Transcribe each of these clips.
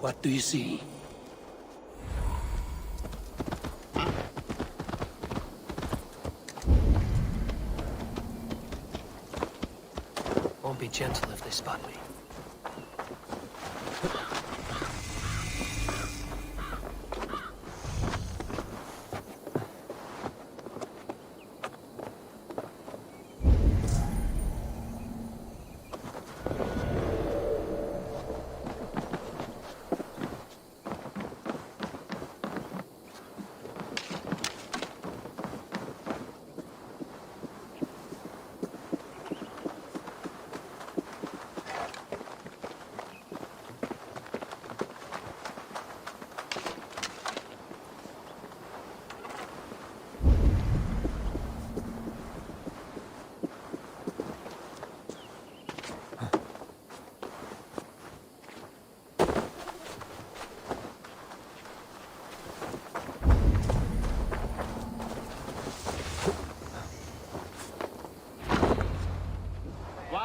What do you see? Won't be gentle if they spot me.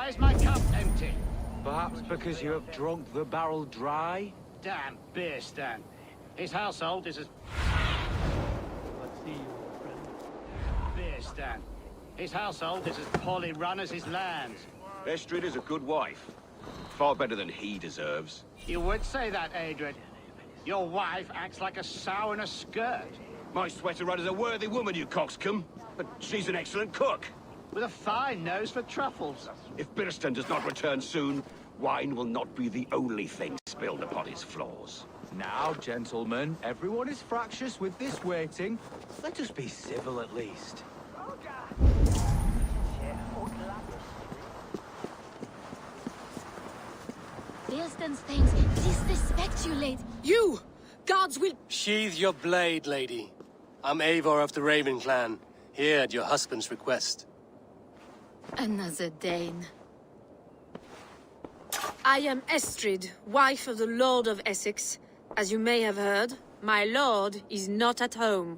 Why is my cup empty? Perhaps because you have drunk the barrel dry? Damn beer stand. His household is as... Let's see you, old friend. Beer stand. His household is as poorly run as his lands. Estrid is a good wife. Far better than he deserves. You would say that, Adred. Your wife acts like a sow in a skirt. My sweater run is a worthy woman, you coxcomb. But she's an excellent cook. With a fine nose for truffles. If Birston does not return soon, wine will not be the only thing spilled upon his floors. Now, gentlemen, everyone is fractious with this waiting. Let us be civil at least. Bilston's things disrespectulate. You! Guards will... Sheathe your blade, lady. I'm Eivor of the Raven clan, here at your husband's request. Another Dane. I am Estrid, wife of the Lord of Essex. As you may have heard, my lord is not at home.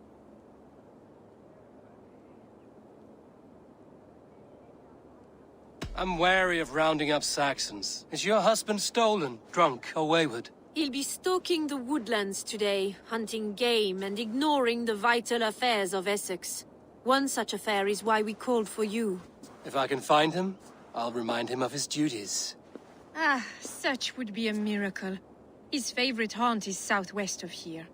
I'm wary of rounding up Saxons. Is your husband stolen, drunk, or wayward? He'll be stalking the woodlands today, hunting game and ignoring the vital affairs of Essex. One such affair is why we called for you. If I can find him, I'll remind him of his duties. Ah, such would be a miracle. His favorite haunt is southwest of here.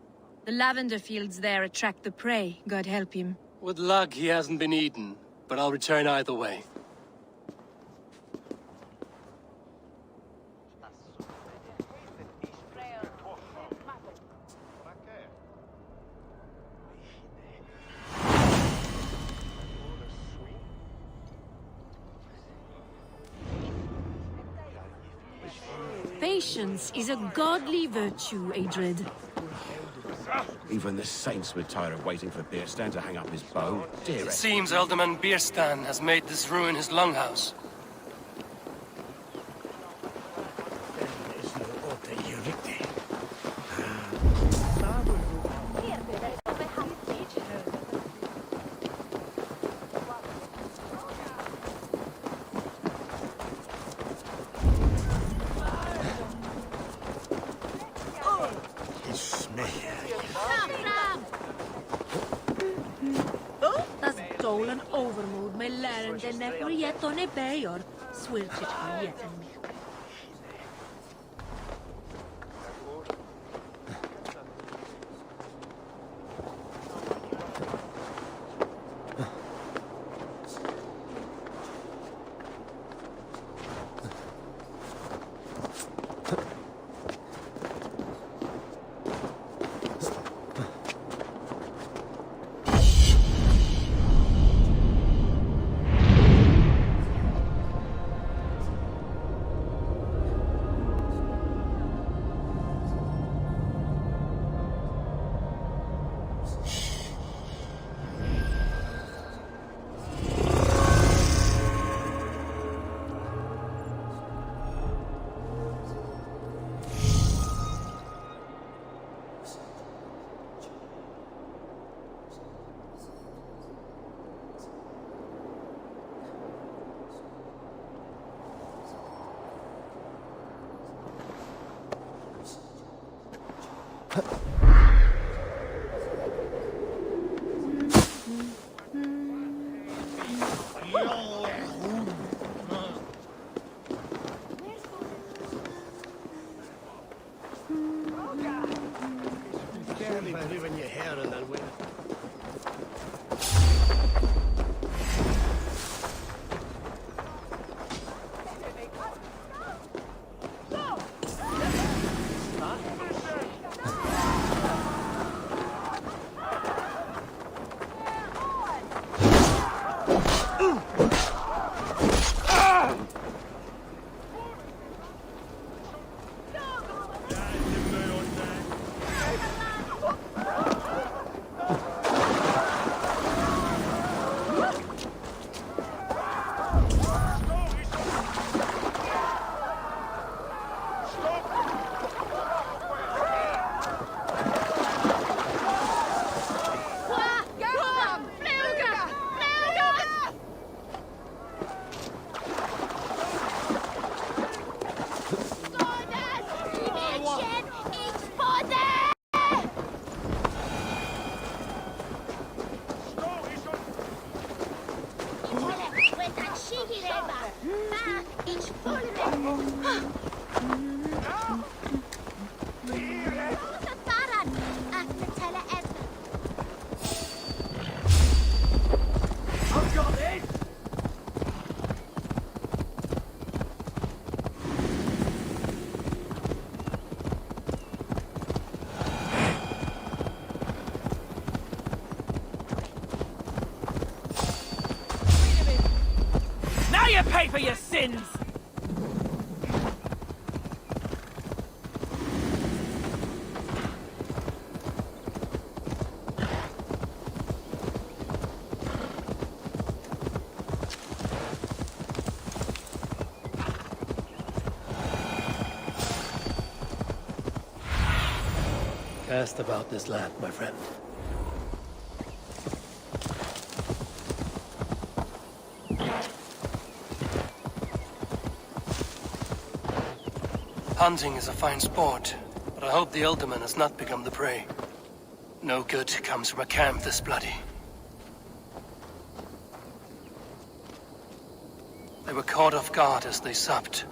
The lavender fields there attract the prey, God help him. With luck, he hasn't been eaten, but I'll return either way. Patience is a godly virtue, Adred. Even the saints would tire of waiting for Birstan to hang up his bow. Dear It seems Alderman Birstan has made this ruin his longhouse. Stolen overmoed med läraren för jättarna bäjar. Swilchit för jätten. Can't leave leaving your hair and then win. Now you pay for your sins! Cast about this land, my friend. Hunting is a fine sport, but I hope the alderman has not become the prey. No good comes from a camp this bloody. They were caught off guard as they supped.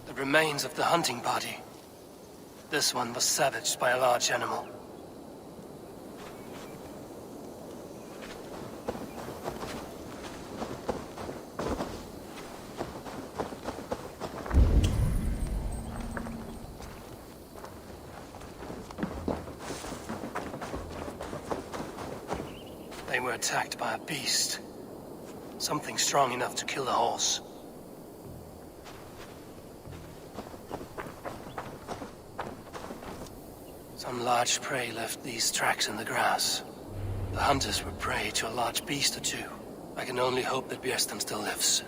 The remains of the hunting party. This one was savaged by a large animal. They were attacked by a beast. Something strong enough to kill the horse. Some large prey left these tracks in the grass. The hunters were prey to a large beast or two. I can only hope that Björsten still lives.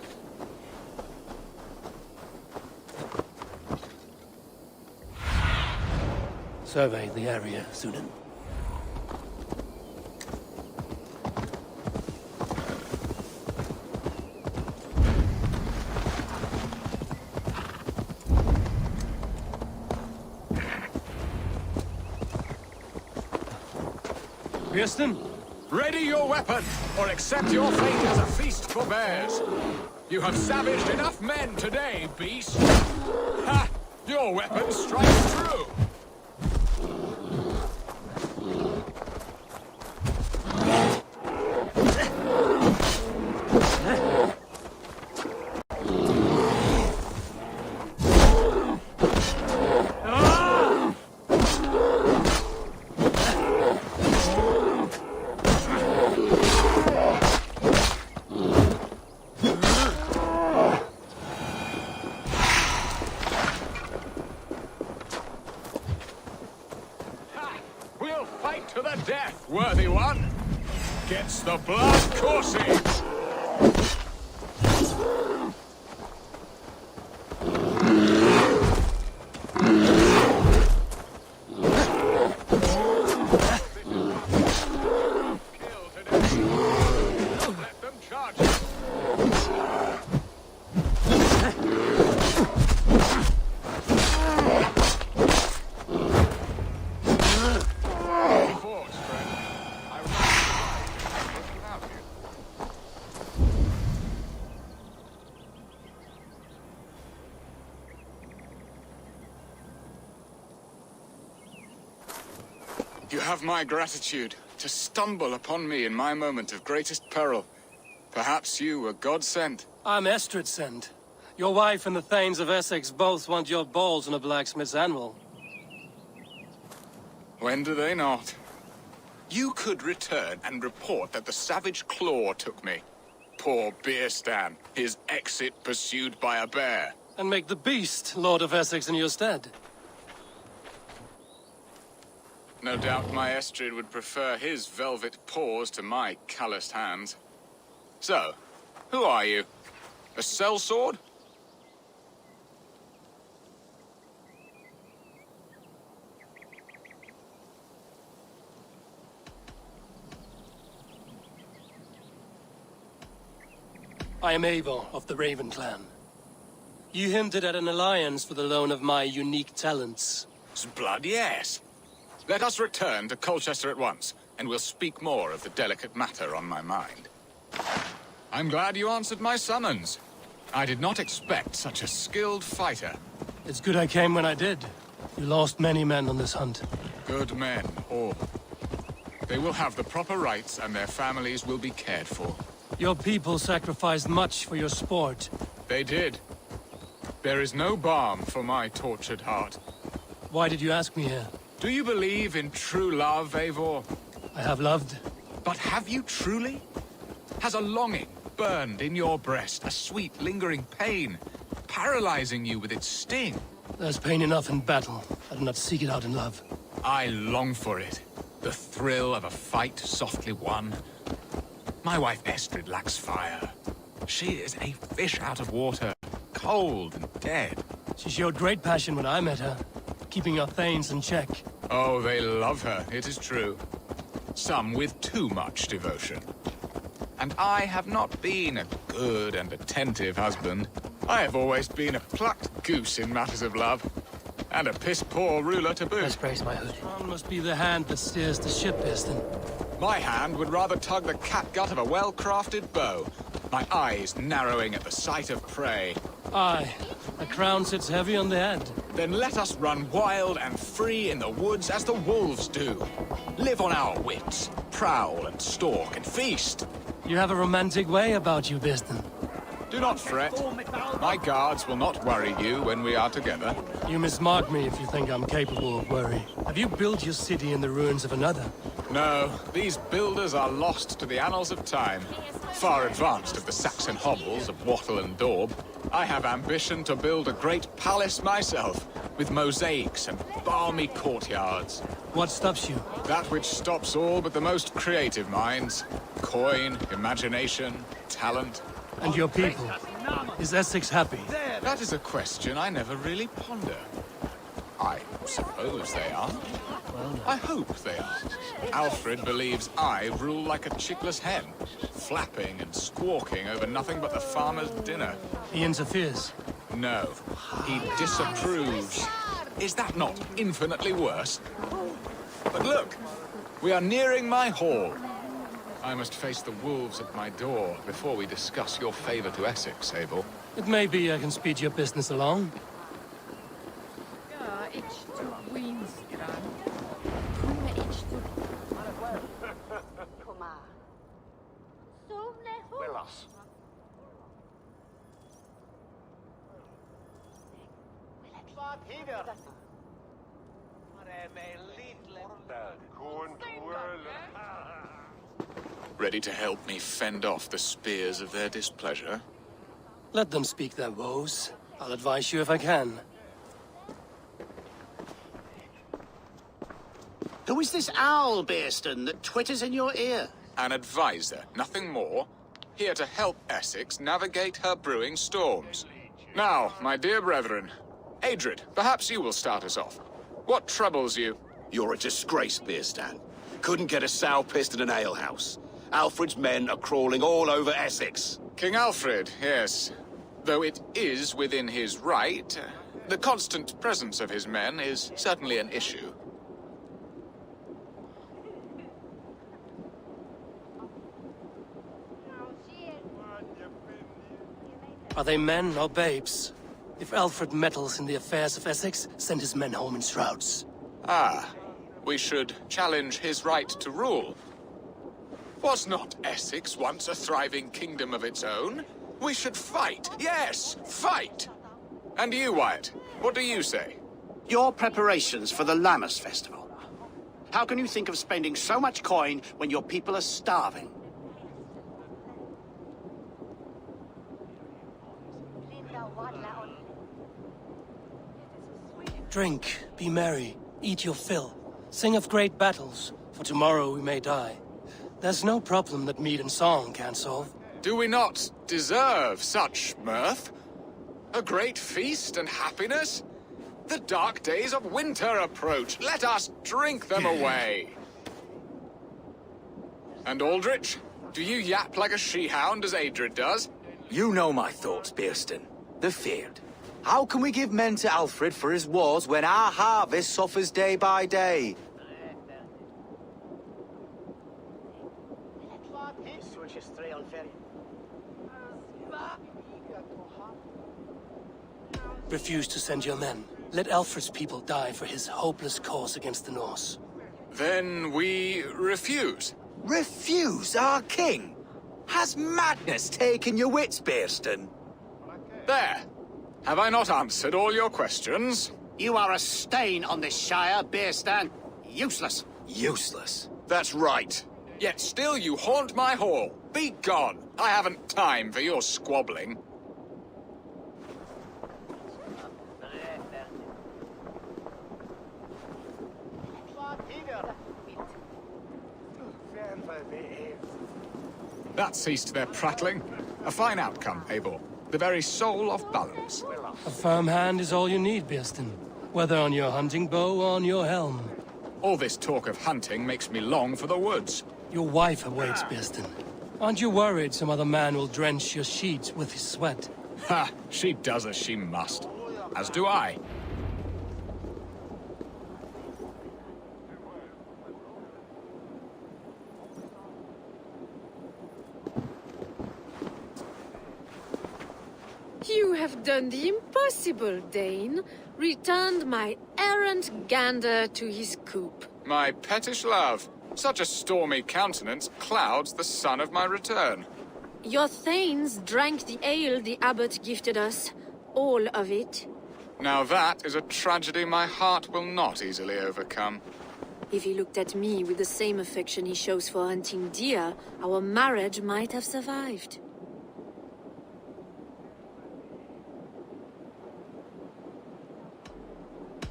Survey the area, Sunan. Björsten? Ready your weapon, or accept your fate as a feast for bears. You have savaged enough men today, beast. Ha! Your weapon strikes true. To the death, worthy one. Gets the blood coursing. Kill today. Let them charge. have my gratitude to stumble upon me in my moment of greatest peril. Perhaps you were God-sent. I'm Estrid sent. Your wife and the Thanes of Essex both want your balls on a blacksmith's anvil. When do they not? You could return and report that the savage Claw took me. Poor Beerstan, his exit pursued by a bear. And make the beast Lord of Essex in your stead. No doubt my Estrid would prefer his velvet paws to my calloused hands. So, who are you? A sellsword? I am Eivor of the Raven clan. You hinted at an alliance for the loan of my unique talents. Blood, yes. Let us return to Colchester at once, and we'll speak more of the delicate matter on my mind. I'm glad you answered my summons. I did not expect such a skilled fighter. It's good I came when I did. You lost many men on this hunt. Good men, all. They will have the proper rights, and their families will be cared for. Your people sacrificed much for your sport. They did. There is no balm for my tortured heart. Why did you ask me here? Do you believe in true love, Eivor? I have loved. But have you truly? Has a longing burned in your breast, a sweet, lingering pain, paralyzing you with its sting? There's pain enough in battle. I do not seek it out in love. I long for it. The thrill of a fight softly won. My wife Estrid lacks fire. She is a fish out of water, cold and dead. She showed great passion when I met her, keeping our Thanes in check. Oh, they love her, it is true. Some with too much devotion. And I have not been a good and attentive husband. I have always been a plucked goose in matters of love. And a piss-poor ruler to boot. Let's praise my hood. One must be the hand that steers the ship, Piston. My hand would rather tug the catgut of a well-crafted bow. My eyes narrowing at the sight of prey. Aye, the crown sits heavy on the head. Then let us run wild and free in the woods as the wolves do. Live on our wits, prowl and stalk and feast. You have a romantic way about you, Piston. Do not fret. My guards will not worry you when we are together. You mismark me if you think I'm capable of worry. Have you built your city in the ruins of another? No, these builders are lost to the annals of time. Far advanced of the Saxon hovels of Wattle and Daub. I have ambition to build a great palace myself, with mosaics and balmy courtyards. What stops you? That which stops all but the most creative minds. Coin, imagination, talent. And your people? Is Essex happy? That is a question I never really ponder. I suppose they are. I hope they are. Alfred believes I rule like a chickless hen, flapping and squawking over nothing but the farmer's dinner. He interferes. No, he disapproves. Is that not infinitely worse? But look, we are nearing my hall. I must face the wolves at my door before we discuss your favor to Essex, Abel. It may be I can speed your business along. Ready to help me fend off the spears of their displeasure? Let them speak their woes. I'll advise you if I can. Who is this owl, Beerston, that twitters in your ear? An advisor, nothing more. Here to help Essex navigate her brewing storms. Now, my dear brethren, Adrid, perhaps you will start us off. What troubles you? You're a disgrace, Beerstan. Couldn't get a sow pissed in an alehouse. Alfred's men are crawling all over Essex. King Alfred, yes. Though it is within his right, the constant presence of his men is certainly an issue. Are they men or babes? If Alfred meddles in the affairs of Essex, send his men home in shrouds. Ah, We should challenge his right to rule. Was not Essex once a thriving kingdom of its own? We should fight. Yes, fight! And you, Wyatt, what do you say? Your preparations for the Lammas festival. How can you think of spending so much coin when your people are starving? Drink, be merry, eat your fill. Sing of great battles, for tomorrow we may die. There's no problem that mead and song can't solve. Do we not deserve such mirth? A great feast and happiness? The dark days of winter approach. Let us drink them away. And Aldrich, do you yap like a she-hound as Adred does? You know my thoughts, Bearston. The feared. How can we give men to Alfred for his wars when our harvest suffers day by day? Refuse to send your men. Let Alfred's people die for his hopeless cause against the Norse. Then we refuse. Refuse our king? Has madness taken your wits, Bearston? There. Have I not answered all your questions? You are a stain on this shire, Bearstan. Useless. Useless. That's right. Yet still you haunt my hall. Be gone. I haven't time for your squabbling. That ceased their prattling. A fine outcome, Eivor. The very soul of balance. A firm hand is all you need, Bearston. Whether on your hunting bow or on your helm. All this talk of hunting makes me long for the woods. Your wife awaits, Bearston. Aren't you worried some other man will drench your sheets with his sweat? Ha! She does as she must. As do I. You have done the impossible, Dane. Returned my errant gander to his coop. My pettish love. Such a stormy countenance clouds the sun of my return. Your thanes drank the ale the abbot gifted us. All of it. Now that is a tragedy my heart will not easily overcome. If he looked at me with the same affection he shows for hunting deer, our marriage might have survived.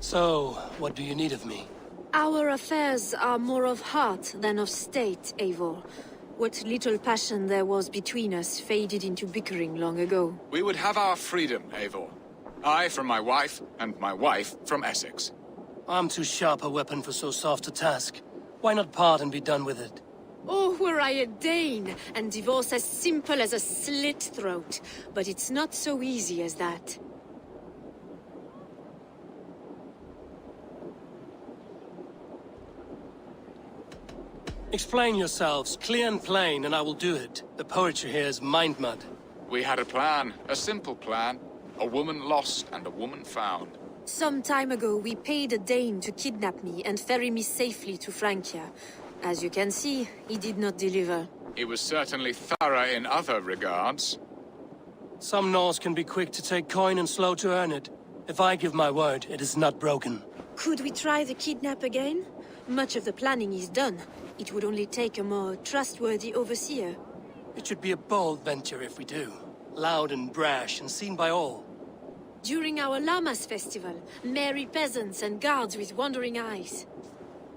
So, what do you need of me? Our affairs are more of heart than of state, Eivor. What little passion there was between us faded into bickering long ago. We would have our freedom, Eivor. I from my wife, and my wife from Essex. I'm too sharp a weapon for so soft a task. Why not part and be done with it? Oh, were I a Dane, and divorce as simple as a slit throat. But it's not so easy as that. Explain yourselves, clear and plain, and I will do it. The poetry here is mind mud. We had a plan, a simple plan. A woman lost and a woman found. Some time ago, we paid a Dane to kidnap me and ferry me safely to Francia. As you can see, he did not deliver. He was certainly thorough in other regards. Some Norse can be quick to take coin and slow to earn it. If I give my word, it is not broken. Could we try the kidnap again? Much of the planning is done. It would only take a more trustworthy overseer. It should be a bold venture if we do. Loud and brash and seen by all. During our Lammas festival, merry peasants and guards with wandering eyes.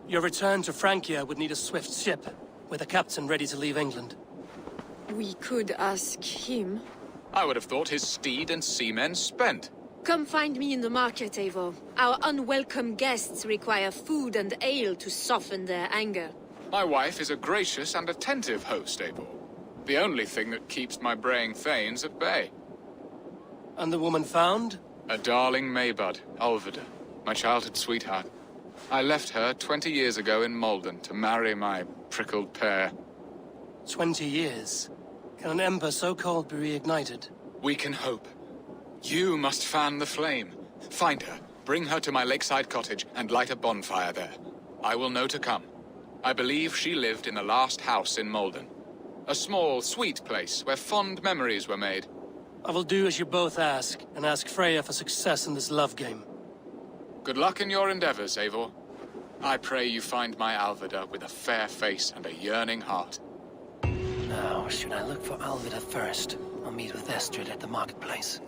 Your return to Francia would need a swift ship, with a captain ready to leave England. We could ask him. I would have thought his steed and seamen spent. Come find me in the market, Eivor. Our unwelcome guests require food and ale to soften their anger. My wife is a gracious and attentive host, Eivor. The only thing that keeps my braying thanes at bay. And the woman found? A darling Maybud, Ulvida, my childhood sweetheart. I left her 20 years ago in Malden to marry my prickled pear. 20 years? Can an ember so cold be reignited? We can hope. You must fan the flame. Find her, bring her to my lakeside cottage, and light a bonfire there. I will know to come. I believe she lived in the last house in Malden. A small, sweet place where fond memories were made. I will do as you both ask, and ask Freya for success in this love game. Good luck in your endeavors, Eivor. I pray you find my Alvida with a fair face and a yearning heart. Now, should I look for Alvida first? I'll meet with Estrid at the marketplace.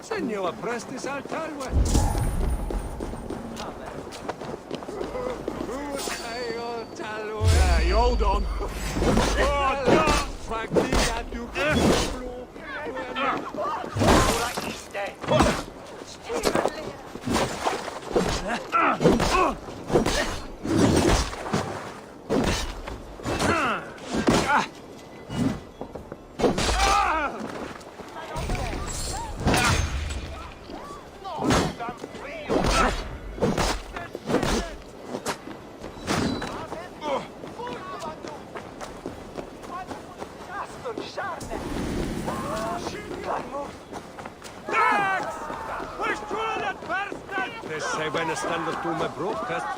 Senor Prestis Altarwe. Yeah, you hold on.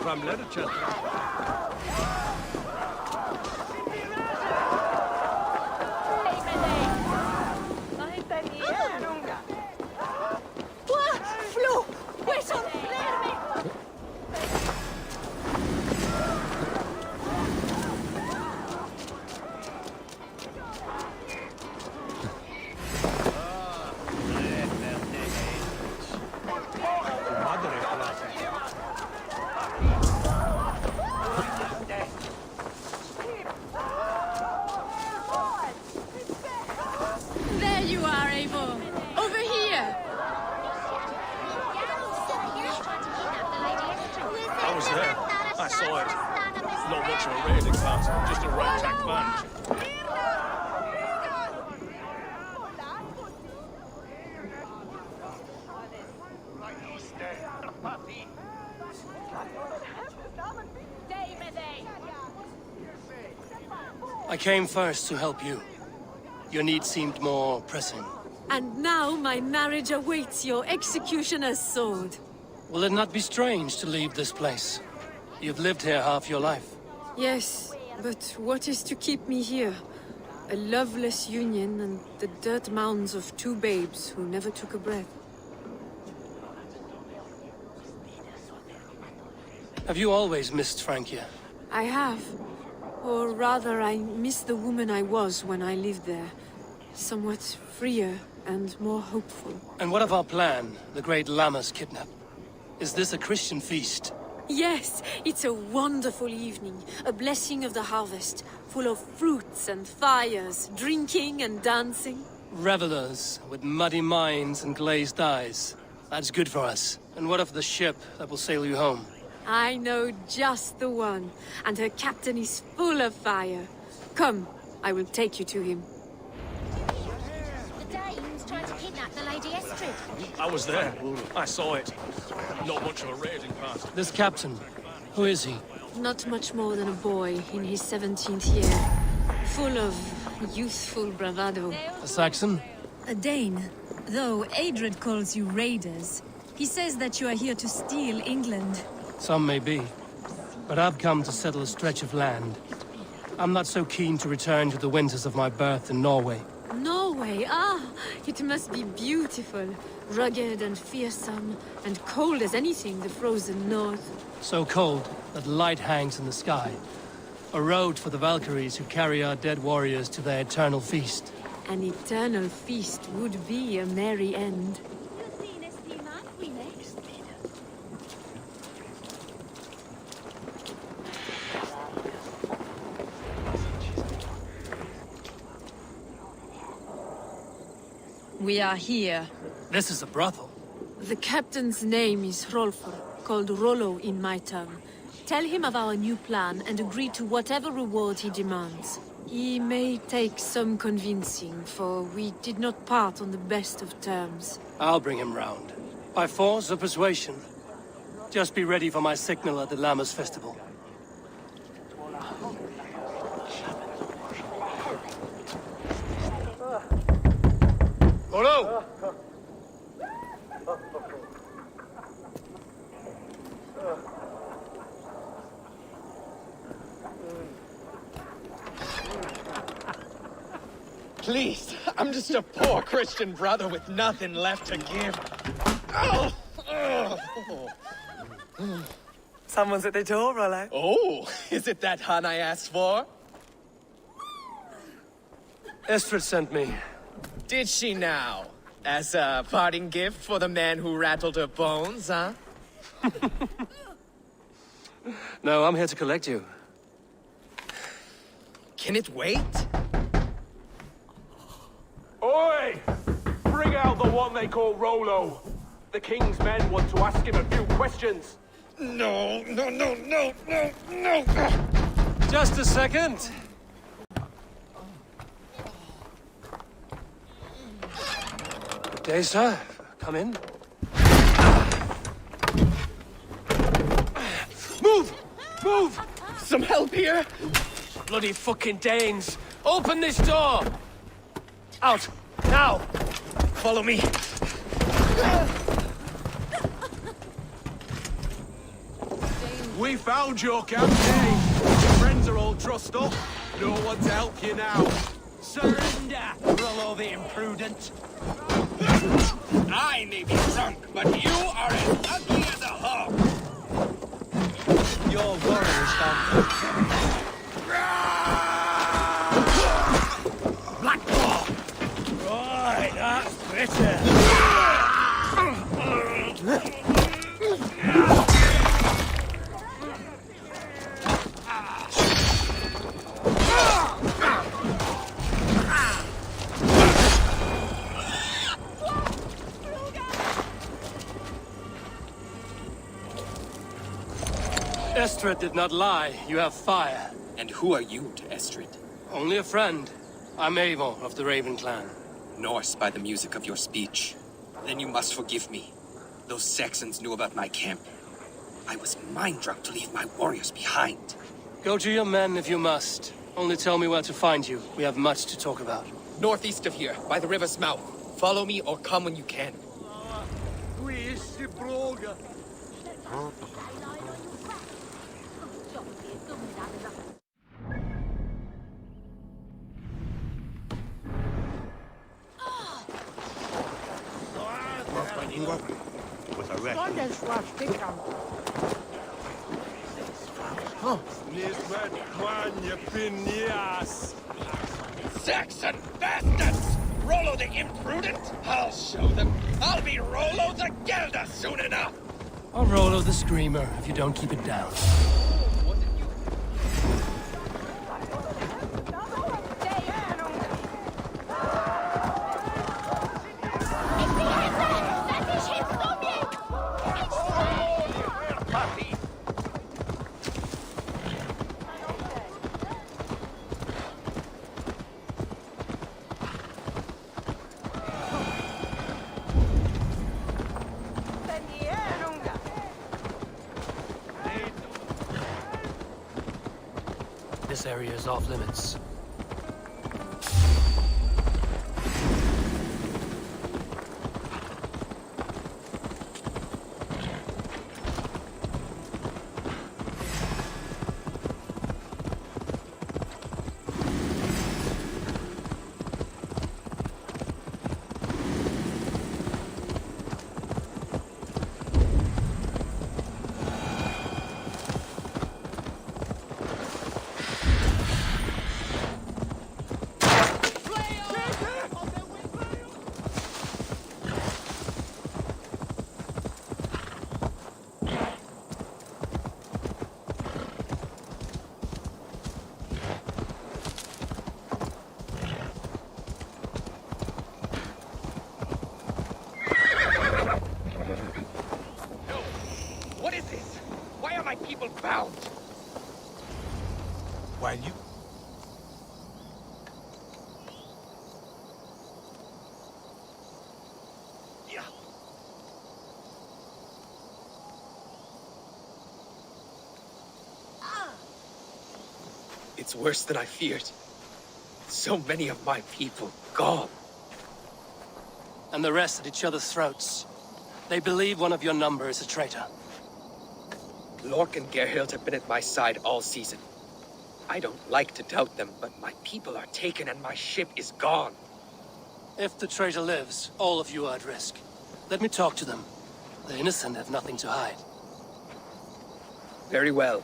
From literature. I came first to help you. Your need seemed more pressing. And now my marriage awaits your executioner's sword. Will it not be strange to leave this place? You've lived here half your life. Yes, but what is to keep me here? A loveless union and the dirt mounds of two babes who never took a breath. Have you always missed Francia? I have. Or rather, I miss the woman I was when I lived there. Somewhat freer and more hopeful. And what of our plan, the great Lamma's kidnap? Is this a Christian feast? Yes, it's a wonderful evening. A blessing of the harvest, full of fruits and fires, drinking and dancing. Revelers with muddy minds and glazed eyes. That's good for us. And what of the ship that will sail you home? I know just the one, and her captain is full of fire. Come, I will take you to him. The Danes He's trying to kidnap the Lady Estrid. I was there. I saw it. Not much of a raiding party. This captain, who is he? Not much more than a boy in his 17th year. Full of youthful bravado. A Saxon? A Dane. Though Adred calls you raiders. He says that you are here to steal England. Some may be. But I've come to settle a stretch of land. I'm not so keen to return to the winters of my birth in Norway. Norway, ah! It must be beautiful. Rugged and fearsome, and cold as anything the frozen north. So cold that light hangs in the sky. A road for the Valkyries who carry our dead warriors to their eternal feast. An eternal feast would be a merry end. We are here. This is a brothel. The captain's name is Hrolfr, called Rollo in my tongue. Tell him of our new plan and agree to whatever reward he demands. He may take some convincing, for we did not part on the best of terms. I'll bring him round. By force or persuasion. Just be ready for my signal at the Lammas festival. Rollo! Please, I'm just a poor Christian brother with nothing left to give. Oh! Someone's at the door, Rollo. Oh, is it that hun I asked for? Estrid sent me. Did she now? As a parting gift for the man who rattled her bones, huh? No, I'm here to collect you. Can it wait? Oi! Bring out the one they call Rollo. The king's men want to ask him a few questions. No. Just a second. Good day, sir. Come in. Move! Move! Some help here? Bloody fucking Danes! Open this door! Out! Now! Follow me. We found your campaign. Your friends are all trussed up. No one to help you now. Surrender, Rollo the imprudent. I may be drunk, but you are as ugly as a hog. Your warriors found Blackball! Right, that's better. Estrid did not lie. You have fire. And who are you to Estrid? Only a friend. I'm Eivor of the Raven clan. Norse by the music of your speech. Then you must forgive me. Those Saxons knew about my camp. I was mind-drunk to leave my warriors behind. Go to your men if you must. Only tell me where to find you. We have much to talk about. Northeast of here, by the river's mouth. Follow me or come when you can. Saxon bastards! Rollo the imprudent? I'll show them. I'll be Rollo the Gelder soon enough! I'll Rollo the Screamer if you don't keep it down. This area is off limits. Bound. While you... Yeah. It's worse than I feared. So many of my people gone. And the rest at each other's throats. They believe one of your number is a traitor. Lork and Gerhild have been at my side all season. I don't like to doubt them, but my people are taken and my ship is gone. If the traitor lives, all of you are at risk. Let me talk to them. The innocent have nothing to hide. Very well.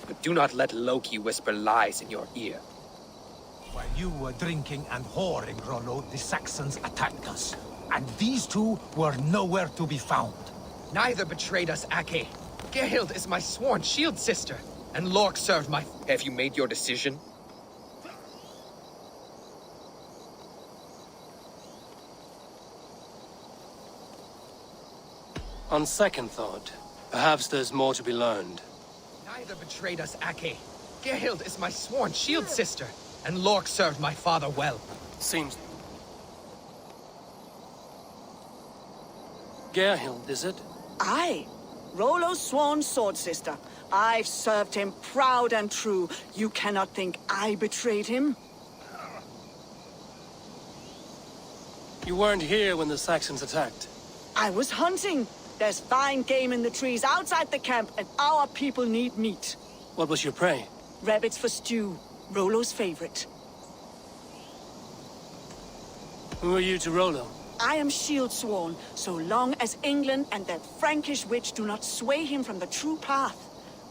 But do not let Loki whisper lies in your ear. While you were drinking and whoring, Rollo, the Saxons attacked us. And these two were nowhere to be found. Neither betrayed us, Ake. Gerhild is my sworn shield sister, and Lork served my... Have you made your decision? On second thought, perhaps there's more to be learned. Neither betrayed us, Ake. Gerhild is my sworn shield sister, and Lork served my father well. Seems... Gerhild, is it? Aye. Rollo's sworn sword sister. I've served him proud and true. You cannot think I betrayed him? You weren't here when the Saxons attacked. I was hunting. There's fine game in the trees outside the camp, and our people need meat. What was your prey? Rabbits for stew. Rollo's favorite. Who are you to Rollo? I am shield sworn, so long as England and that Frankish witch do not sway him from the true path.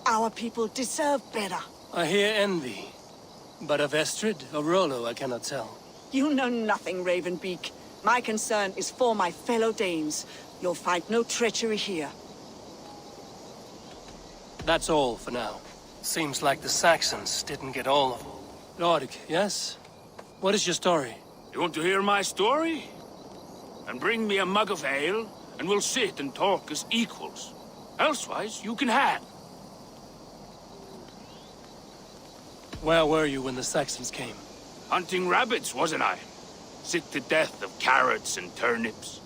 Our people deserve better. I hear envy. But of Estrid or Rollo, I cannot tell. You know nothing, Ravenbeak. My concern is for my fellow Danes. You'll find no treachery here. That's all for now. Seems like the Saxons didn't get all of them. Lork, yes? What is your story? You want to hear my story? And bring me a mug of ale, and we'll sit and talk as equals. Elsewise, you can hang. Where were you when the Saxons came? Hunting rabbits, wasn't I? Sick to death of carrots and turnips.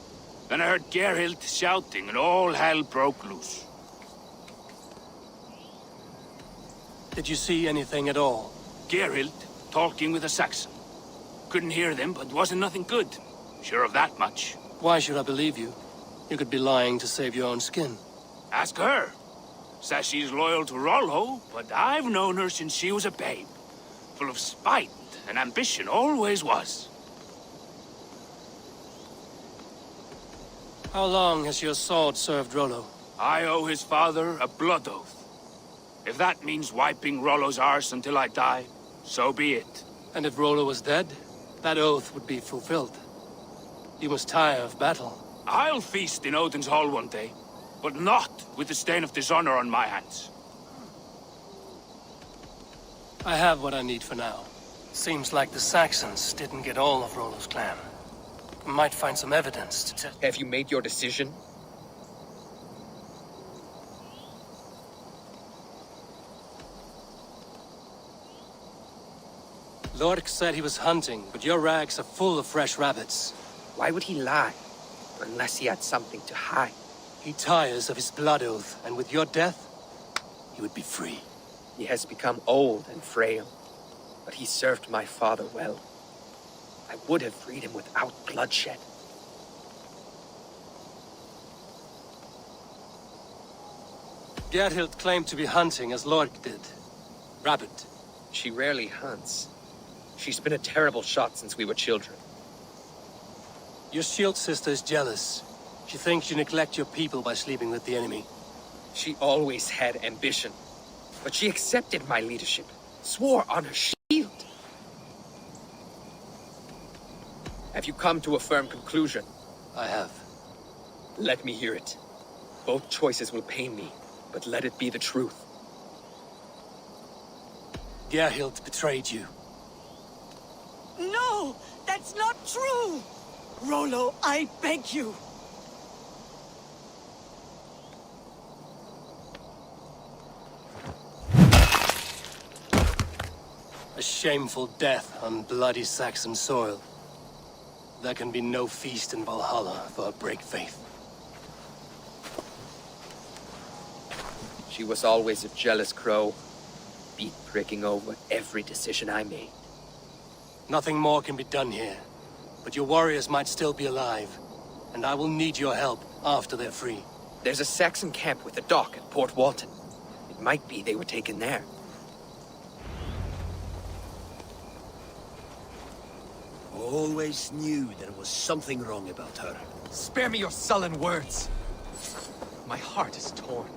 Then I heard Gerhild shouting, and all hell broke loose. Did you see anything at all? Gerhild talking with a Saxon. Couldn't hear them, but wasn't nothing good. Sure of that much. Why should I believe you? You could be lying to save your own skin. Ask her. Says she's loyal to Rollo, but I've known her since she was a babe. Full of spite and ambition, always was. How long has your sword served Rollo? I owe his father a blood oath. If that means wiping Rollo's arse until I die, so be it. And if Rollo was dead, that oath would be fulfilled. You must tire of battle. I'll feast in Odin's hall one day, but not with the stain of dishonor on my hands. I have what I need for now. Seems like the Saxons didn't get all of Rollo's clan. Might find some evidence to tell. Have you made your decision? Lork said he was hunting, but your rags are full of fresh rabbits. Why would he lie? Unless he had something to hide. He tires of his blood oath, and with your death, he would be free. He has become old and frail. but he served my father well. I would have freed him without bloodshed. Gerhild claimed to be hunting as Lork did. Rabbit. She rarely hunts. She's been a terrible shot since we were children. Your shield sister is jealous. She thinks you neglect your people by sleeping with the enemy. She always had ambition, but she accepted my leadership, swore on her shield. Have you come to a firm conclusion? I have. Let me hear it. Both choices will pain me, but let it be the truth. Gerhild betrayed you. No! That's not true! Rollo, I beg you! A shameful death on bloody Saxon soil. There can be no feast in Valhalla for a break faith. She was always a jealous crow, beat pricking over every decision I made. Nothing more can be done here, but your warriors might still be alive, and I will need your help after they're free. There's a Saxon camp with a dock at Port Walton. It might be they were taken there. Always knew there was something wrong about her. Spare me your sullen words. My heart is torn.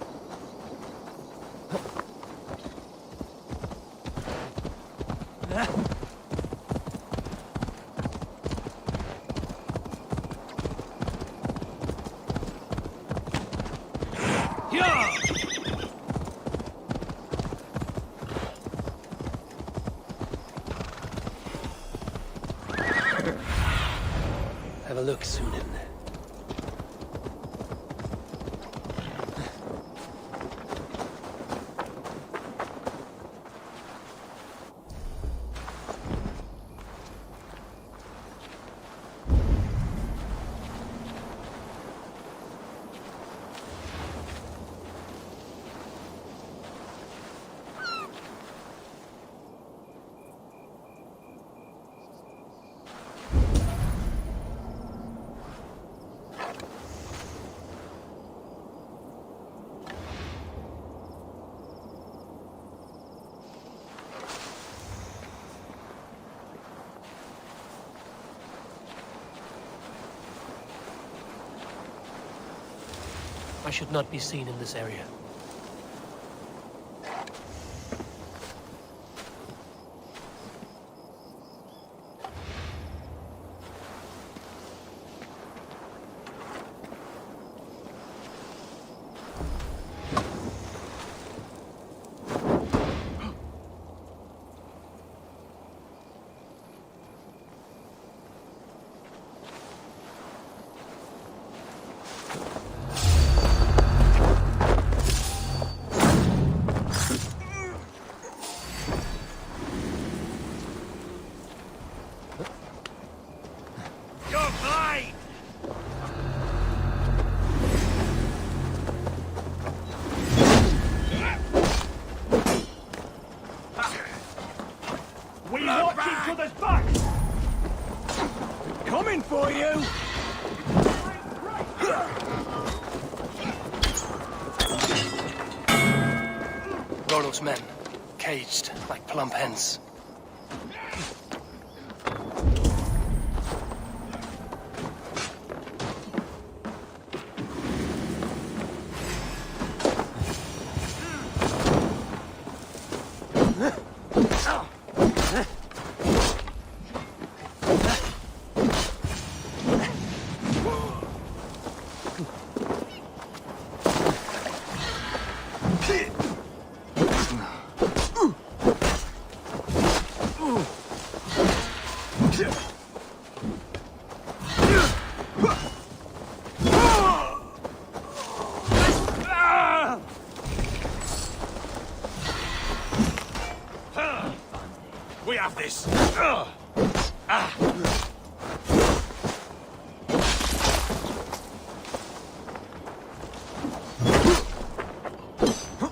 Have a look, Sunan. I should not be seen in this area. We watch each other's backs! Coming for you! Rollo's men, caged like plump hens. We have this.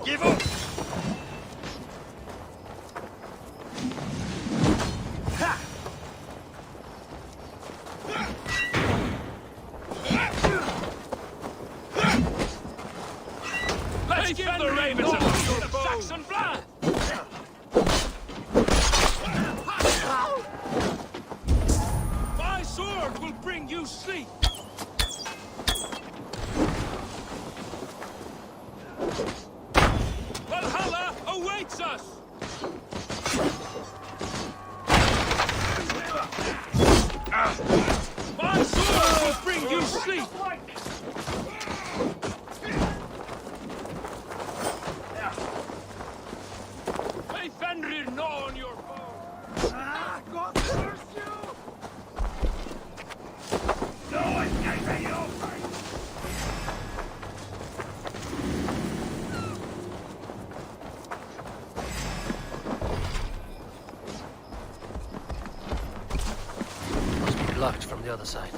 Give up. Let's give the ravens a feast of Saxon blood! My sword will bring you sleep! Valhalla awaits us! My sword will bring you sleep! May Fenrir gnaw on your bone! God curse you! No escaping your fate! Must be blocked from the other side.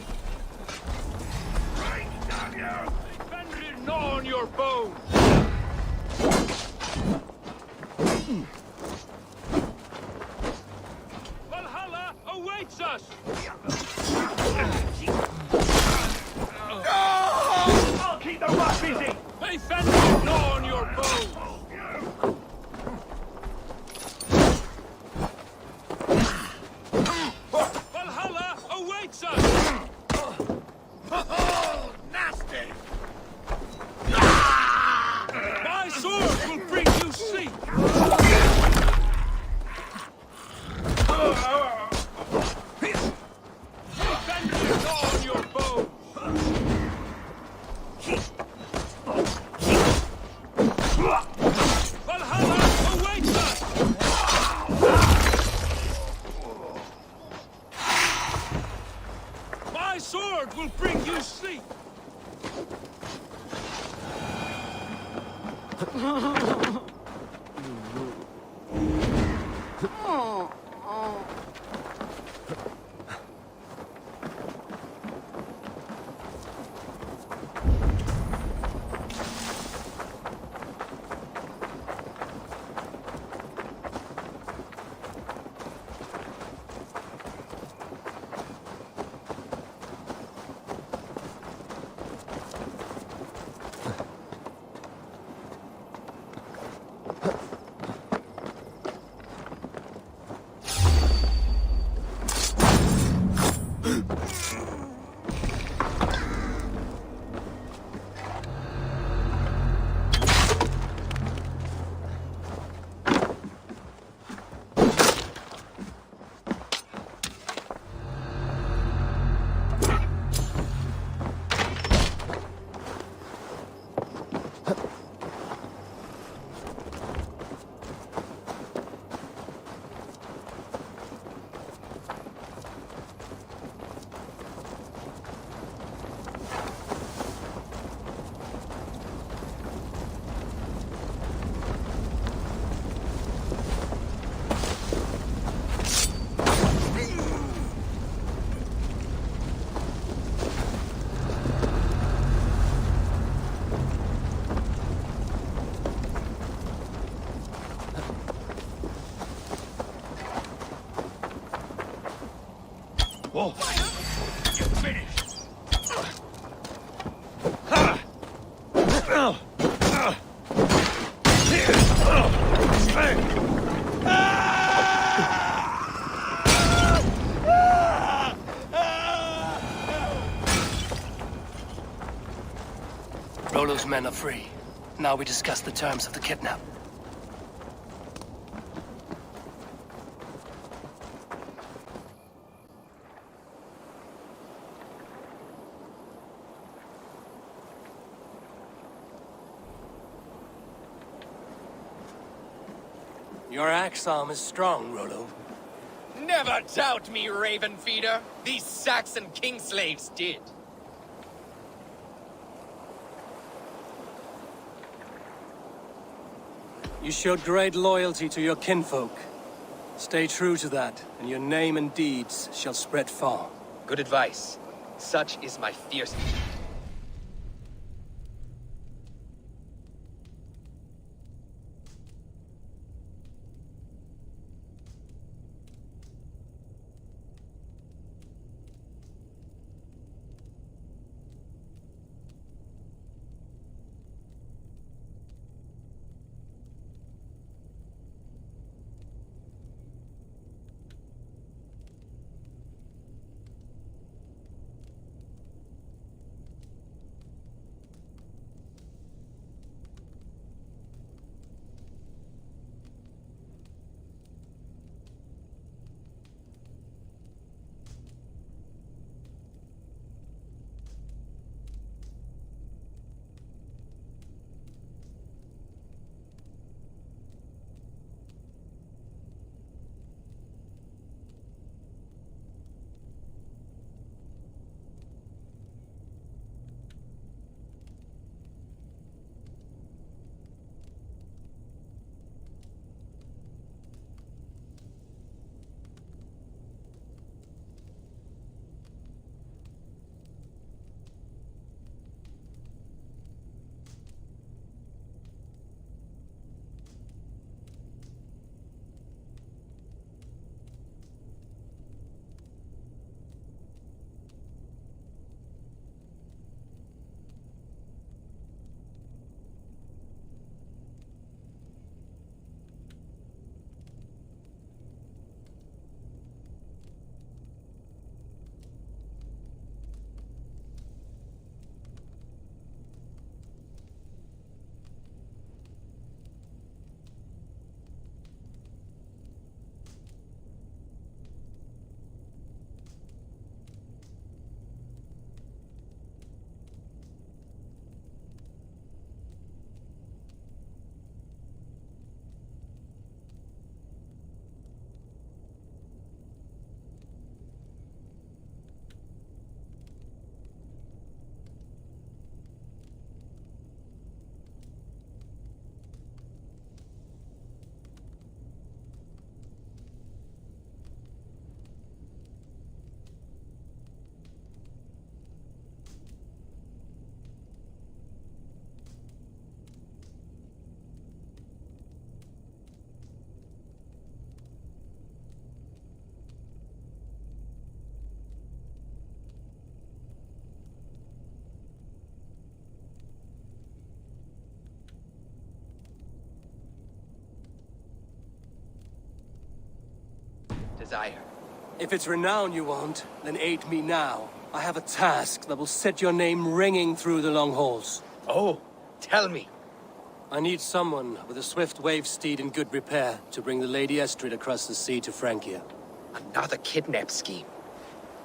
Right, damn you! May Fenrir gnaw on your bone! Valhalla awaits us! I'll keep the rat busy! May Fenrir gnaw on your bone! Valhalla awaits us! Oh, nasty! My sword will bring you sleep! May Fenrir gnaw on your bone! Valhalla awaits us! My sword will bring you sleep! Whoa! You're finished! Rollo's men are free. Now we discuss the terms of the kidnap. Your axe arm is strong, Rollo. Never doubt me, Raven Feeder. These Saxon king slaves did. You showed great loyalty to your kinfolk. Stay true to that, and your name and deeds shall spread far. Good advice. Such is my fierce... desire. If it's renown you want, then aid me now. I have a task that will set your name ringing through the long halls. Oh, tell me. I need someone with a swift wave steed in good repair to bring the Lady Estrid across the sea to Francia. Another kidnap scheme.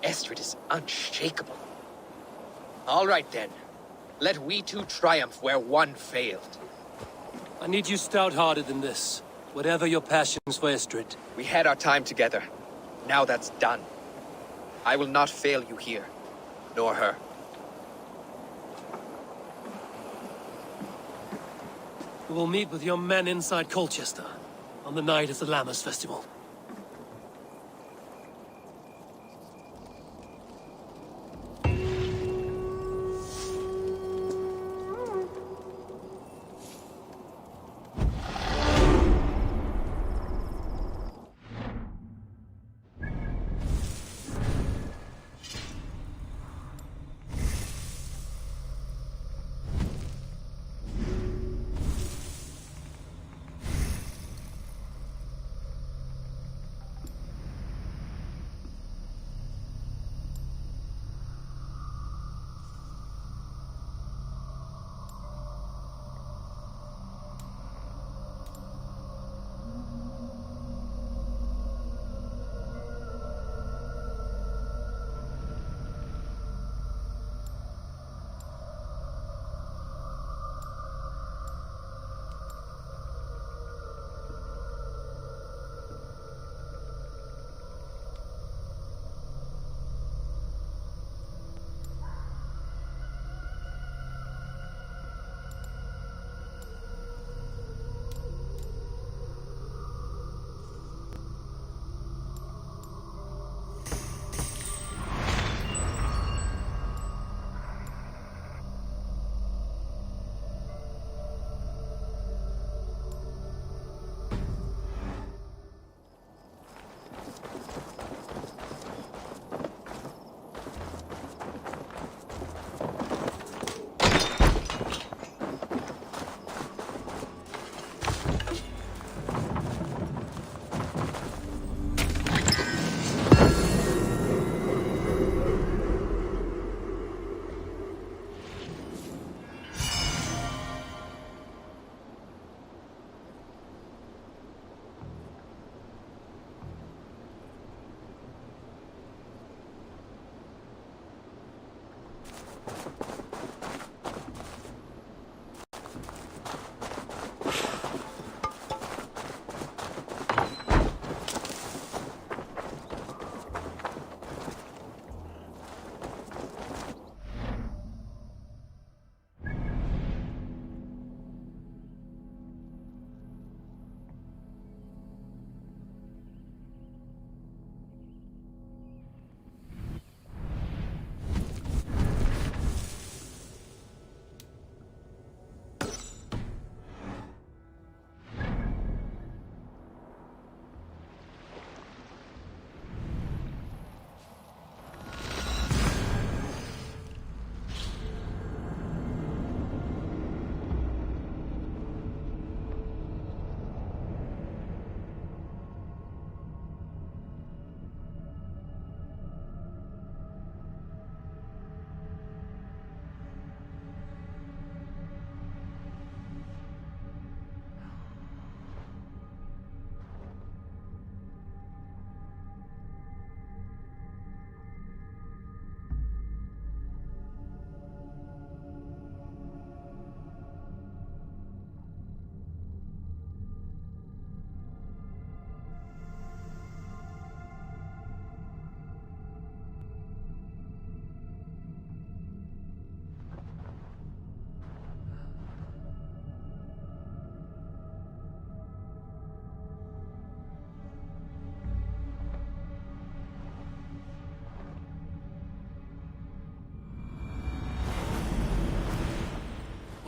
Estrid is unshakable. All right then. Let we two triumph where one failed. I need you stout-hearted in this. Whatever your passions for Estrid. We had our time together. Now that's done. I will not fail you here, nor her. We will meet with your men inside Colchester on the night of the Lammas Festival.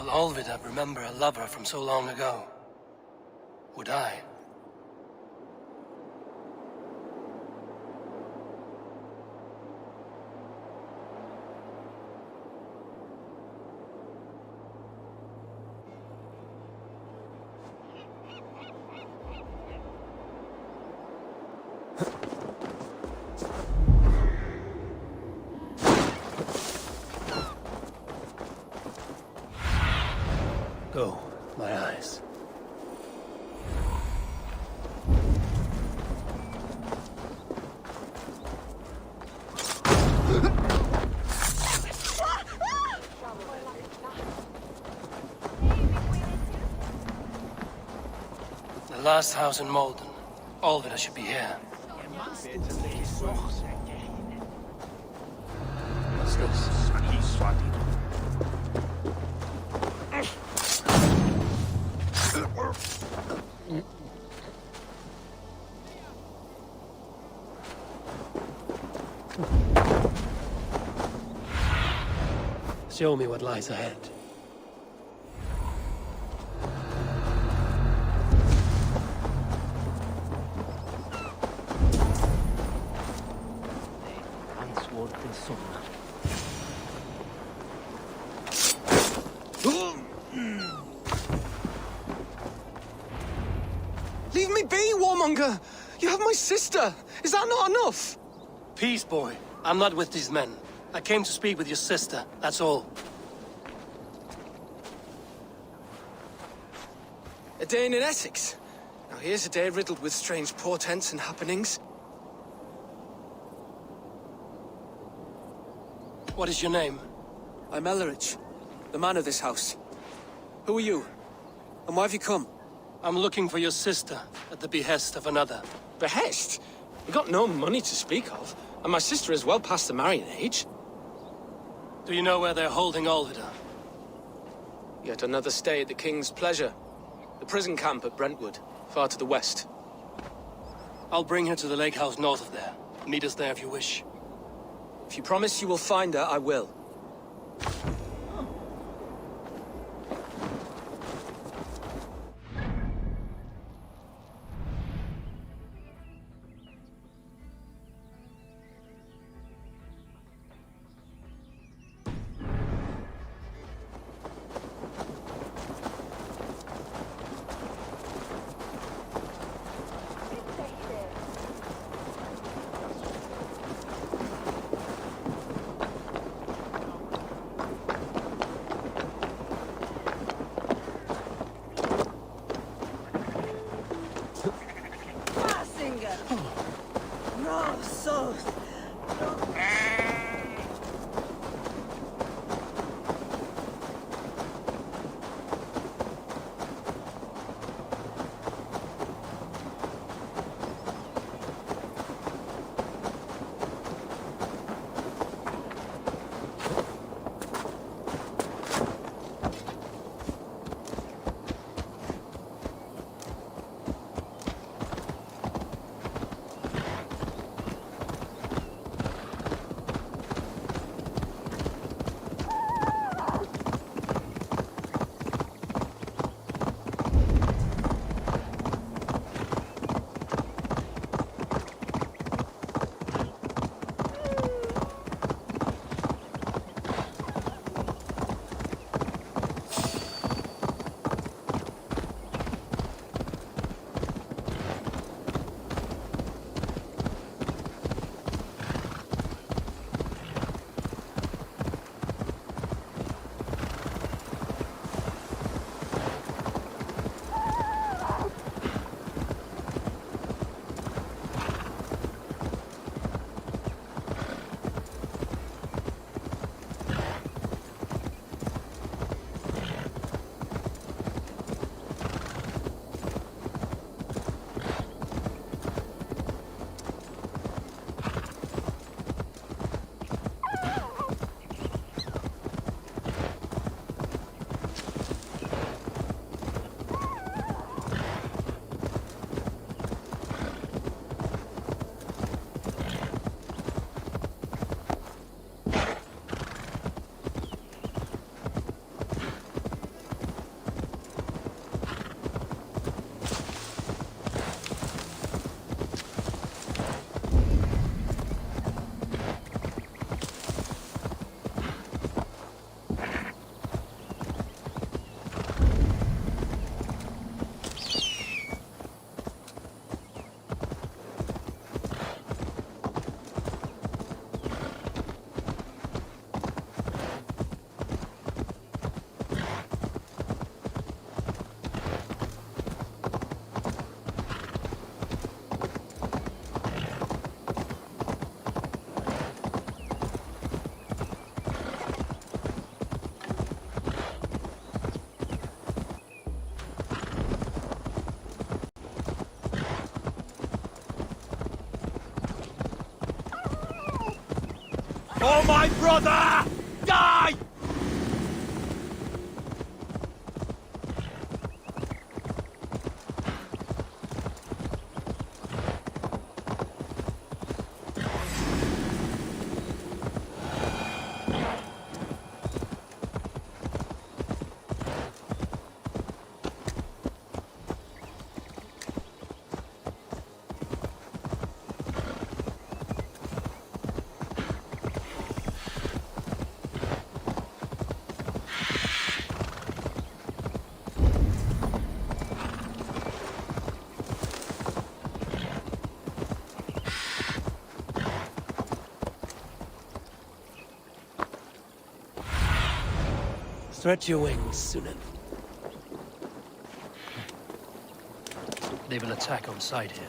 Will Olvida remember a lover from so long ago? Would I? The last house in Malden. Alvida should be here. What's this? Show me what lies ahead. Leave me be, warmonger! You have my sister! Is that not enough? Peace, boy. I'm not with these men. I came to speak with your sister, that's all. A day in Essex. Now here's a day riddled with strange portents and happenings. What is your name? I'm Ellerich, the man of this house. Who are you? And why have you come? I'm looking for your sister at the behest of another. Behest? We got no money to speak of, and my sister is well past the marrying age. Do you know where they're holding Alvida? Yet another stay at the King's pleasure. The prison camp at Brentwood, far to the west. I'll bring her to the lake house north of there. Meet us there if you wish. If you promise you will find her, I will. Die, brother! Die! Stretch your wings, Sunan. They will attack on sight here.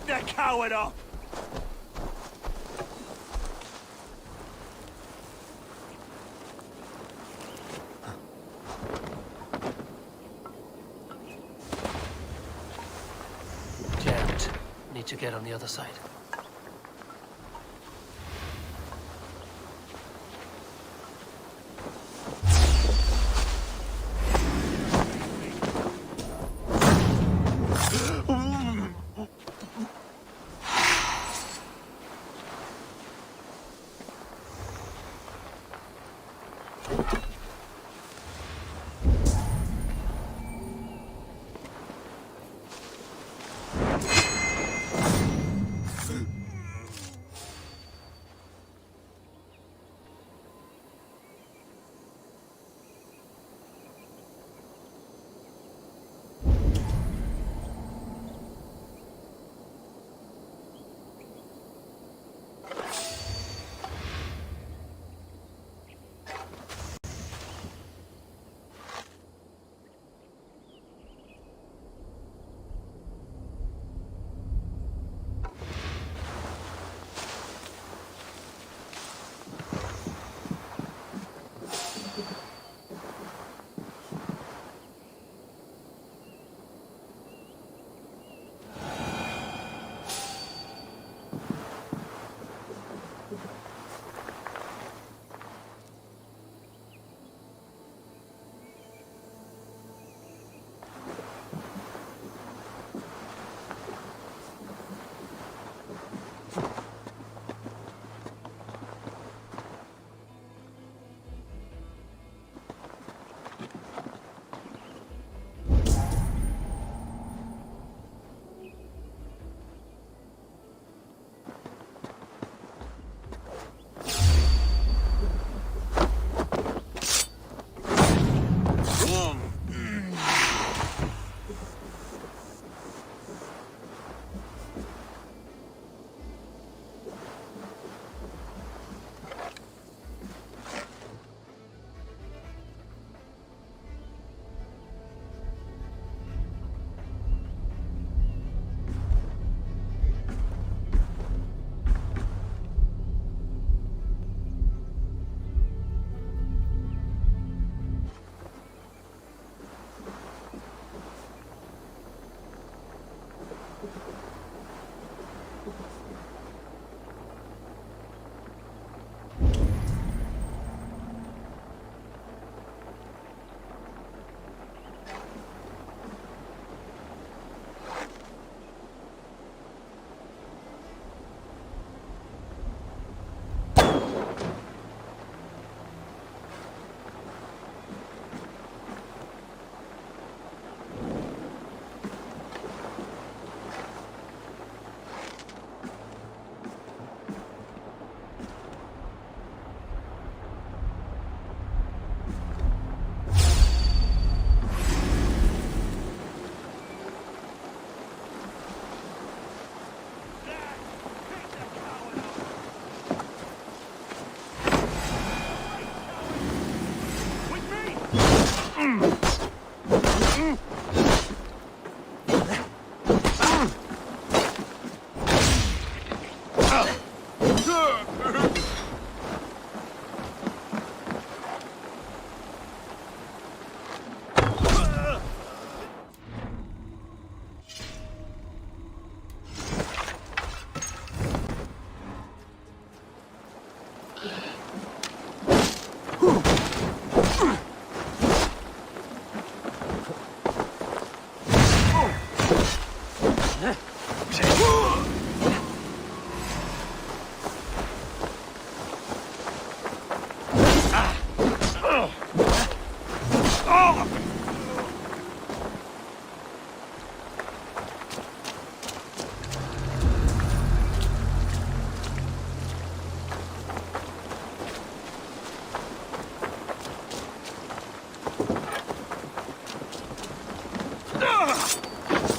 The coward off! Jammed. Need to get on the other side.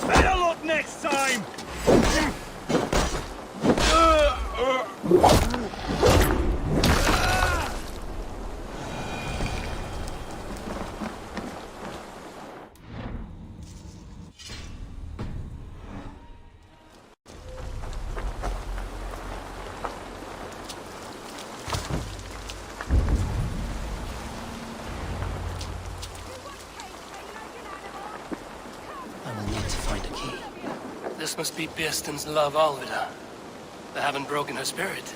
Better luck next time! I will need to find a key. This must be Birston's love Alvida. They haven't broken her spirit.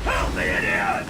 Help me, idiot!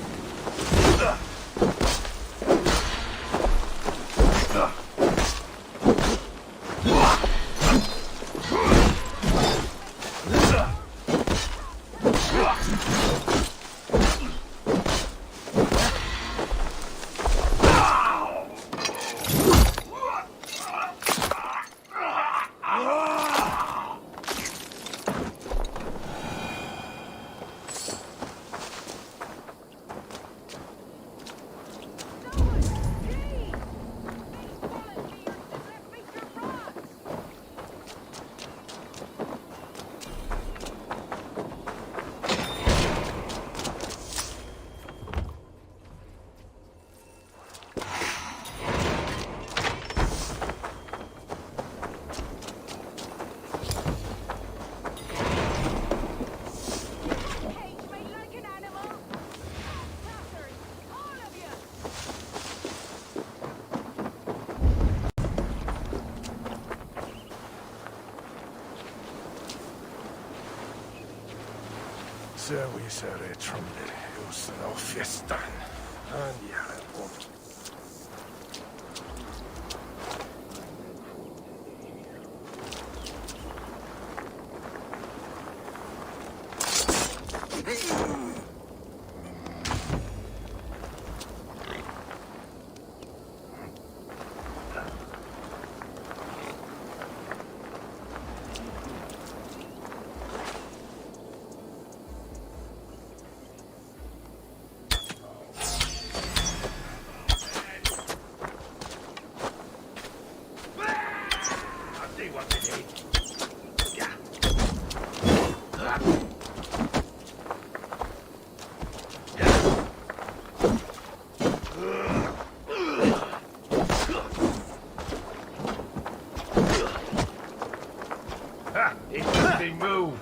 Service retrumder, just av fjästan. Interesting move.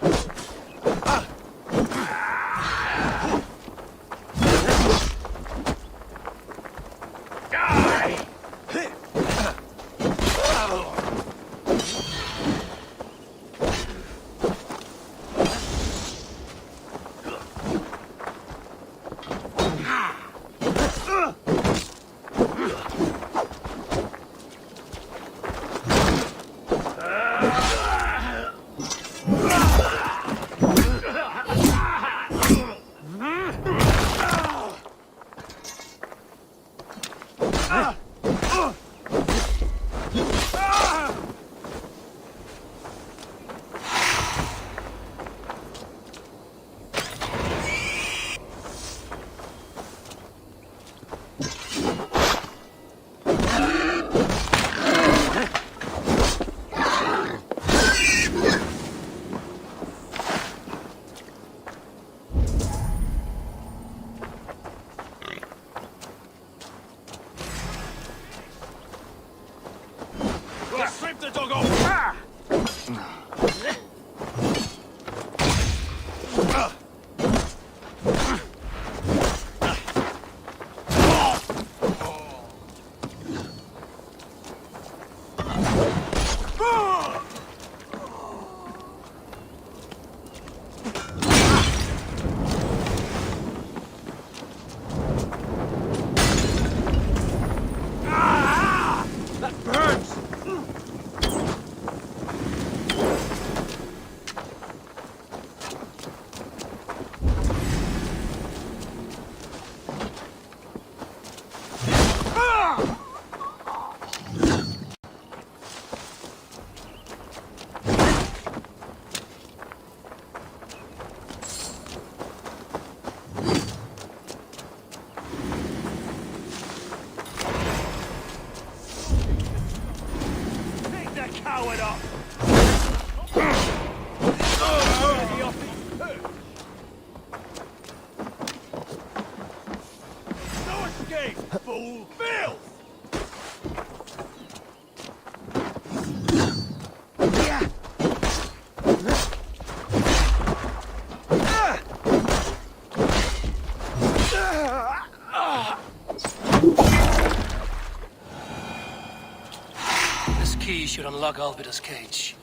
Strip the dog off! Ah! That burns! Pick that coward up! No escape, fool! Filth! This key should unlock Alvida's cage.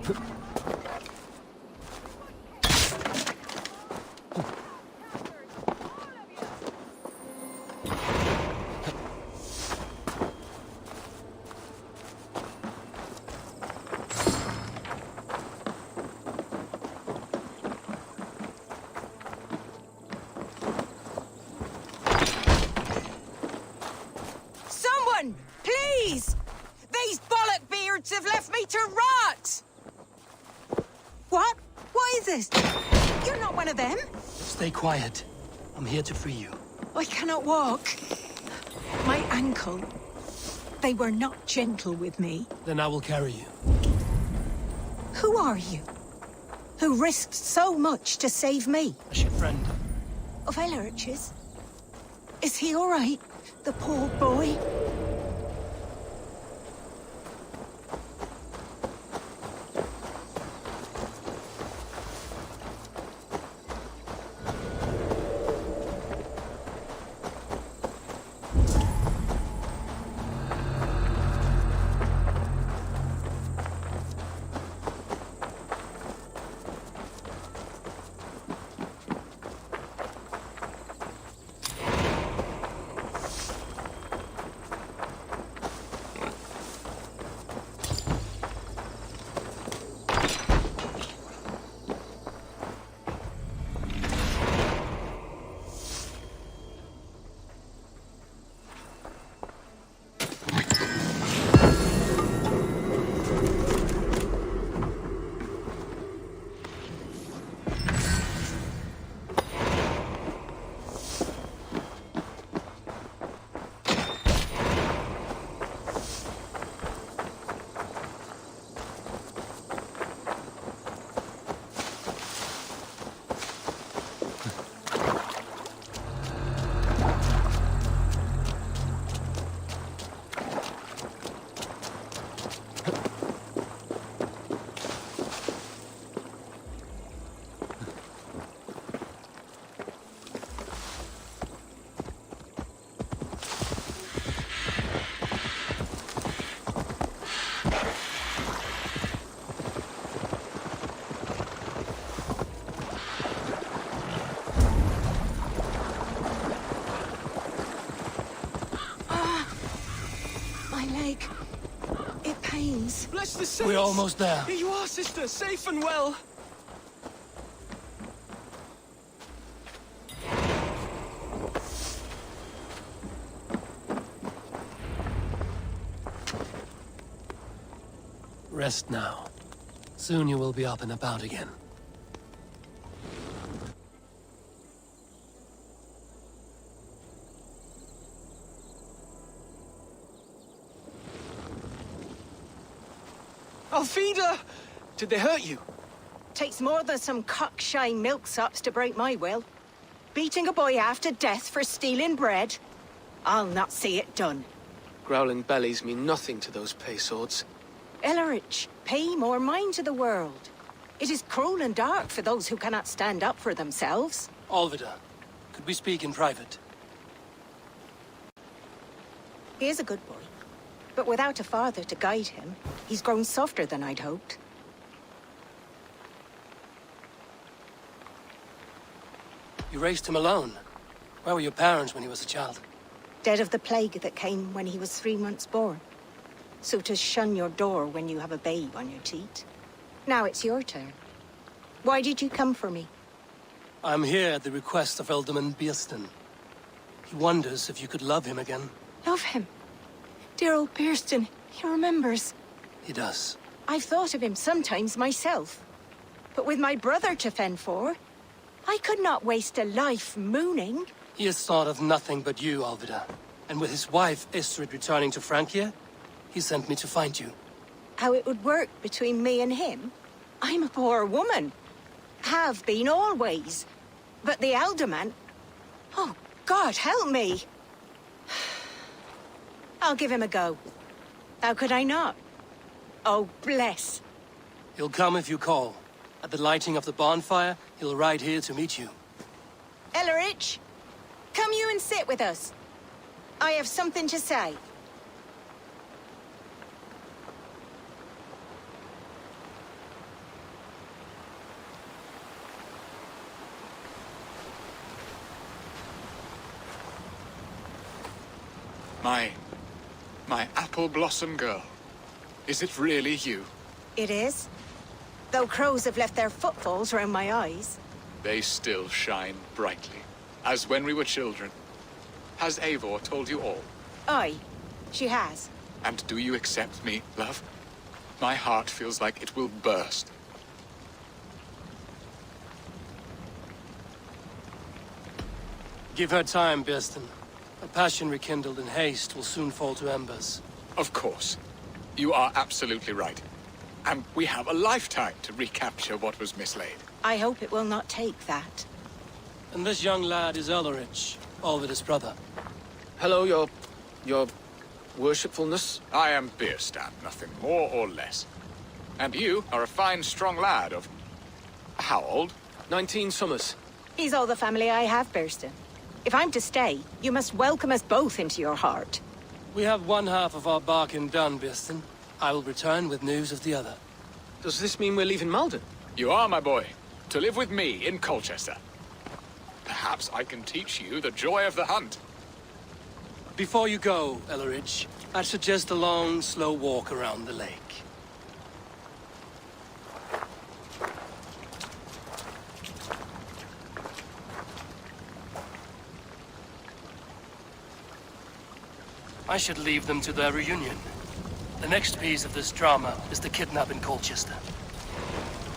Someone! Please! These bollock beards have left me to rot! What? What is this? You're not one of them? Stay quiet. I'm here to free you. I cannot walk. My ankle. They were not gentle with me. Then I will carry you. Who are you? Who risked so much to save me? A ship friend. Of Elrich's? Is he all right? The poor boy? It pains. Bless the saints! We're almost there. Here you are, sister, safe and well. Rest now. Soon you will be up and about again. Alfida! Did they hurt you? Takes more than some cockshy milksops to break my will. Beating a boy half to death for stealing bread? I'll not see it done. Growling bellies mean nothing to those pay swords. Elrich, pay more mind to the world. It is cruel and dark for those who cannot stand up for themselves. Alvida, could we speak in private? He is a good boy. But without a father to guide him, he's grown softer than I'd hoped. You raised him alone. Where were your parents when he was a child? Dead of the plague that came when he was 3 months born. Suitors shun your door when you have a babe on your teat. Now it's your turn. Why did you come for me? I'm here at the request of Ealdorman Bearston. He wonders if you could love him again. Love him? Dear old Bearston, he remembers. He does. I've thought of him sometimes myself. But with my brother to fend for, I could not waste a life mooning. He has thought of nothing but you, Alvida. And with his wife, Istrid, returning to Francia, he sent me to find you. How it would work between me and him? I'm a poor woman. Have been always. But the Ealdorman... Oh, God, help me! I'll give him a go. How could I not? Oh, bless. He'll come if you call. At the lighting of the bonfire, he'll ride here to meet you. Elrich, come you and sit with us. I have something to say. My apple blossom girl. Is it really you? It is. Though crows have left their footfalls round my eyes. They still shine brightly, as when we were children. Has Eivor told you all? Aye, she has. And do you accept me, love? My heart feels like it will burst. Give her time, Birston. A passion rekindled in haste will soon fall to embers. Of course. You are absolutely right. And we have a lifetime to recapture what was mislaid. I hope it will not take that. And this young lad is Ulrich, Olvid's brother. Hello, your worshipfulness. I am Birstan, nothing more or less. And you are a fine, strong lad of... how old? 19 summers. He's all the family I have, Birston. If I'm to stay, you must welcome us both into your heart. We have one half of our bargain done, Birston. I will return with news of the other. Does this mean we're leaving Malden? You are, my boy, to live with me in Colchester. Perhaps I can teach you the joy of the hunt. Before you go, Elleridge, I'd suggest a long, slow walk around the lake. I should leave them to their reunion. The next piece of this drama is the kidnap in Colchester.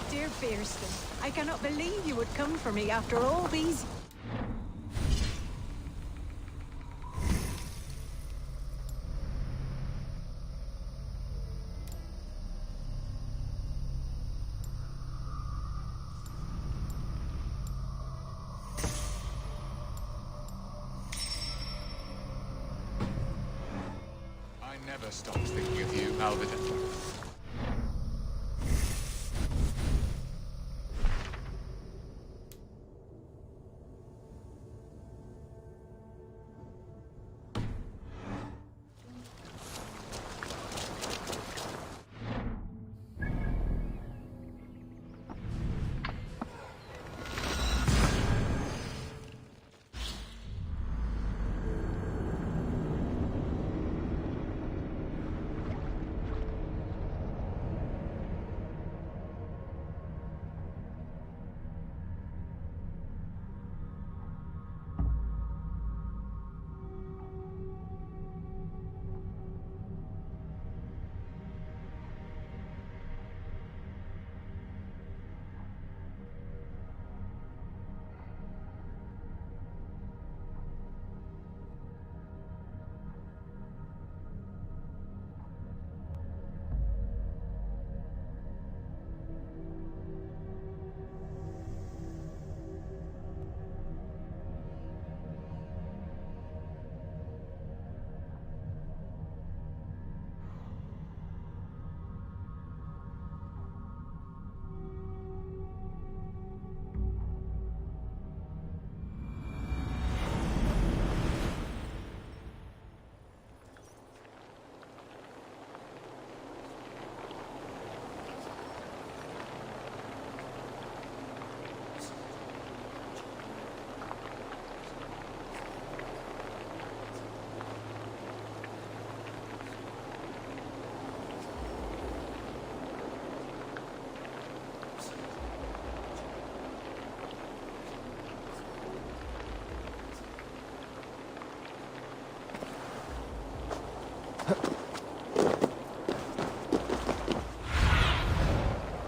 Dear Birston, I cannot believe you would come for me after all these... Never stops thinking of you, Alvida.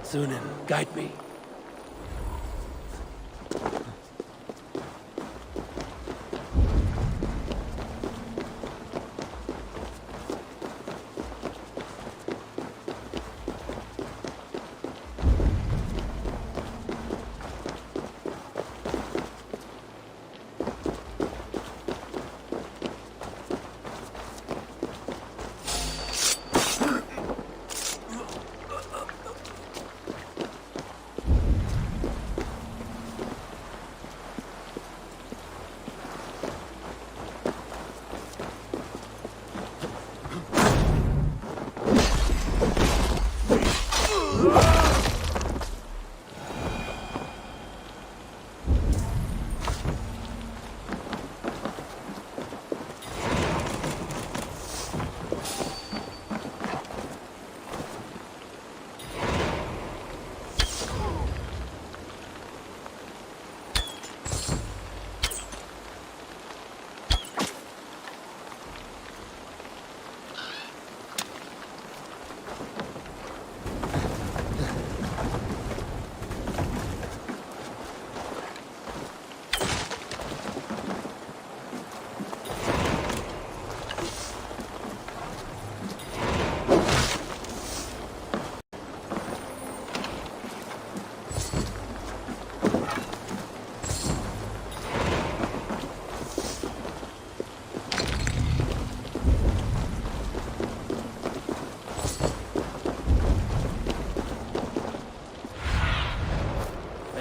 Sunan, guide me.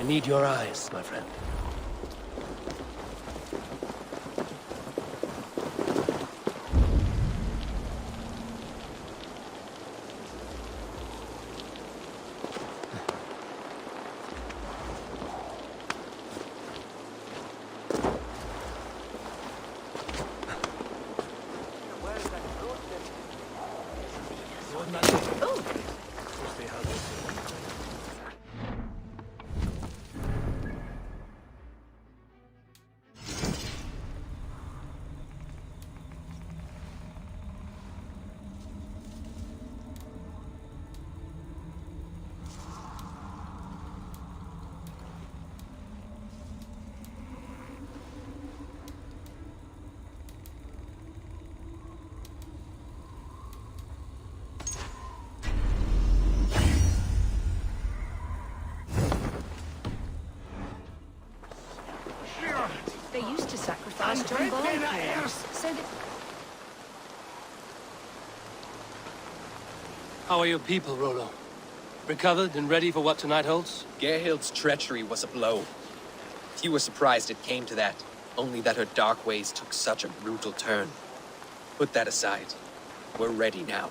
need your eyes, my friend. They used to sacrifice John Barleycorn, so that... How are your people, Rollo? Recovered and ready for what tonight holds? Gerhild's treachery was a blow. Few were surprised it came to that, only that her dark ways took such a brutal turn. Put that aside. We're ready now.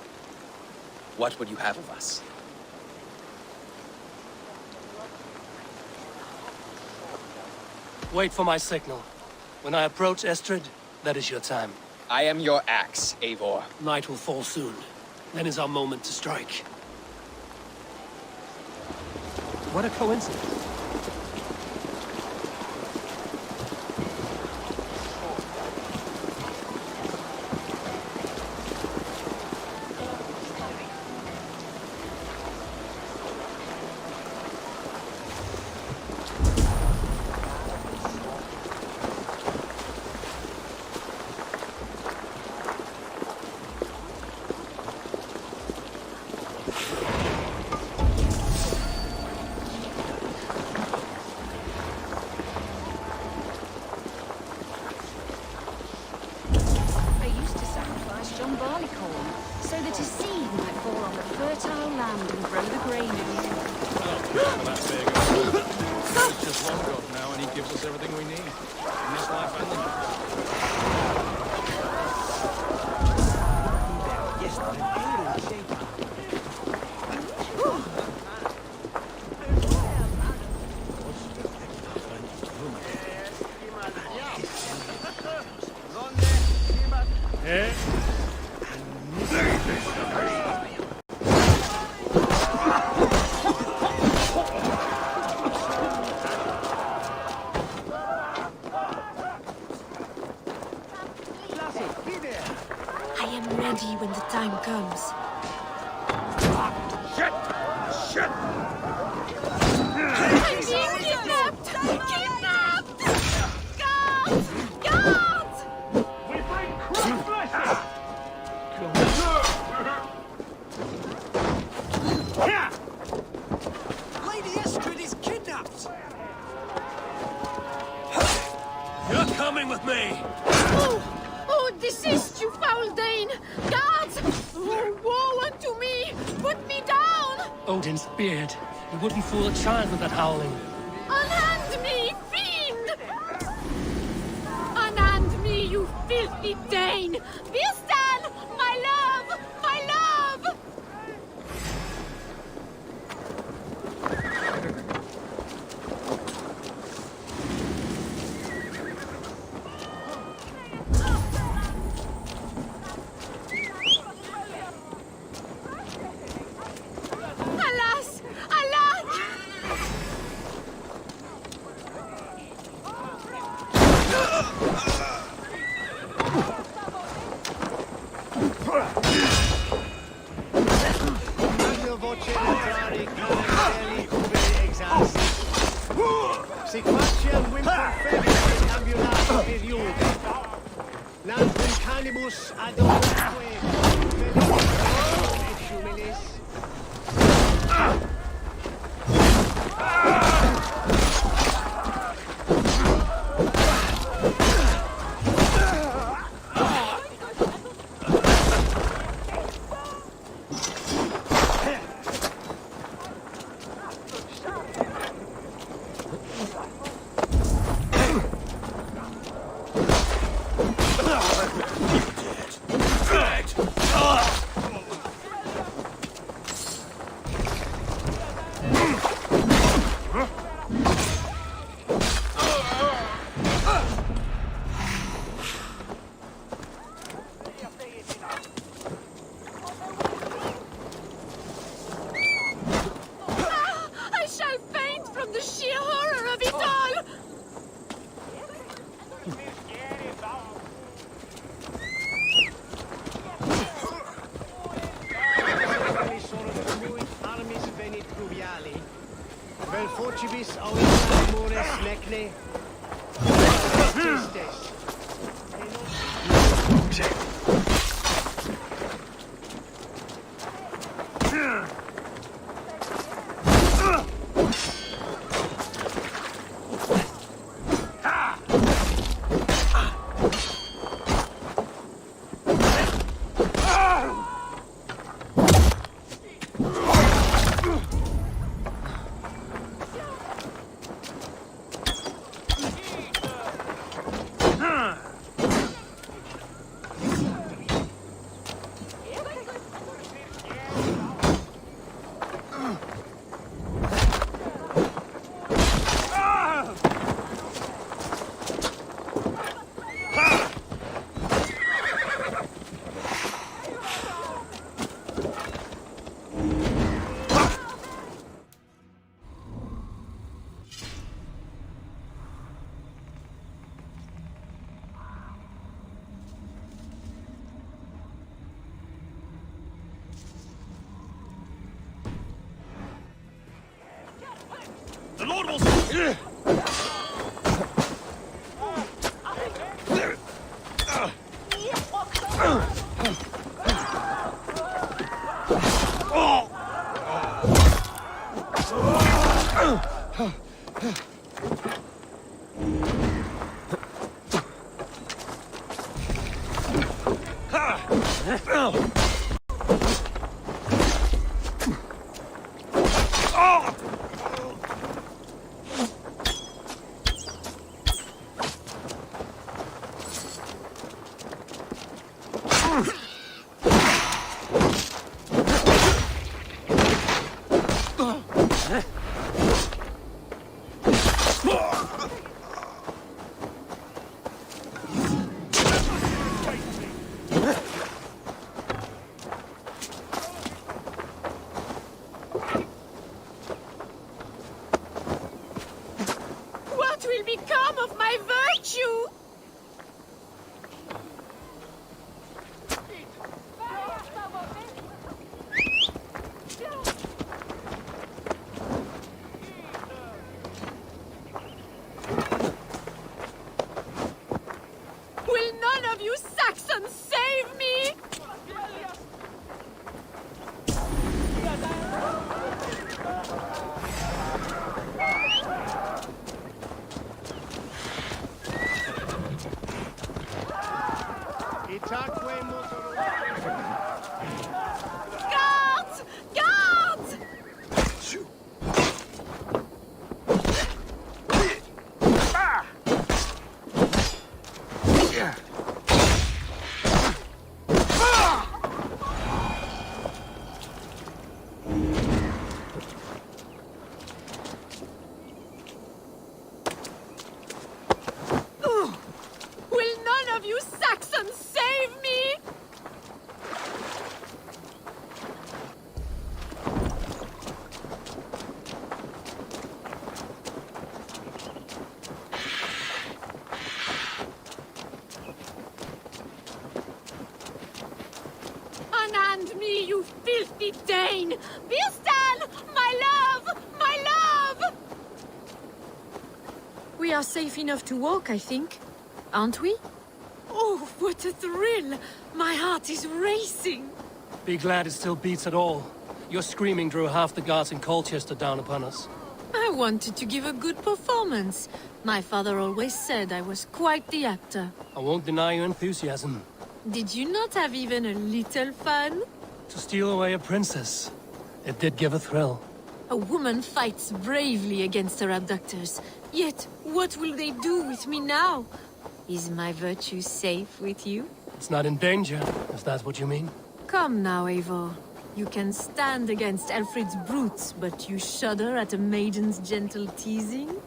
What would you have of us? Wait for my signal. When I approach Estrid, that is your time. I am your axe, Eivor. Night will fall soon. Then is our moment to strike. What a coincidence. When the time comes. Shit! Shit! I'm being kidnapped! Kidnapped! Guards! Guards! We bring crossflesh! Lady Estrid is kidnapped! You're coming with me! Oh, desist, you foul Dane! Guards! Oh, woe unto me! Put me down! Odin's beard. You wouldn't fool a child with that howling. Unhand me, fiend! Unhand me, you filthy Dane! Birsten! My love! My love! Alas! Alack! Si facciam wimper feminis ambulati periode. Lantem canibus ad omque felicis et humilis. Vel fortibis auis mores necne. Testes. The Lord will... What will become of my virtue? Will none of you Saxons save me? Guards! Guards! Will none of you Saxons save me? Unhand me, you filthy Dane! Birsten! My love! My love! We are safe enough to walk, I think. Aren't we? Oh, what a thrill! My heart is racing! Be glad it still beats at all. Your screaming drew half the guards in Colchester down upon us. I wanted to give a good performance. My father always said I was quite the actor. I won't deny your enthusiasm. Did you not have even a little fun? To steal away a princess. It did give a thrill. A woman fights bravely against her abductors. Yet, what will they do with me now? Is my virtue safe with you? It's not in danger, if that's what you mean. Come now, Eivor. You can stand against Alfred's brutes, but you shudder at a maiden's gentle teasing?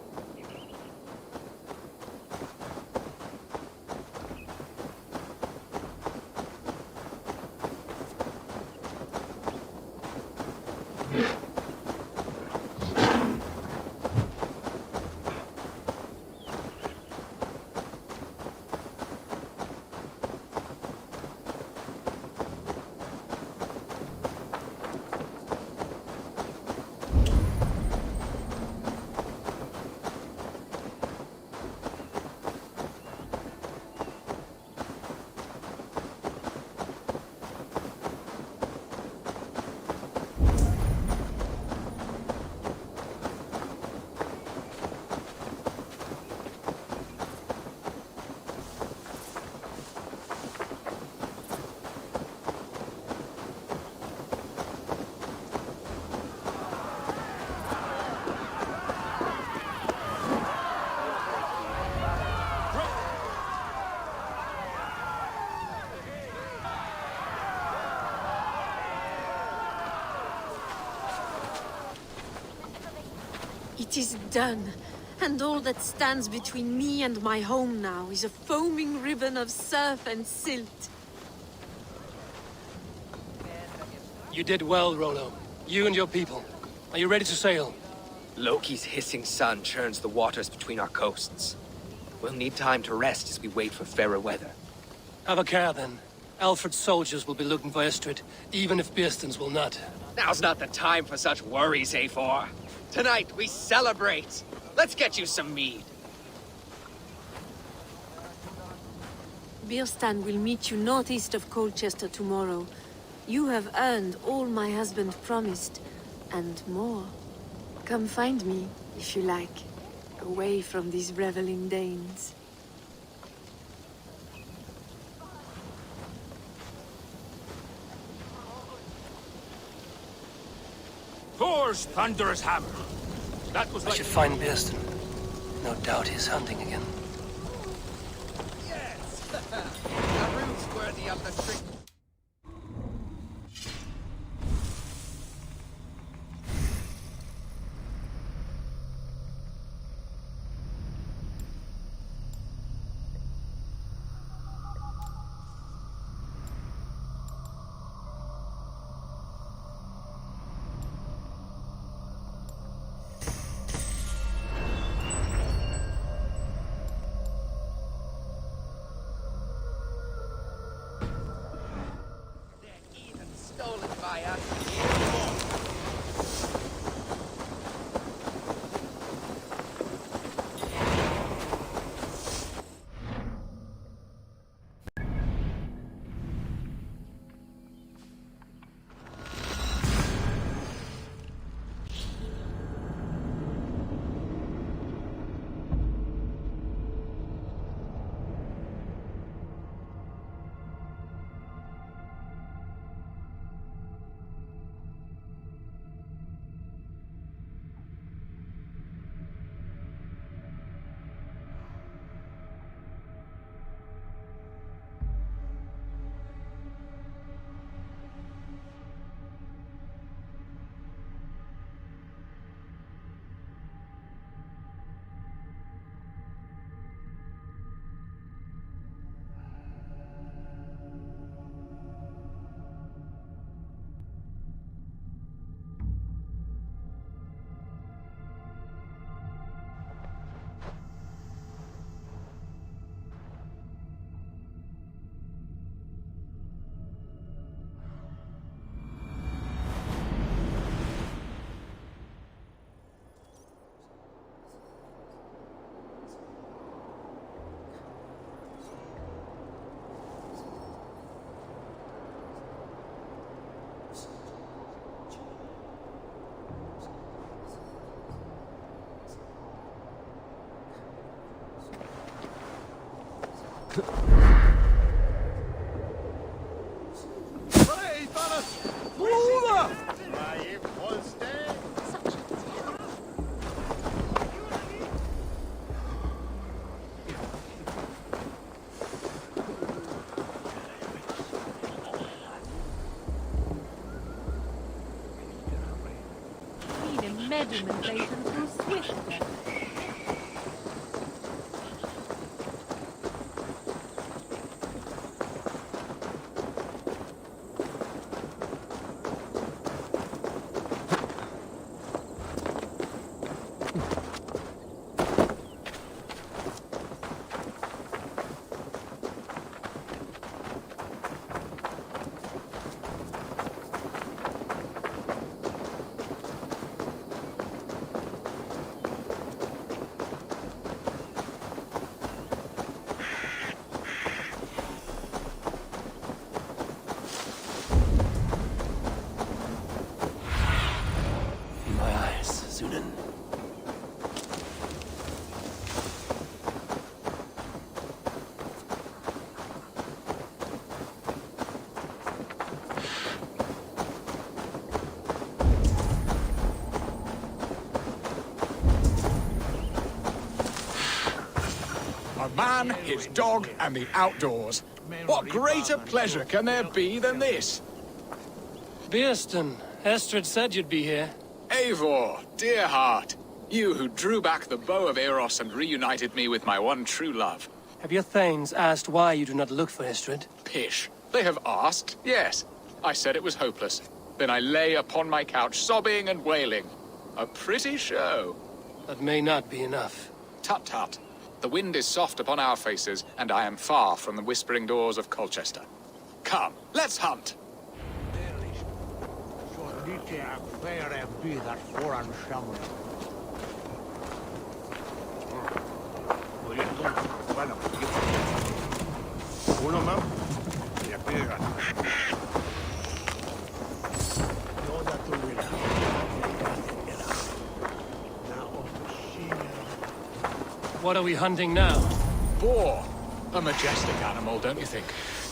It is done. And all that stands between me and my home now is a foaming ribbon of surf and silt. You did well, Rollo. You and your people. Are you ready to sail? Loki's hissing sun churns the waters between our coasts. We'll need time to rest as we wait for fairer weather. Have a care, then. Alfred's soldiers will be looking for Estrid, even if Bearstons will not. Now's not the time for such worries, A4. Tonight, we celebrate. Let's get you some mead. Birstan will meet you northeast of Colchester tomorrow. You have earned all my husband promised, and more. Come find me, if you like, away from these reveling Danes. Thor's thunderous hammer. That was I like... should find Bearston. No doubt he's hunting again. Yes! A ruse worthy of the trick. Stolen by us. Measurement later through Swift. A man, his dog, and the outdoors. What greater pleasure can there be than this? Bearston, Estrid said you'd be here. Eivor, dear heart. You who drew back the bow of Eros and reunited me with my one true love. Have your thanes asked why you do not look for Istrid? Pish. They have asked, yes. I said it was hopeless. Then I lay upon my couch, sobbing and wailing. A pretty show. That may not be enough. Tut-tut. The wind is soft upon our faces, and I am far from the whispering doors of Colchester. Come, let's hunt! What are we hunting now? Boar. A majestic animal, don't you think?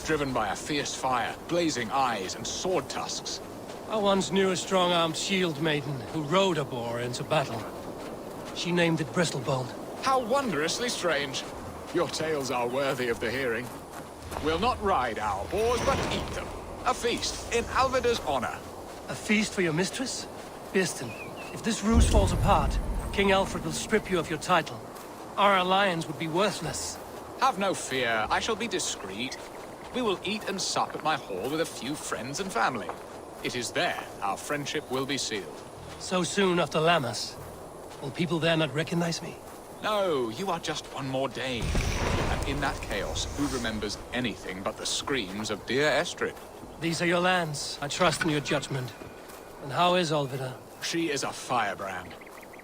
Driven by a fierce fire, blazing eyes, and sword tusks. I once knew a strong-armed shield maiden who rode a boar into battle. She named it Bristlebone. How wondrously strange. Your tales are worthy of the hearing. We'll not ride our boars, but eat them. A feast, in Alvida's honor. A feast for your mistress? Birston, if this ruse falls apart, King Alfred will strip you of your title. Our alliance would be worthless. Have no fear, I shall be discreet. We will eat and sup at my hall with a few friends and family. It is there our friendship will be sealed. So soon after Lammas? Will people there not recognize me? No, you are just one more Dane. And in that chaos, who remembers anything but the screams of dear Estrid? These are your lands. I trust in your judgment. And how is Alvida? She is a firebrand.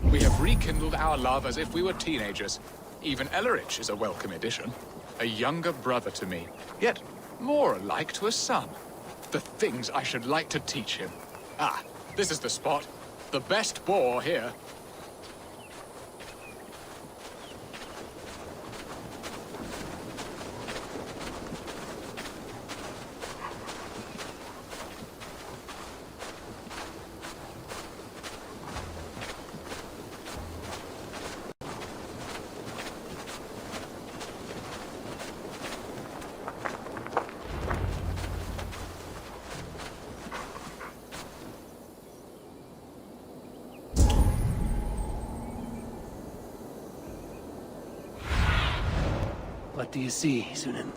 We have rekindled our love as if we were teenagers. Even Ellerich is a welcome addition. A younger brother to me, yet more alike to a son. The things I should like to teach him. Ah, this is the spot. The best boar here. What do you see, Sunan?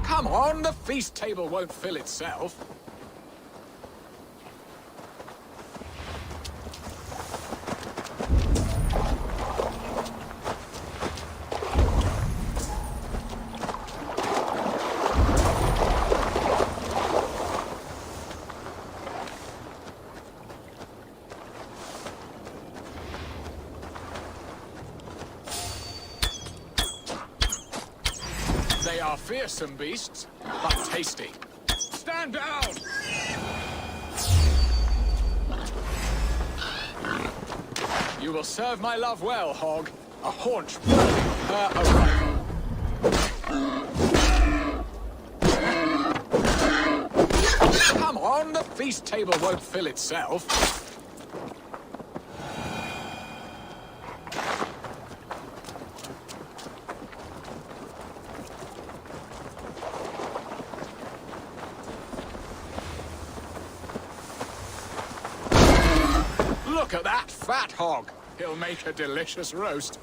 Come on, the feast table won't fill itself. They are fearsome beasts, but tasty. Stand down! You will serve my love well, Hog. A haunch worthy of her arrival. Come on, the feast table won't fill itself. Look at that fat hog. He'll make a delicious roast.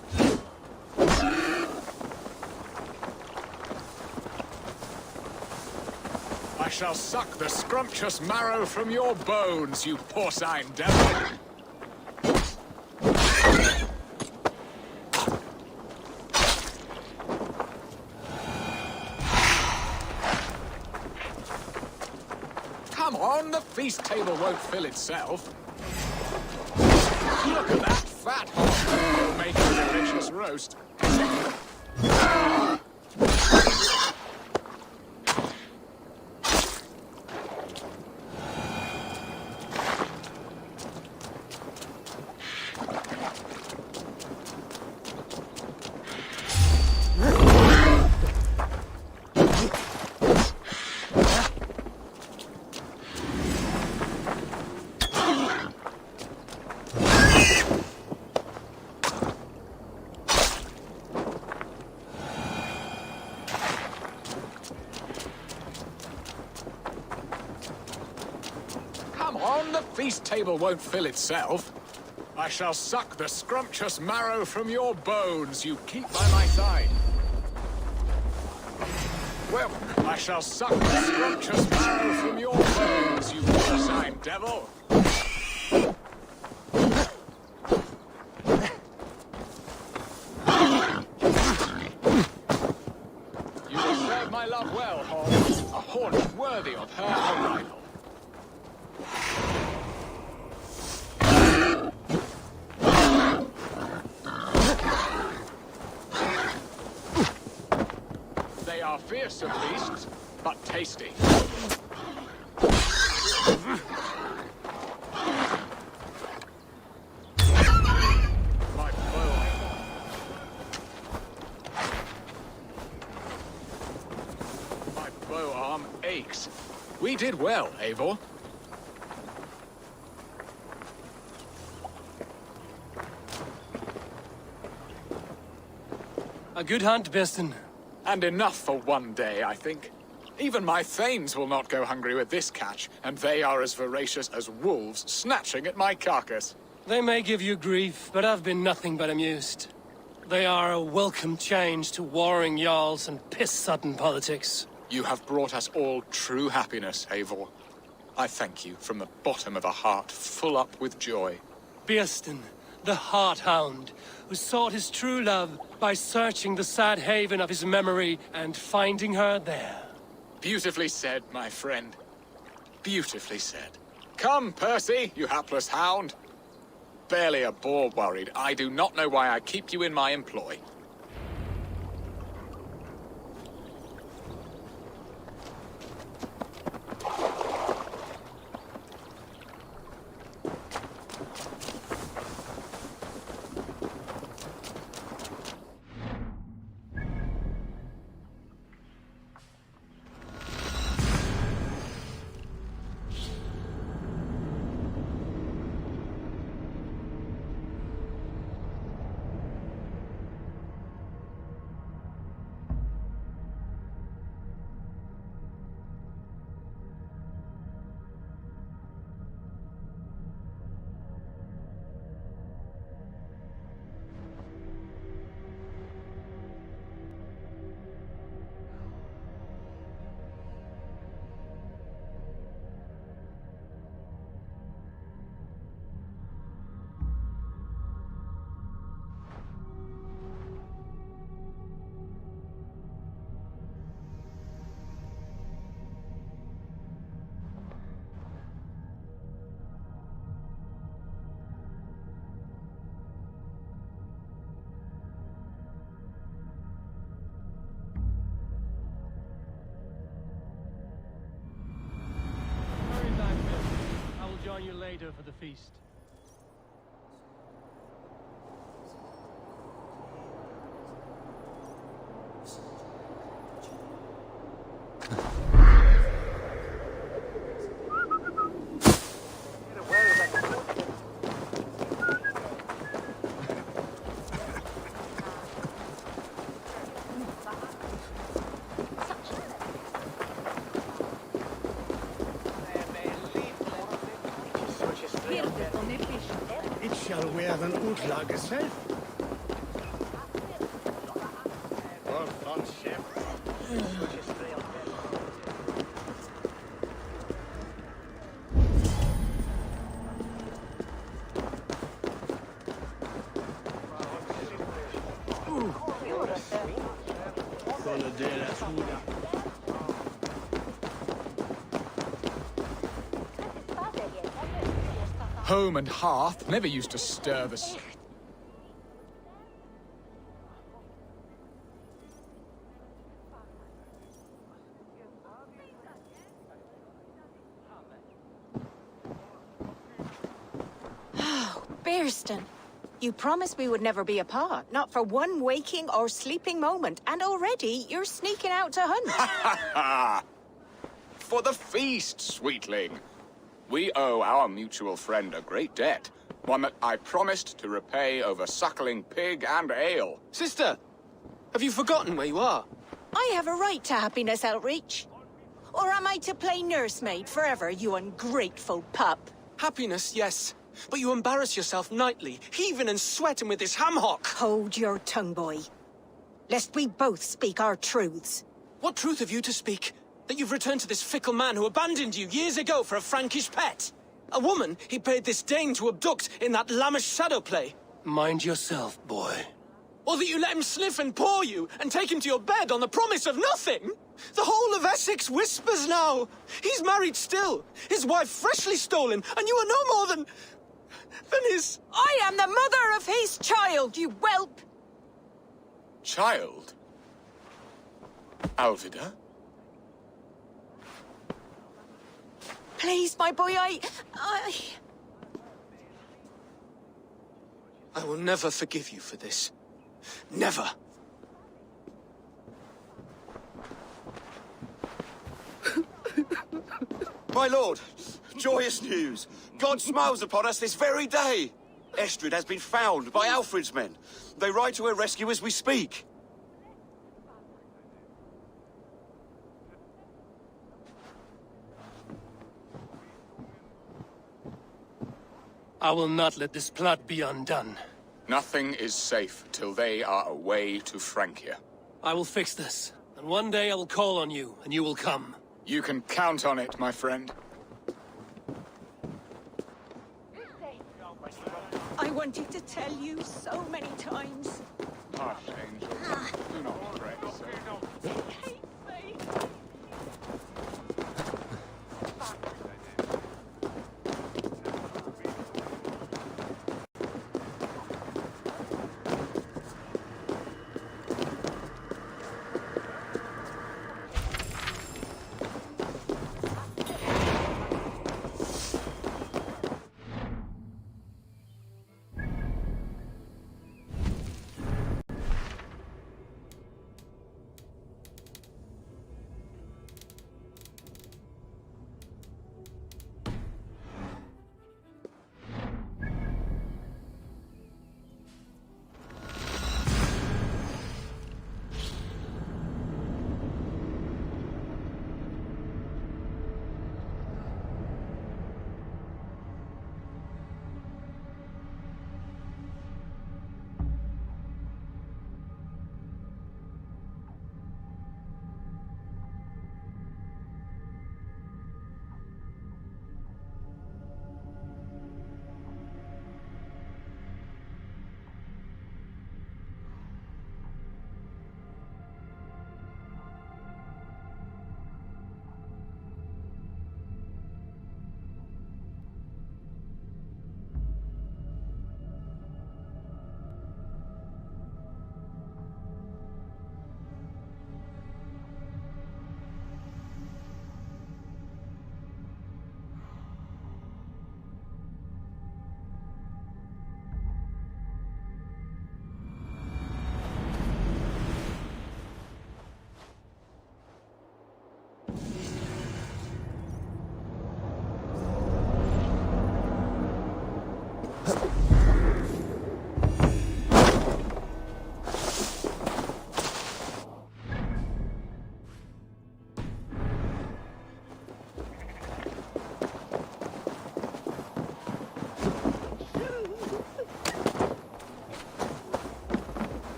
I shall suck the scrumptious marrow from your bones, you porcine devil. Come on, the feast table won't fill itself. Look at that fat hog. He'll make a delicious roast. Come on, the feast table won't fill itself. I shall suck the scrumptious marrow from your bones you keep by my side. Well, I shall suck the scrumptious marrow from your bones, you porcine devil. You will serve my love well, Hall. A haunch worthy of her arrival. They are fearsome beasts, but tasty. My bow. My bow arm aches. We did well, Eivor. A good hunt, Biston. And enough for one day, I think. Even my thanes will not go hungry with this catch, and they are as voracious as wolves snatching at my carcass. They may give you grief, but I've been nothing but amused. They are a welcome change to warring jarls and piss-sudden politics. You have brought us all true happiness, Eivor. I thank you from the bottom of a heart full up with joy. Birsten, the Heart-Hound, who sought his true love by searching the sad haven of his memory and finding her there. Beautifully said, my friend. Beautifully said. Come, Percy, you hapless hound. Barely a boar worried. I do not know why I keep you in my employ. Join you later for the feast. It shall wear an Utla self. Home and hearth never used to stir the... Oh, Birsten. You promised we would never be apart, not for one waking or sleeping moment, and already you're sneaking out to hunt. For the feast, sweetling. We owe our mutual friend a great debt, one that I promised to repay over suckling pig and ale. Sister, have you forgotten where you are? I have a right to happiness, Outreach. Or am I to play nursemaid forever, you ungrateful pup? Happiness, yes. But you embarrass yourself nightly, heaving and sweating with this ham-hock. Hold your tongue, boy. Lest we both speak our truths. What truth have you to speak? That you've returned to this fickle man who abandoned you years ago for a Frankish pet? A woman he paid this Dane to abduct in that lammish shadow play? Mind yourself, boy. Or that you let him sniff and paw you, and take him to your bed on the promise of nothing? The whole of Essex whispers now. He's married still, his wife freshly stolen, and you are no more than his... I am the mother of his child, you whelp! Child? Alvida? Please, my boy, I will never forgive you for this. Never. My lord, joyous news. God smiles upon us this very day. Estrid has been found by Alfred's men. They ride to her rescue as we speak. I will not let this plot be undone. Nothing is safe till they are away to Francia. I will fix this, and one day I will call on you, and you will come. You can count on it, my friend. I wanted to tell you so many times. Hush, Angel. Do not pray so.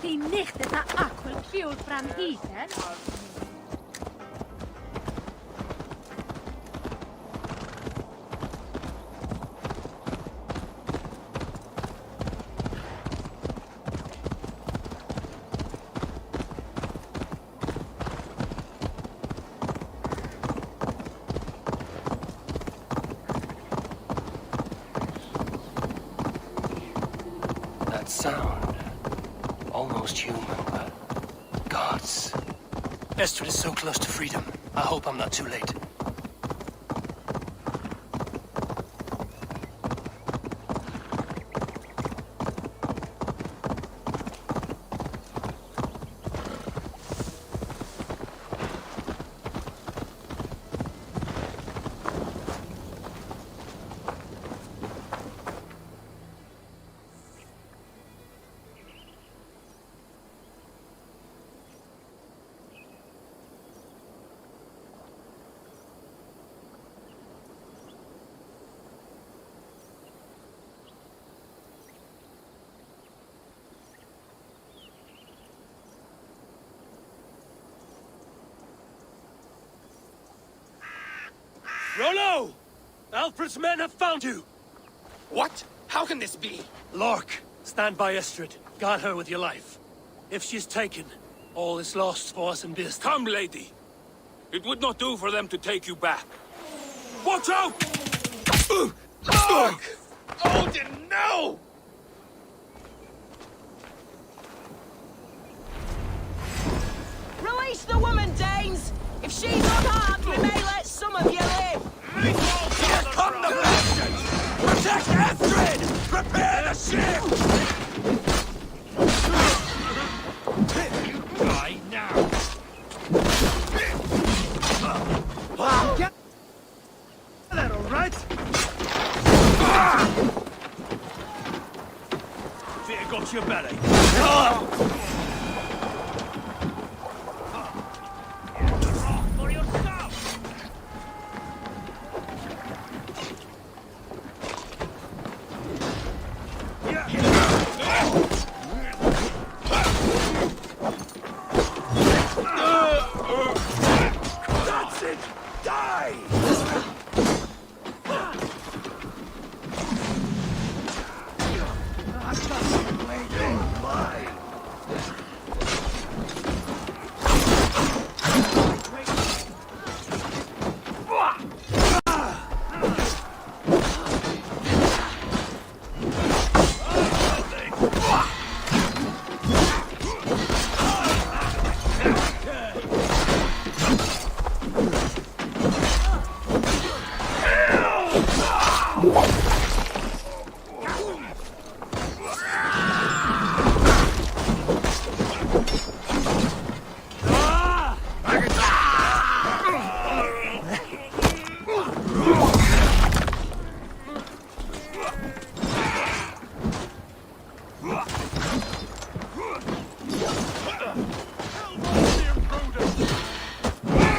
Die nicht is a aqua fuel from heater. That sound. Almost human, but gods. Estrid is so close to freedom. I hope I'm not too late. Rollo! Alfred's men have found you! What? How can this be? Lork, stand by Estrid. Guard her with your life. If she's taken, all is lost for us in Beast. Come, lady. It would not do for them to take you back. Watch out! Lork! Odin, no! Release the woman, Danes! If she's unharmed, we may let some of you live! Here come the bastards! Protect Astrid! Prepare the ship! Die now! Get that, all right? Fear got your belly. For yourself! That's it! Die!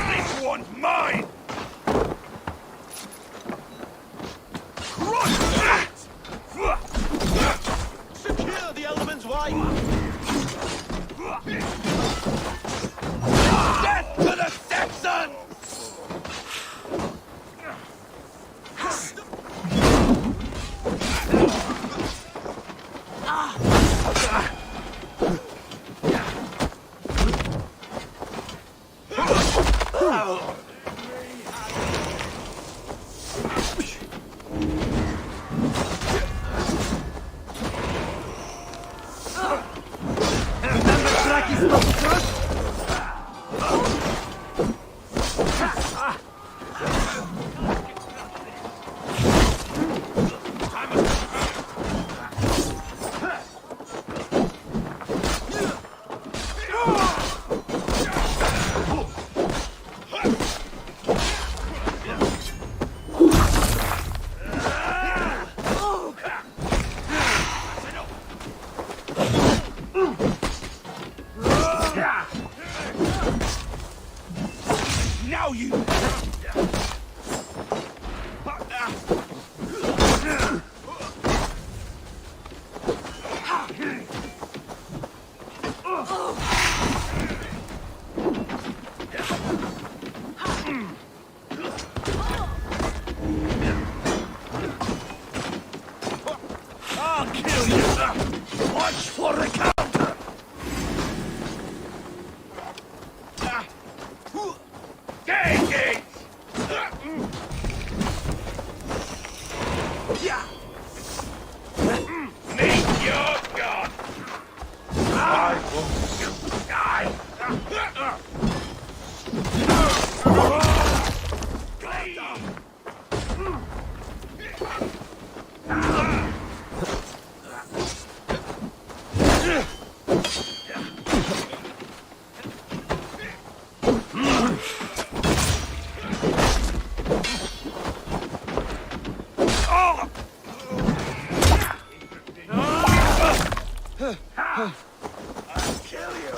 This one's mine! Secure the element's wife! Death to the Saxons! Now you! I'll kill you! Watch for the counter! Take it! Meet your god! I won't die! I'll kill you!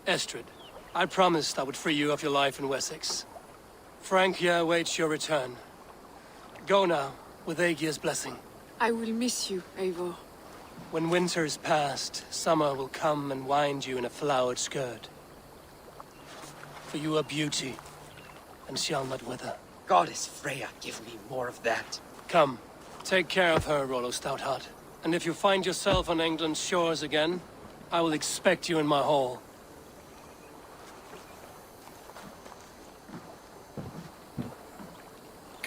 Estrid, I promised I would free you of your life in Wessex. Francia awaits your return. Go now, with Aegir's blessing. I will miss you, Eivor. When winter is past, summer will come and wind you in a flowered skirt. For you are beauty, and shall not wither. Goddess Freya, give me more of that. Come, take care of her, Rollo Stoutheart. And if you find yourself on England's shores again, I will expect you in my hall.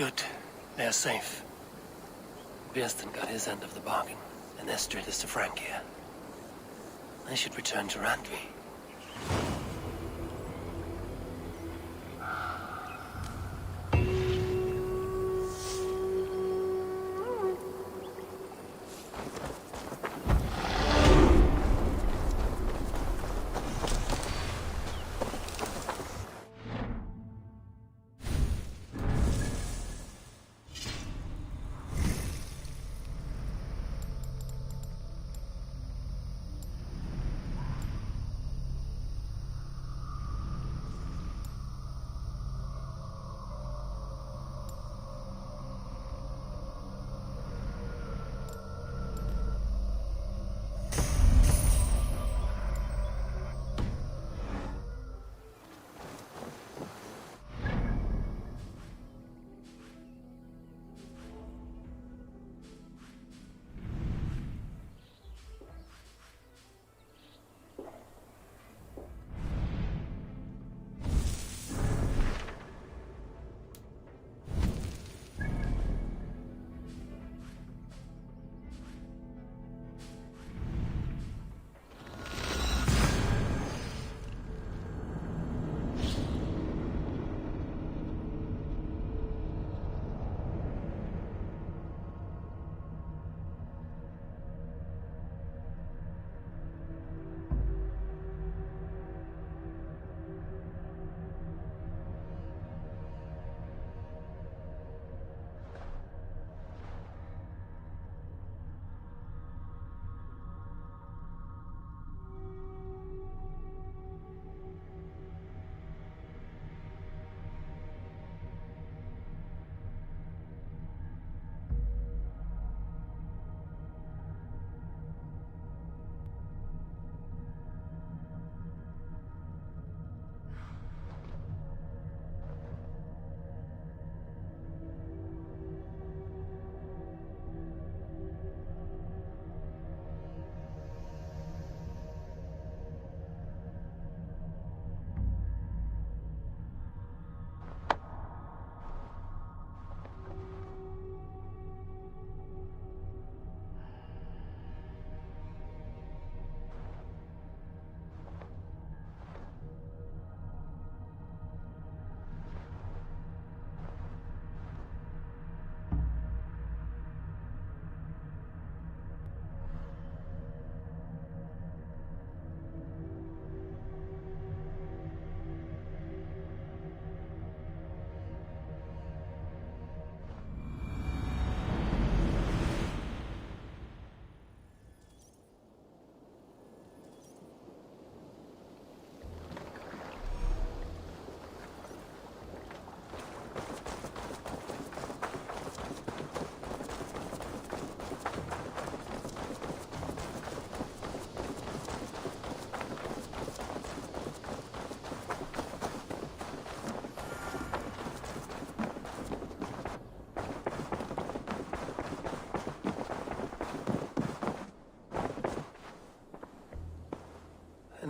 Good. They are safe. Birsten got his end of the bargain, and Estrid is to Francia. I should return to Randvi.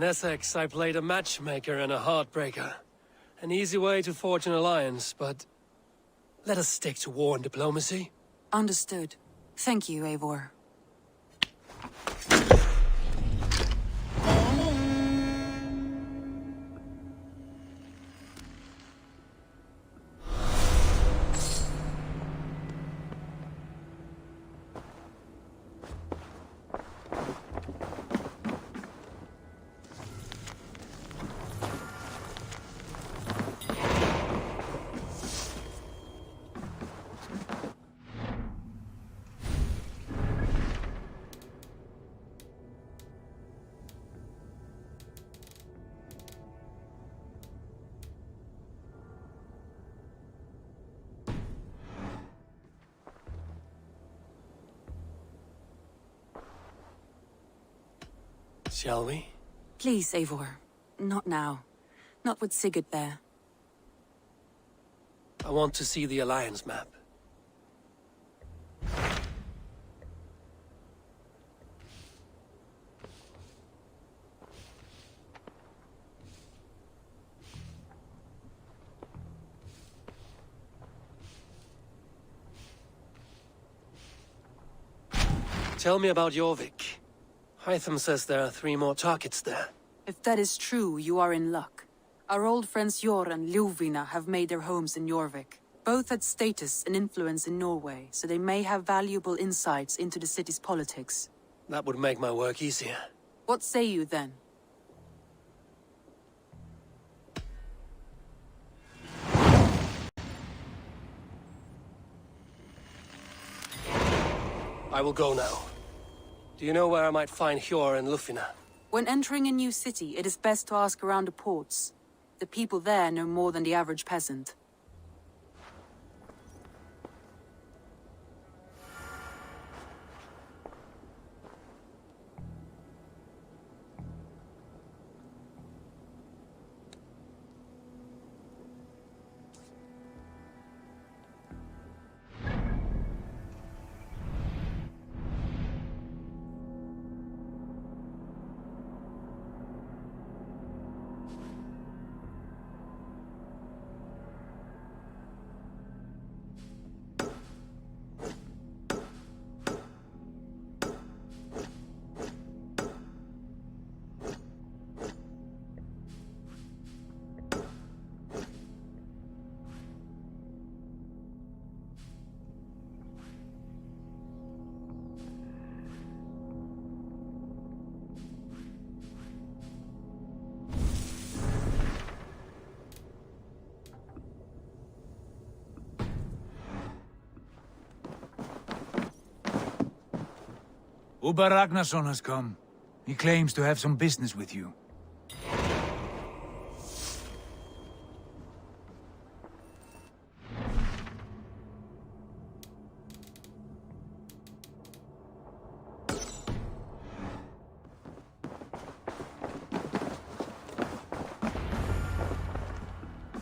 In Essex, I played a matchmaker and a heartbreaker. An easy way to forge an alliance, but let us stick to war and diplomacy. Understood. Thank you, Eivor. Shall we? Please, Eivor. Not now. Not with Sigurd there. I want to see the Alliance map. Tell me about Jorvik. Hytham says there are 3 more targets there. If that is true, you are in luck. Our old friends Jor and Ljuvina have made their homes in Jorvik. Both had status and influence in Norway, so they may have valuable insights into the city's politics. That would make my work easier. What say you then? I will go now. Do you know where I might find Hjor and Ljufina? When entering a new city, it is best to ask around the ports. The people there know more than the average peasant. Ubba Ragnarsson has come. He claims to have some business with you.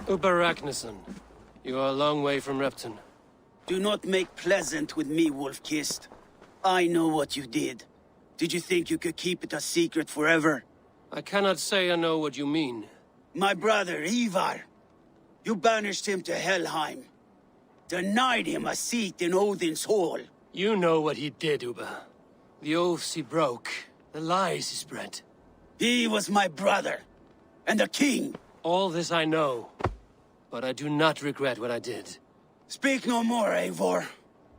Ubba Ragnarsson, you are a long way from Repton. Do not make pleasant with me, Wolf-Kissed. I know what you did. Did you think you could keep it a secret forever? I cannot say I know what you mean. My brother, Ivar. You banished him to Helheim. Denied him a seat in Odin's hall. You know what he did, Ubba. The oaths he broke. The lies he spread. He was my brother. And a king. All this I know. But I do not regret what I did. Speak no more, Eivor.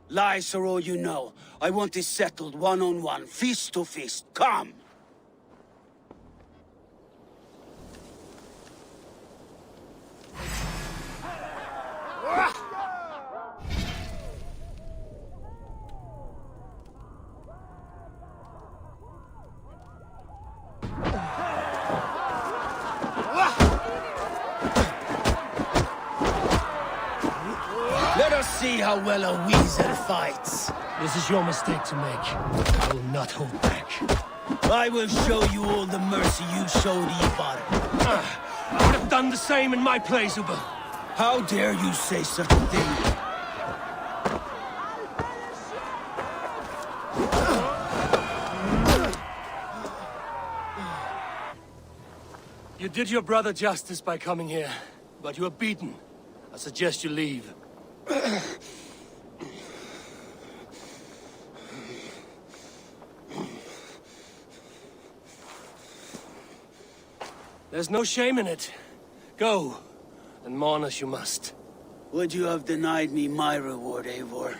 Lies are all you know. I want this settled one-on-one, fist to fist. Come! Let us see how well a weasel fights. This is your mistake to make. I will not hold back. I will show you all the mercy you showed Ivar. I would have done the same in my place, Ubba. How dare you say such a thing? You did your brother justice by coming here, but you are beaten. I suggest you leave. There's no shame in it. Go, and mourn as you must. Would you have denied me my reward, Eivor,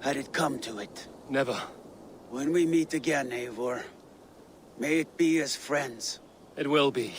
had it come to it? Never. When we meet again, Eivor, may it be as friends. It will be.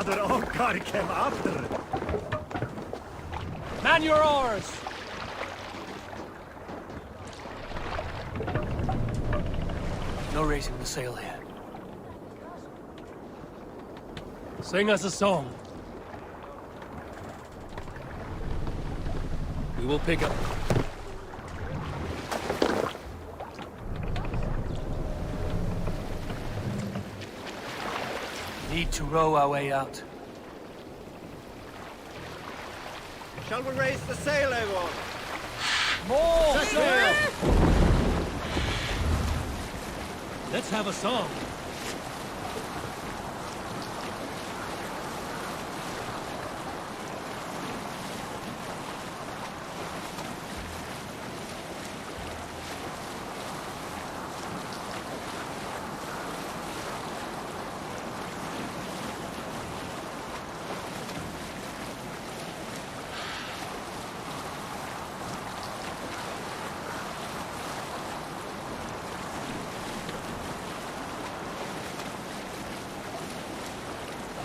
Father Okkar came after. Man your oars! No raising the sail here. Sing us a song. We will pick up. Need to row our way out. Shall we raise the sail, Eivor? More Set sail! Let's have a song.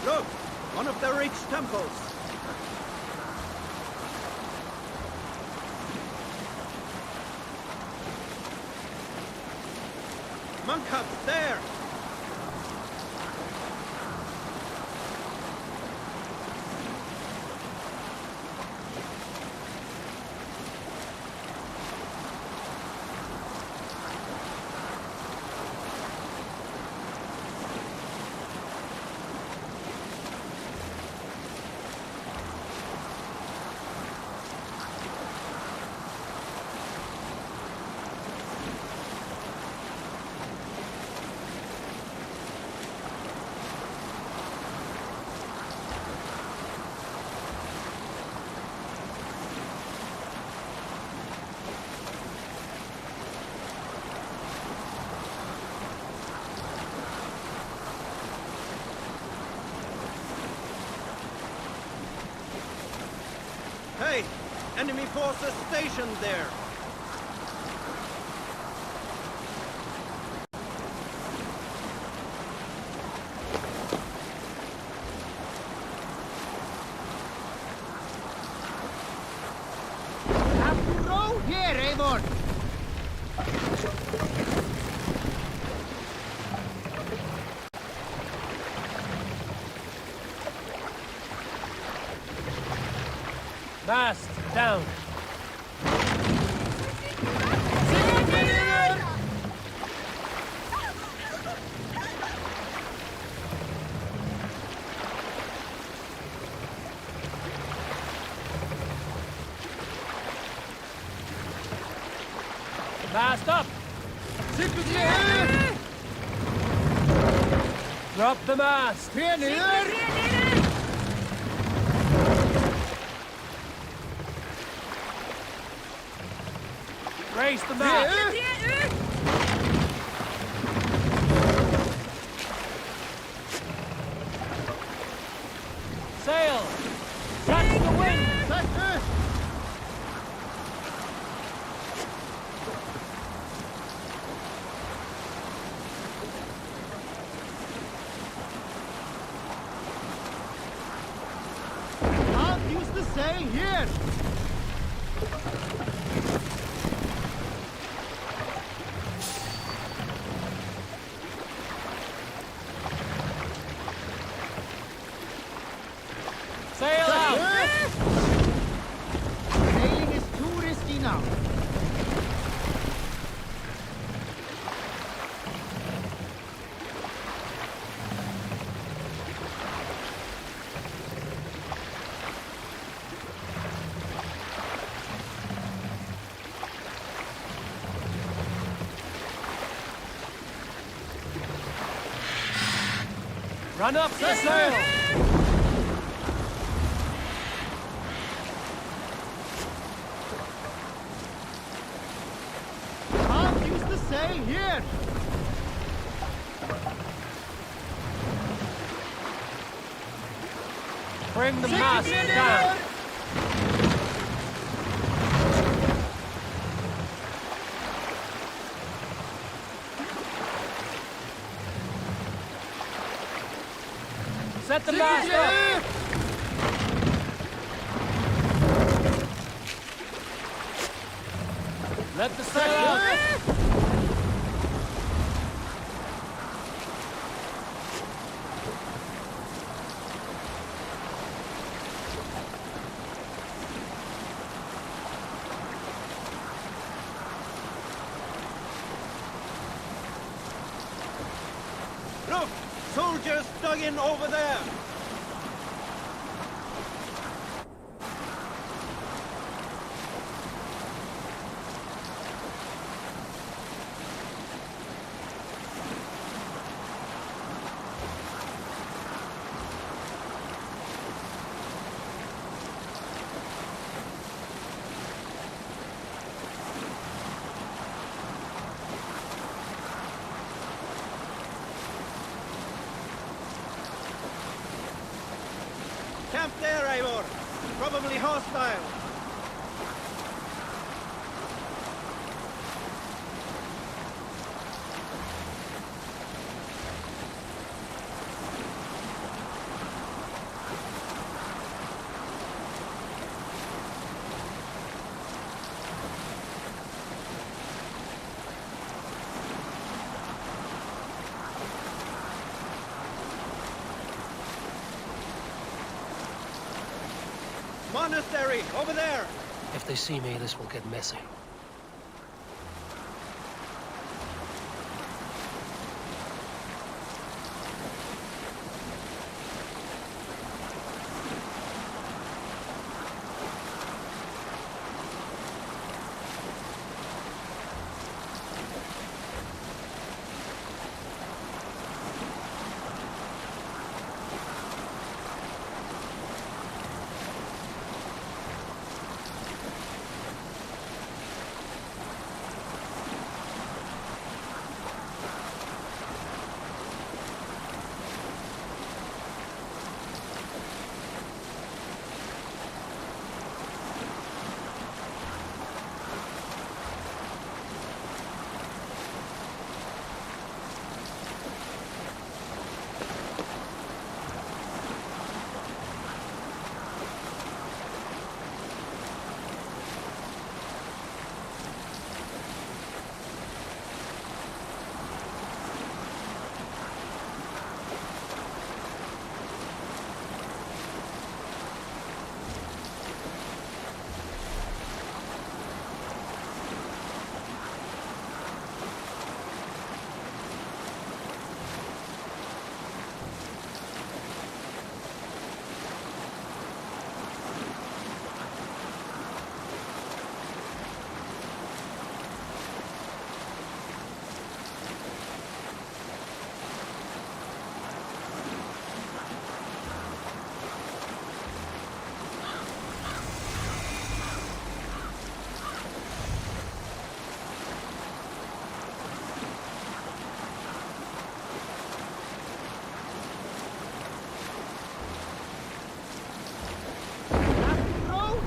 Look! One of the rich temples! Monk hut, there! Hey! Enemy forces stationed there! Have to row here, Eivor! Mast down. Mast up. Drop the mast. Raise the mast. Sail. Catch the wind. I'll use the sail here! Sail out. Sailing is too risky now. Run up the sail. I'll use the sail here! Bring the mast down. Set the mast up! Let the sail out! Look! Soldiers dug in over there! Camp there, Eivor. Probably hostile. Monastery, over there! If they see me, this will get messy.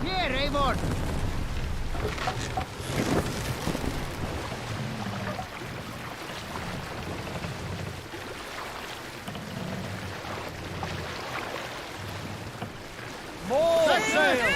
Here, Eivor! More sail!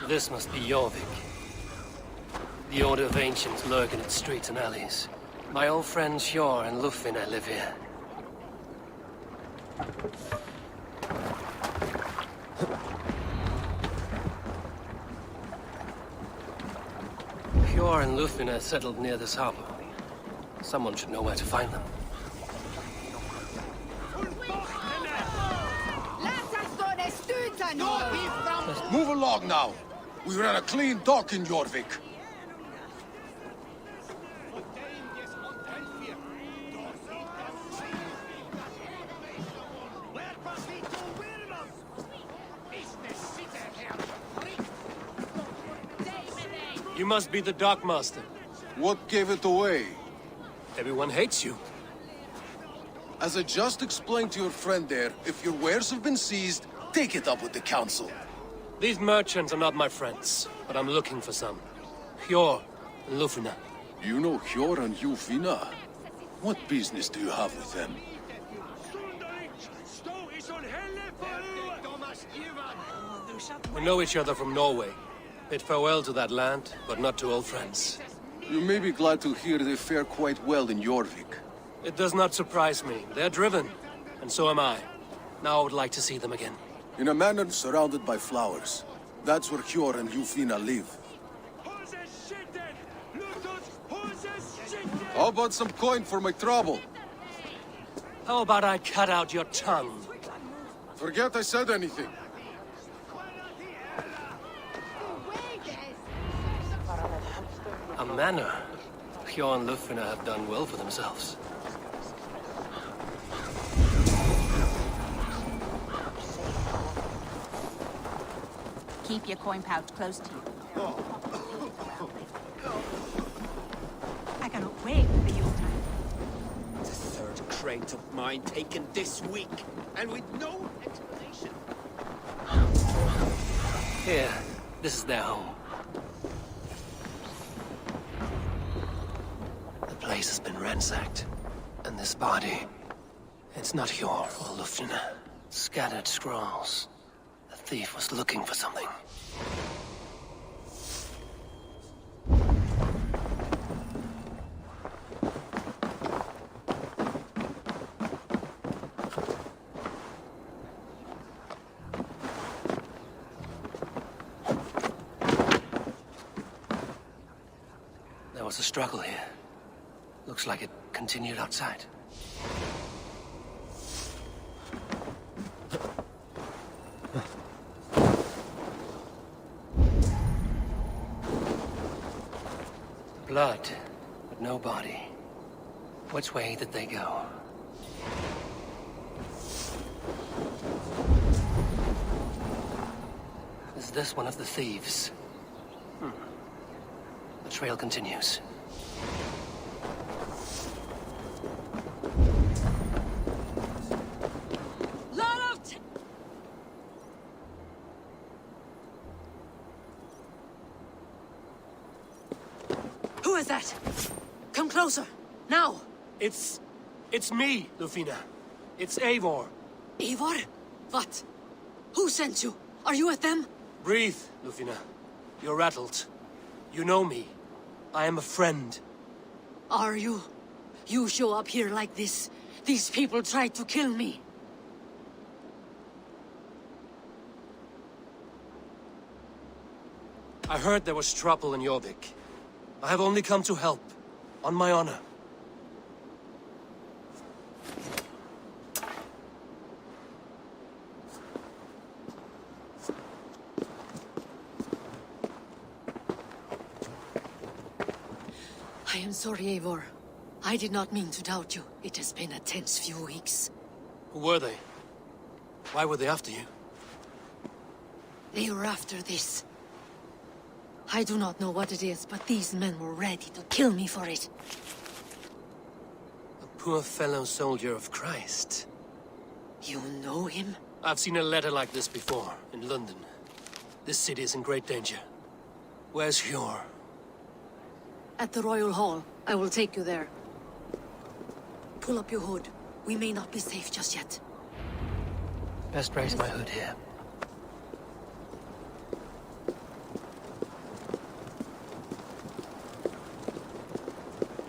This must be Jorvik. The Order of Ancients lurk in its streets and alleys. My old friends Hjor and Lufvina live here. Hjor and Lufvina settled near this harbor. Someone should know where to find them. Move along now. We ran a clean dock in Jorvik. You must be the dockmaster. What gave it away? Everyone hates you. As I just explained to your friend there, if your wares have been seized, take it up with the council. These merchants are not my friends, but I'm looking for some. Hjor and Lufina. You know Hjor and Lufina? What business do you have with them? We know each other from Norway. Bid farewell to that land, but not to old friends. You may be glad to hear they fare quite well in Jorvik. It does not surprise me. They're driven, and so am I. Now I would like to see them again. In a manor surrounded by flowers. That's where Hjor and Lufina live. How about some coin for my trouble? How about I cut out your tongue? Forget I said anything. A manor. Hjor and Lufina have done well for themselves. Keep your coin pouch close to you. I cannot wait for you. The third crate of mine taken this week, and with no explanation. Here, this is their home. The place has been ransacked, and this body, it's not Hjor or Lufina. Scattered scrolls. The thief was looking for something. There was a struggle here. Looks like it continued outside. Blood, but no body. Which way did they go? Is this one of the thieves? The trail continues. Who is that? Come closer, now! It's me, Lufina. It's Eivor. Eivor? What? Who sent you? Are you with them? Breathe, Lufina. You're rattled. You know me. I am a friend. Are you? You show up here like this. These people tried to kill me. I heard there was trouble in Jorvik. I have only come to help, on my honor. I am sorry, Eivor. I did not mean to doubt you. It has been a tense few weeks. Who were they? Why were they after you? They were after this. I do not know what it is, but these men were ready to kill me for it. A poor fellow soldier of Christ. You know him? I've seen a letter like this before, in London. This city is in great danger. Where's Hjor? At the Royal Hall. I will take you there. Pull up your hood. We may not be safe just yet. Best raise my hood here.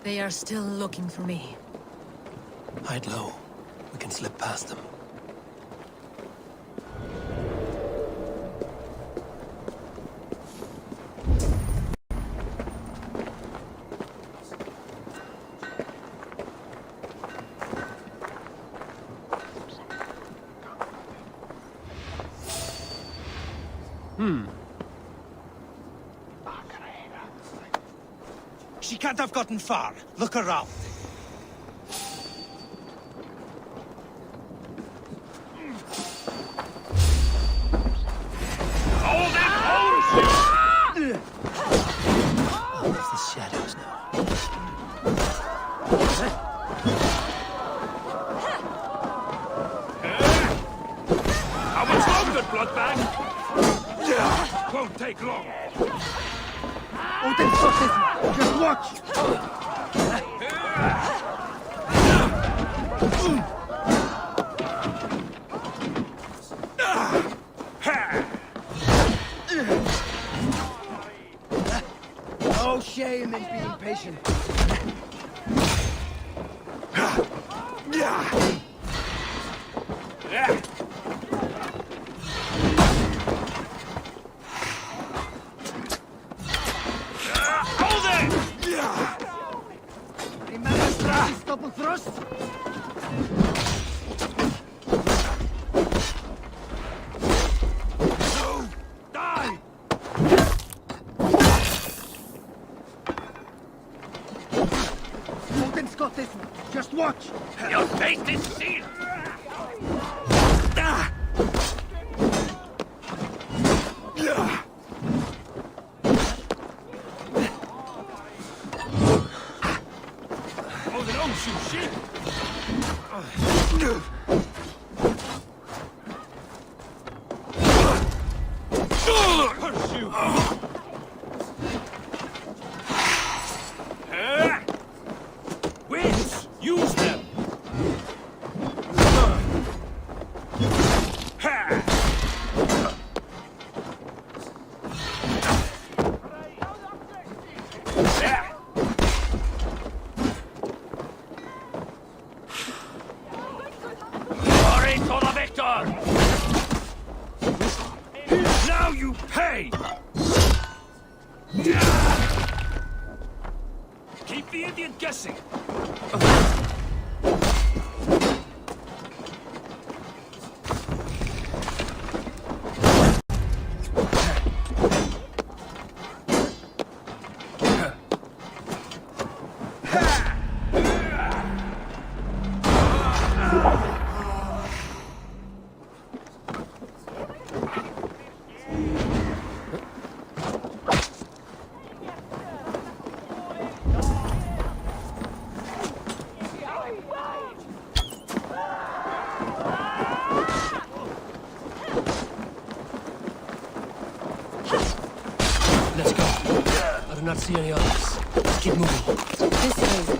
They are still looking for me. Hide low. We can slip past them. She can't have gotten far. Look around. Hold it! Hold! Oh, it's the shadows now. How much longer, Bloodbag? Won't take long. Just watch! No shame in being patient. Remember Strachey's double thrust? Die! Odin's got this one. Just watch! Your fate is sealed! Hold it on, you sheep! Curse you! Winds! Use them! Glory to the victor! Now you pay! Keep the Indian guessing! Let's go. I do not see any others. Let's keep moving. This way.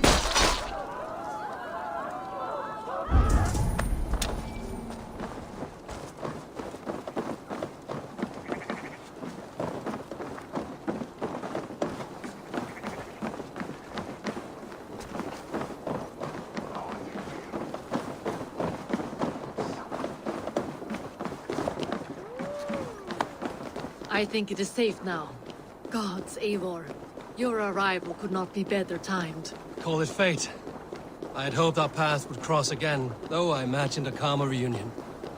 I think it is safe now. Gods, Eivor. Your arrival could not be better timed. Call it fate. I had hoped our paths would cross again, though I imagined a calmer reunion.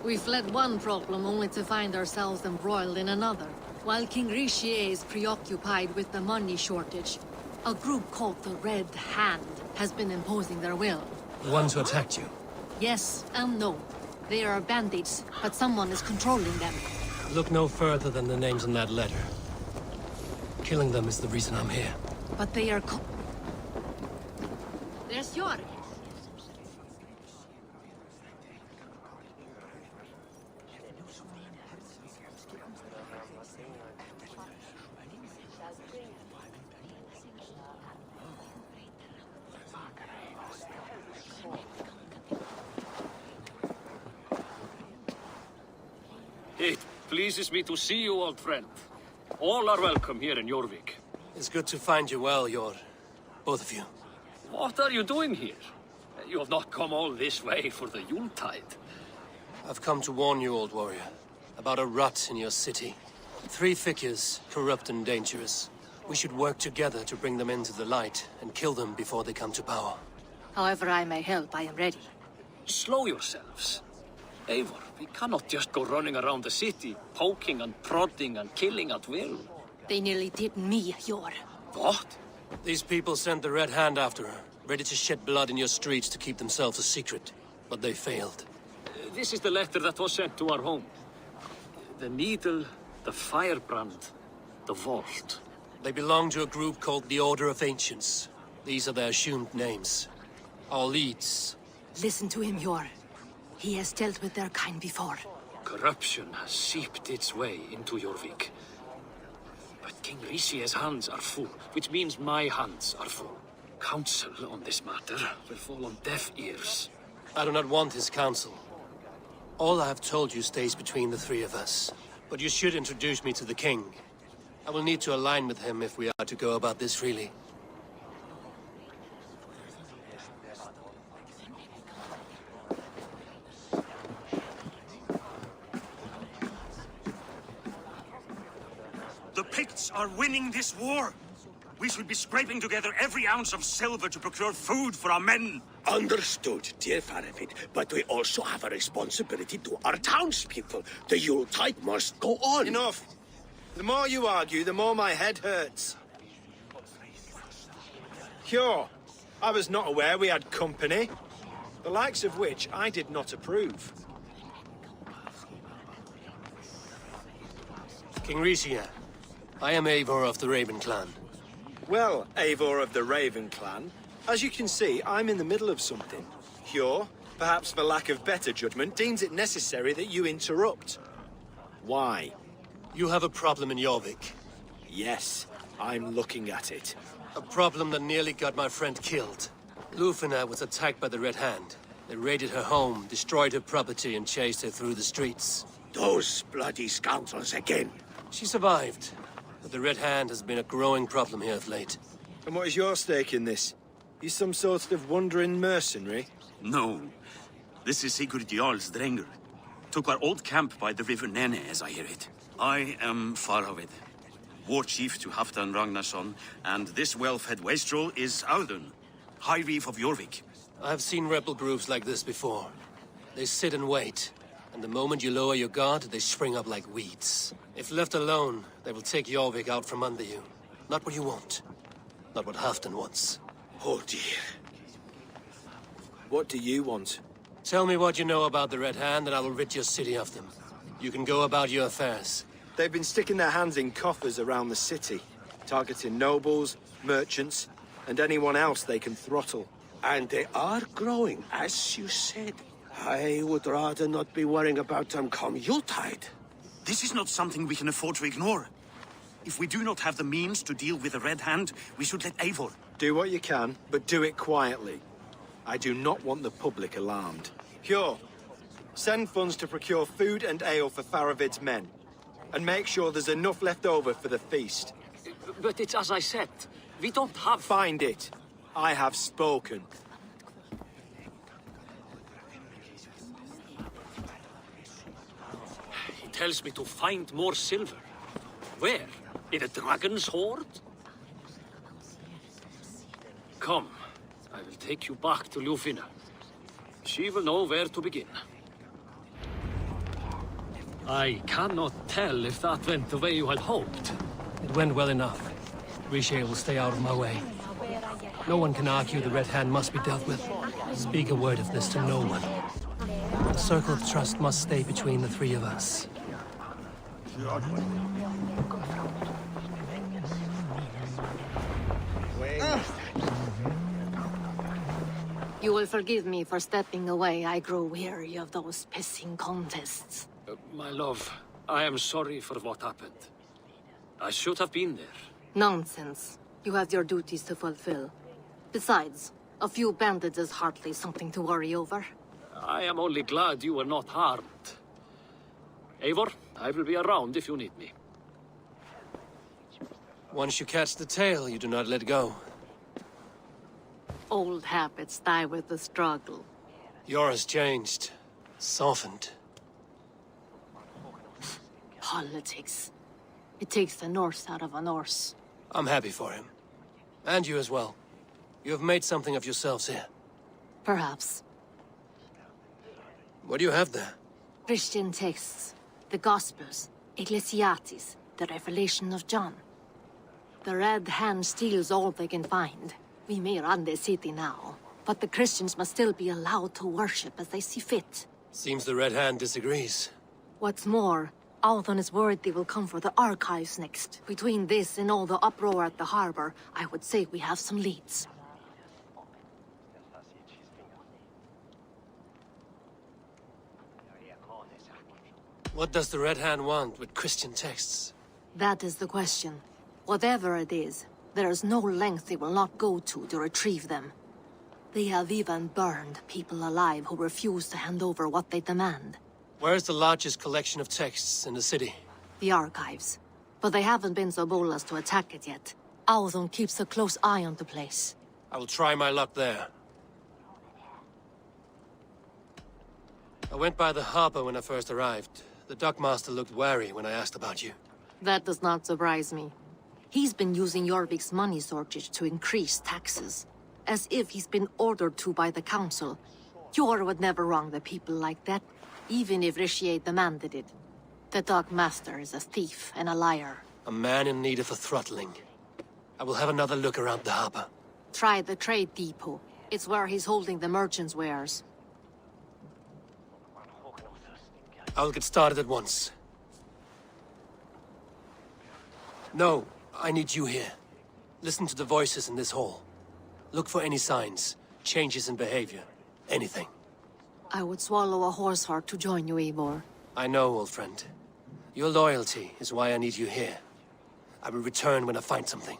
We fled one problem only to find ourselves embroiled in another. While King Richier is preoccupied with the money shortage, a group called the Red Hand has been imposing their will. The ones who attacked you. Yes and no. They are bandits, but someone is controlling them. Look no further than the names in that letter. Killing them is the reason I'm here. But they are There's Jorg. It pleases me to see you, old friend. All are welcome here in Jorvik. It's good to find you well, Jor. Both of you. What are you doing here? You have not come all this way for the Yuletide. I've come to warn you, old warrior, about a rot in your city. 3 figures, corrupt and dangerous. We should work together to bring them into the light and kill them before they come to power. However I may help, I am ready. Slow yourselves. Eivor, we cannot just go running around the city, poking and prodding and killing at will. They nearly did me, Yor. What? These people sent the Red Hand after her, ready to shed blood in your streets to keep themselves a secret. But they failed. This is the letter that was sent to our home. The needle, the firebrand, the vault. They belong to a group called the Order of Ancients. These are their assumed names. Our leads. Listen to him, Yor. He has dealt with their kind before. Corruption has seeped its way into Jorvik. But King Rishi's hands are full, which means my hands are full. Counsel on this matter will fall on deaf ears. I do not want his counsel. All I have told you stays between the three of us. But you should introduce me to the king. I will need to align with him if we are to go about this freely. The Picts are winning this war. We should be scraping together every ounce of silver to procure food for our men. Understood, dear Faravid, but we also have a responsibility to our townspeople. The Yuletide must go on. Enough. The more you argue, the more my head hurts. Sure, I was not aware we had company, the likes of which I did not approve. King Rishia, I am Eivor of the Raven clan. Well, Eivor of the Raven clan, as you can see, I'm in the middle of something. Hjor, perhaps for lack of better judgment, deems it necessary that you interrupt. Why? You have a problem in Jorvik. Yes, I'm looking at it. A problem that nearly got my friend killed. Lufina was attacked by the Red Hand. They raided her home, destroyed her property, and chased her through the streets. Those bloody scoundrels again. She survived, but the Red Hand has been a growing problem here of late. And what is your stake in this? You some sort of wandering mercenary? No. This is Sigurd Jarl's Drenger. Took our old camp by the river Nene, as I hear it. I am Faravid, war chief to Halfdan Ragnarsson, and this whelphead wastrel is Audun, High Reef of Jorvik. I have seen rebel groups like this before. They sit and wait, and the moment you lower your guard, they spring up like weeds. If left alone, they will take Jorvik out from under you. Not what you want. Not what Halfdan wants. Oh dear. What do you want? Tell me what you know about the Red Hand, and I will rid your city of them. You can go about your affairs. They've been sticking their hands in coffers around the city, targeting nobles, merchants, and anyone else they can throttle. And they are growing, as you said. I would rather not be worrying about them come Yuletide. This is not something we can afford to ignore. If we do not have the means to deal with the Red Hand, we should let Eivor. Do what you can, but do it quietly. I do not want the public alarmed. Hjor, send funds to procure food and ale for Faravid's men. And make sure there's enough left over for the feast. But it's as I said. We don't have... Find it. I have spoken. He tells me to find more silver. Where? In a dragon's hoard? Come. I will take you back to Lufina. She will know where to begin. I cannot tell if that went the way you had hoped. It went well enough. Riche will stay out of my way. No one can argue the Red Hand must be dealt with. Speak a word of this to no one. The circle of trust must stay between the three of us. You will forgive me for stepping away. I grow weary of those pissing contests. My love, I am sorry for what happened. I should have been there. Nonsense. You have your duties to fulfill. Besides, a few bandits is hardly something to worry over. I am only glad you were not harmed. Eivor, I will be around if you need me. Once you catch the tail, you do not let go. Old habits die with the struggle. Yours changed. Softened. Politics. It takes the Norse out of a Norse. I'm happy for him. And you as well. You have made something of yourselves here. Perhaps. What do you have there? Christian texts, the Gospels, Ecclesiastes, the Revelation of John. The Red Hand steals all they can find. We may run the city now, but the Christians must still be allowed to worship as they see fit. Seems the Red Hand disagrees. What's more, Althon is worried they will come for the archives next. Between this and all the uproar at the harbor, I would say we have some leads. What does the Red Hand want with Christian texts? That is the question. Whatever it is, there is no length they will not go to retrieve them. They have even burned people alive who refuse to hand over what they demand. Where's the largest collection of texts in the city? The archives. But they haven't been so bold as to attack it yet. Althon keeps a close eye on the place. I will try my luck there. I went by the harbor when I first arrived. The dockmaster looked wary when I asked about you. That does not surprise me. He's been using Jorvik's money shortage to increase taxes. As if he's been ordered to by the council. Jor would never wrong the people like that, even if Rishier demanded it. The dockmaster is a thief and a liar. A man in need of a throttling. I will have another look around the harbor. Try the trade depot. It's where he's holding the merchants' wares. I'll get started at once. No, I need you here. Listen to the voices in this hall. Look for any signs, changes in behavior, anything. I would swallow a horse heart to join you, Eivor. I know, old friend. Your loyalty is why I need you here. I will return when I find something.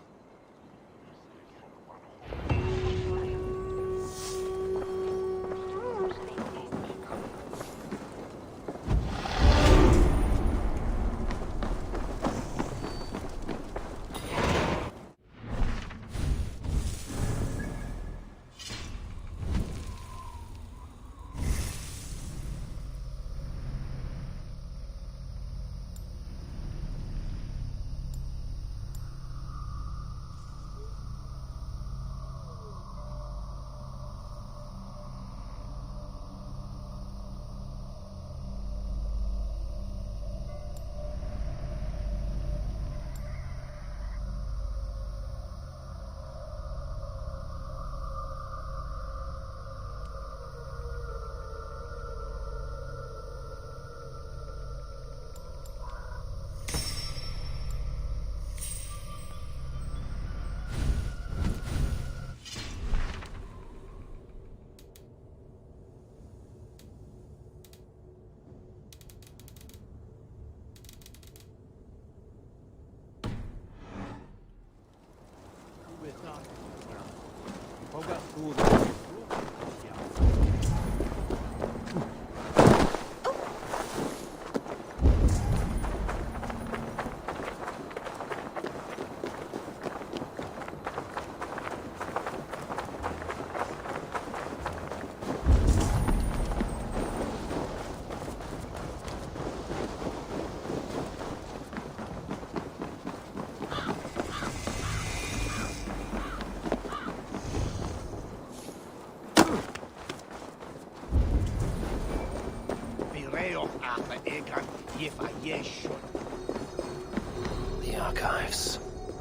The archives.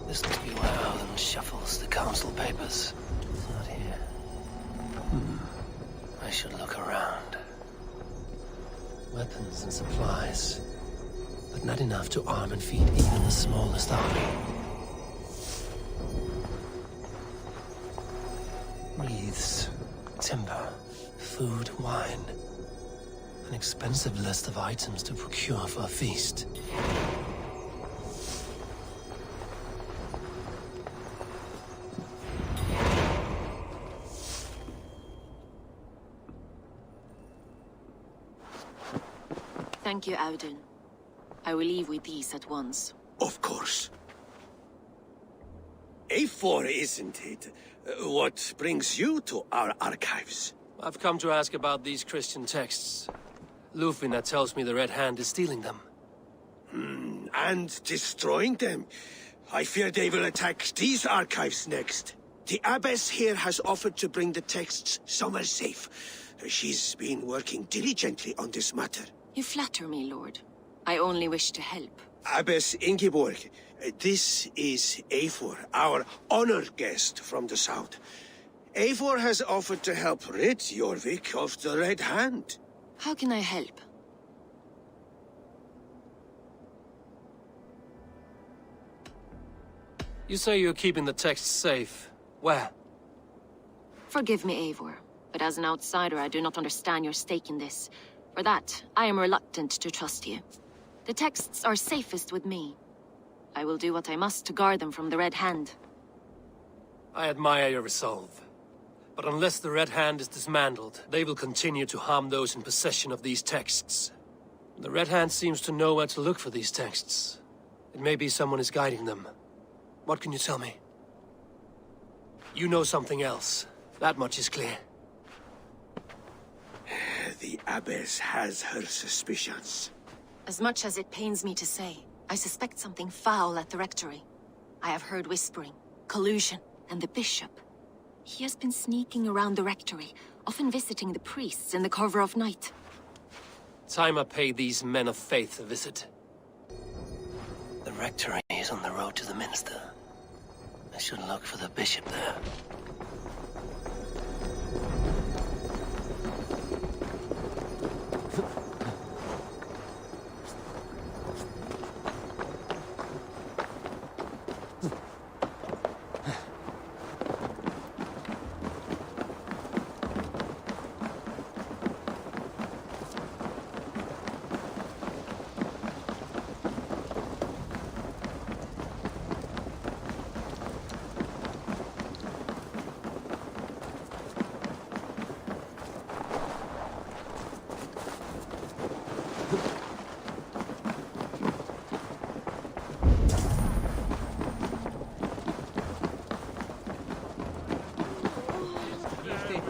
This must be where Alden shuffles the council papers. It's not here. I should look around. Weapons and supplies. But not enough to arm and feed even the smallest army. Wreaths, timber, food, wine. An expensive list of items to procure for a feast. Thank you, Audun. I will leave with these at once. Of course. A4, isn't it? What brings you to our archives? I've come to ask about these Christian texts. Lufina tells me the Red Hand is stealing them. And destroying them. I fear they will attack these archives next. The abbess here has offered to bring the texts somewhere safe. She's been working diligently on this matter. You flatter me, Lord. I only wish to help. Abbess Ingeborg, this is Eivor, our honored guest from the south. Eivor has offered to help rid Jorvik of the Red Hand. How can I help? You say you're keeping the texts safe. Where? Forgive me, Eivor, but as an outsider, I do not understand your stake in this. For that, I am reluctant to trust you. The texts are safest with me. I will do what I must to guard them from the Red Hand. I admire your resolve. But unless the Red Hand is dismantled, they will continue to harm those in possession of these texts. The Red Hand seems to know where to look for these texts. It may be someone is guiding them. What can you tell me? You know something else. That much is clear. The Abbess has her suspicions. As much as it pains me to say, I suspect something foul at the rectory. I have heard whispering, collusion, and the bishop. He has been sneaking around the rectory, often visiting the priests in the cover of night. Time I pay these men of faith a visit. The rectory is on the road to the minster. I should look for the bishop there.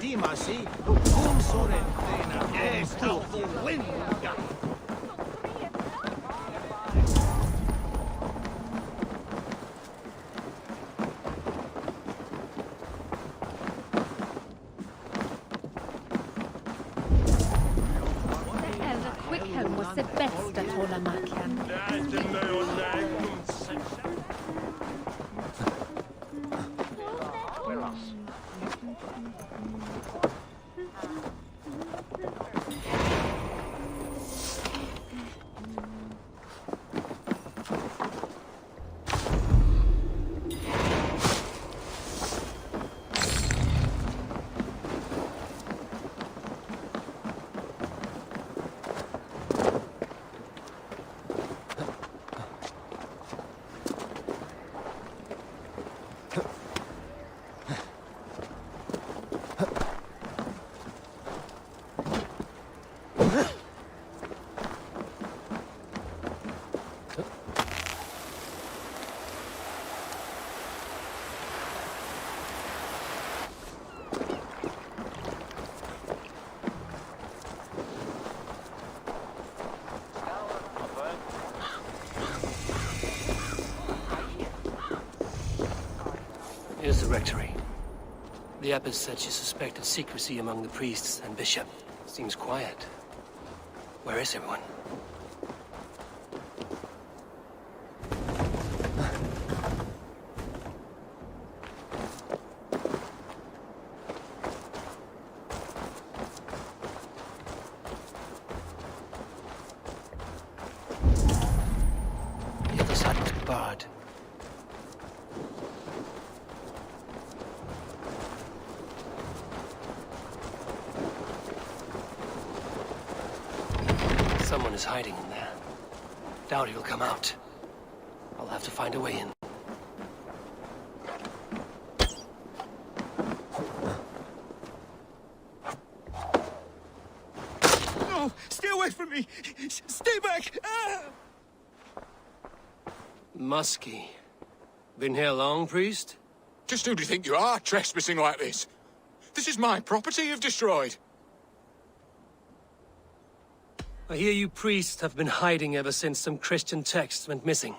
Timasi, kun sorentteina eestu linja. Quickhelm was the best at hålla mackan. Here's the rectory. The abbess said she suspected secrecy among the priests and bishop. Seems quiet. Where is everyone? The other side must be barred. Someone is hiding in there. Doubt he'll come out. I'll have to find a way in. No! Stay away from me! Stay back! Ah! Muskie. Been here long, priest? Just who do you think you are, trespassing like this? This is my property you've destroyed. I hear you priests have been hiding ever since some Christian texts went missing.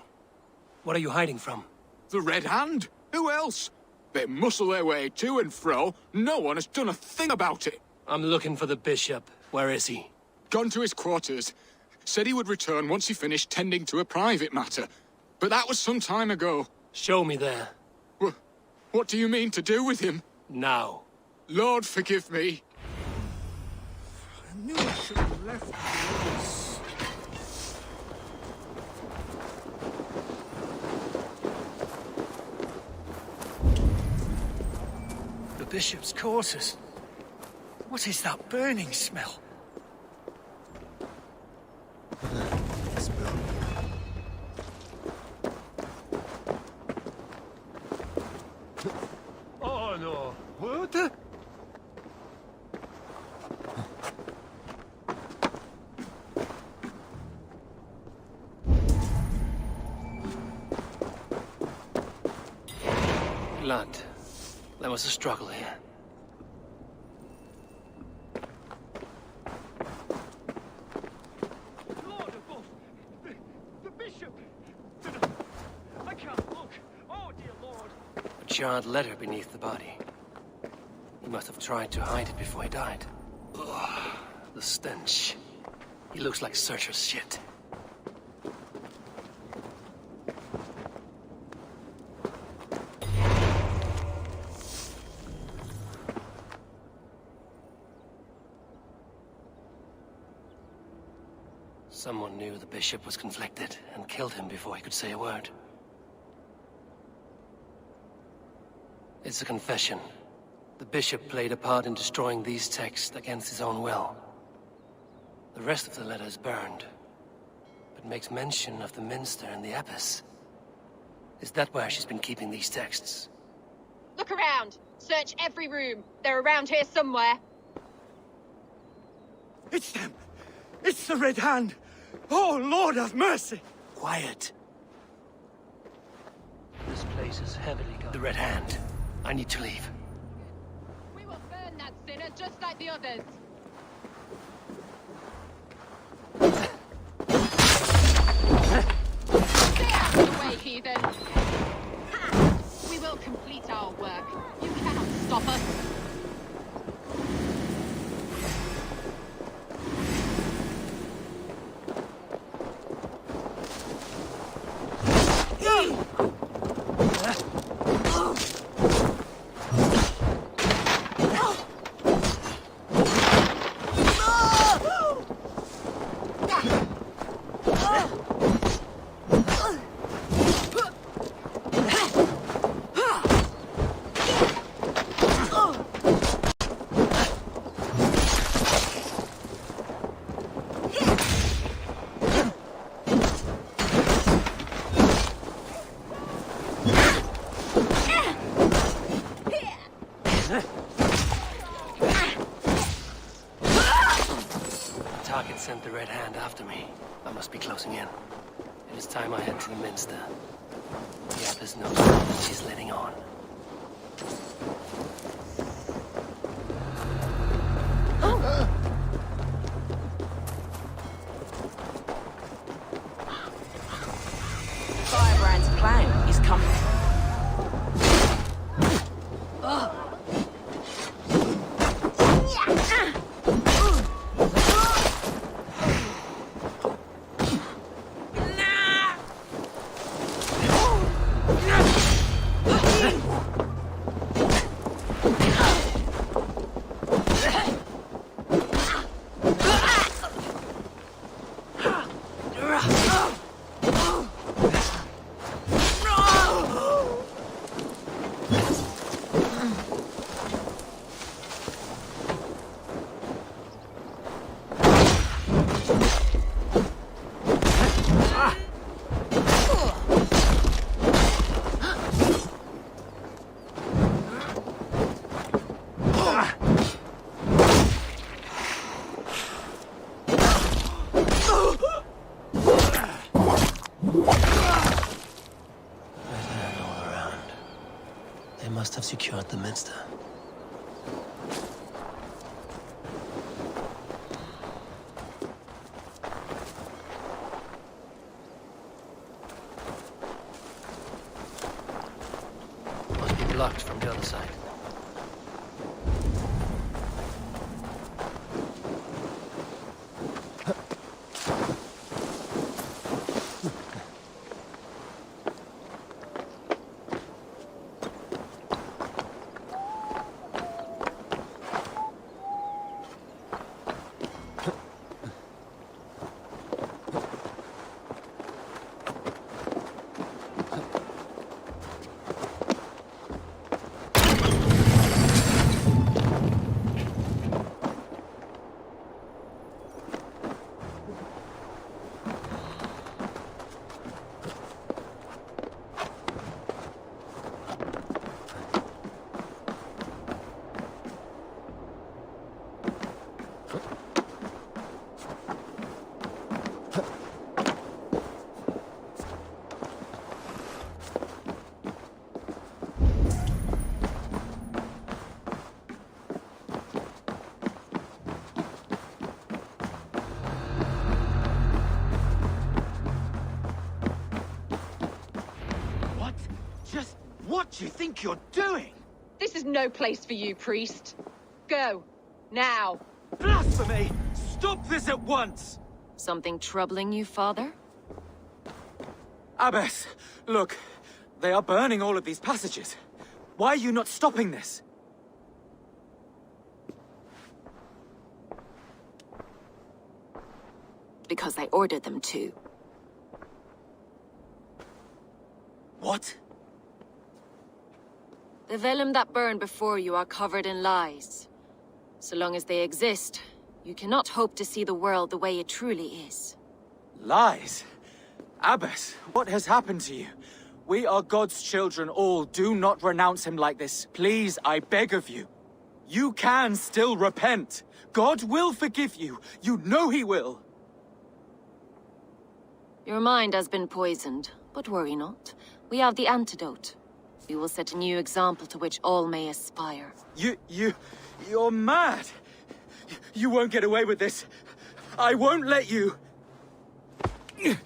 What are you hiding from? The Red Hand? Who else? They muscle their way to and fro. No one has done a thing about it. I'm looking for the bishop. Where is he? Gone to his quarters. Said he would return once he finished tending to a private matter. But that was some time ago. Show me there. What do you mean to do with him? Now. Lord, forgive me. I knew I should have left this. The bishop's quarters. What is that burning smell? Oh no. What? Blood. There was a struggle here. Lord above! The bishop! I can't look! Oh, dear Lord! A charred letter beneath the body. He must have tried to hide it before he died. Ugh, the stench. He looks like Searcher's shit. Someone knew the bishop was conflicted and killed him before he could say a word. It's a confession. The bishop played a part in destroying these texts against his own will. The rest of the letter is burned, but makes mention of the minster and the abbess. Is that where she's been keeping these texts? Look around! Search every room. They're around here somewhere. It's them! It's the Red Hand! Oh, Lord have mercy! Quiet. This place is heavily guarded. The Red Hand. I need to leave. We will burn that sinner just like the others. Stay out of the way, heathen! Ha! We will complete our work. You cannot stop us. Sent the Red Hand after me. I must be closing in. It is time I head to the minster. The abbess knows that she's letting on. Firebrand's clown is coming. Must have secured the minster. Must be blocked from the other side. do you think you're doing? This is no place for you, priest. Go. Now. Blasphemy! Stop this at once! Something troubling you, father? Abbess, look. They are burning all of these passages. Why are you not stopping this? Because I ordered them to. What? The vellum that burn before you are covered in lies. So long as they exist, you cannot hope to see the world the way it truly is. Lies? Abbess, what has happened to you? We are God's children all. Do not renounce him like this. Please, I beg of you. You can still repent. God will forgive you. You know he will. Your mind has been poisoned, but worry not. We have the antidote. We will set a new example to which all may aspire. You're mad. You won't get away with this. I won't let you. There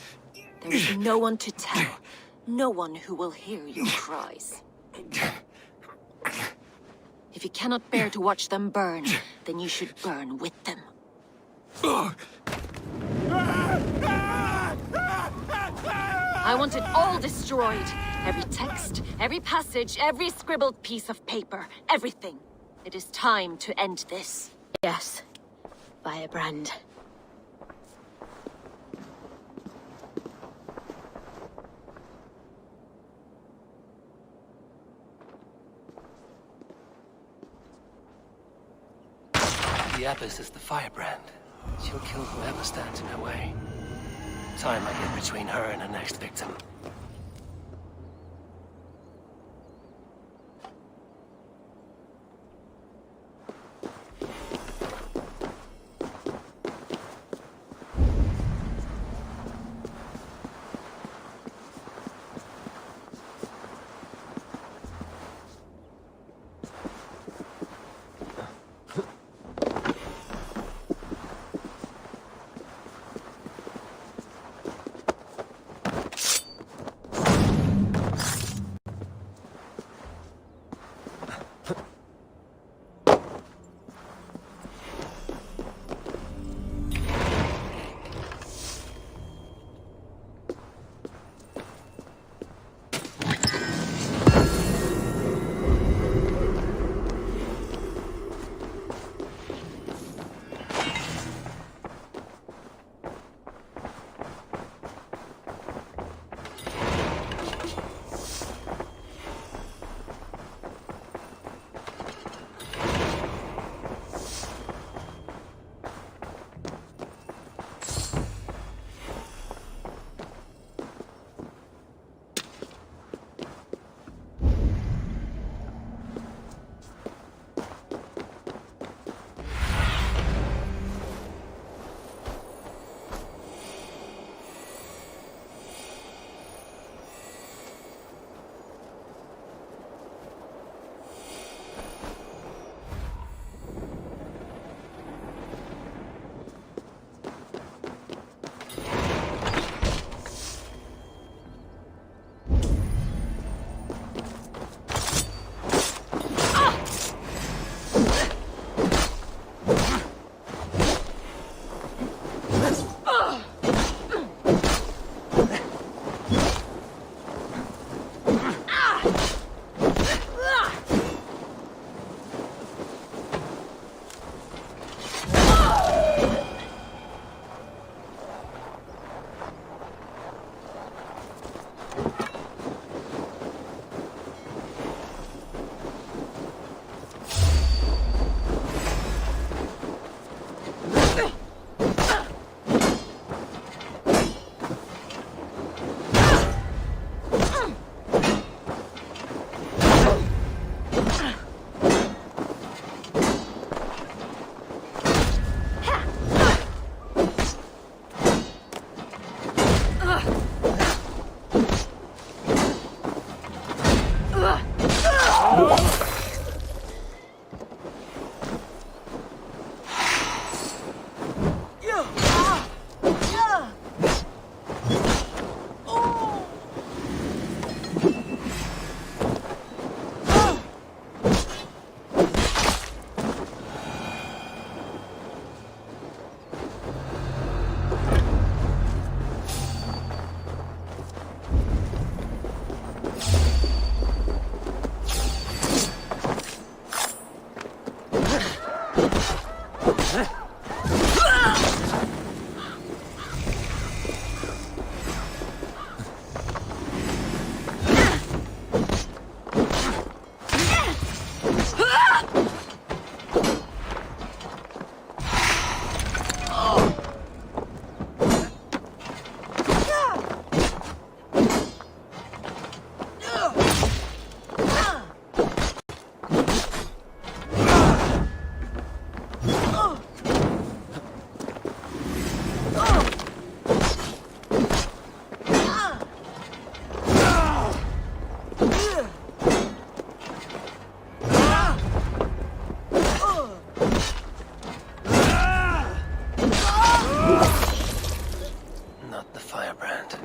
is no one to tell. No one who will hear your cries. If you cannot bear to watch them burn, then you should burn with them. I want it all destroyed. Every text, every passage, every scribbled piece of paper, everything. It is time to end this. Yes, Firebrand. The Abbess is the firebrand. She'll kill whoever stands in her way. Time I get between her and her next victim. Not the firebrand.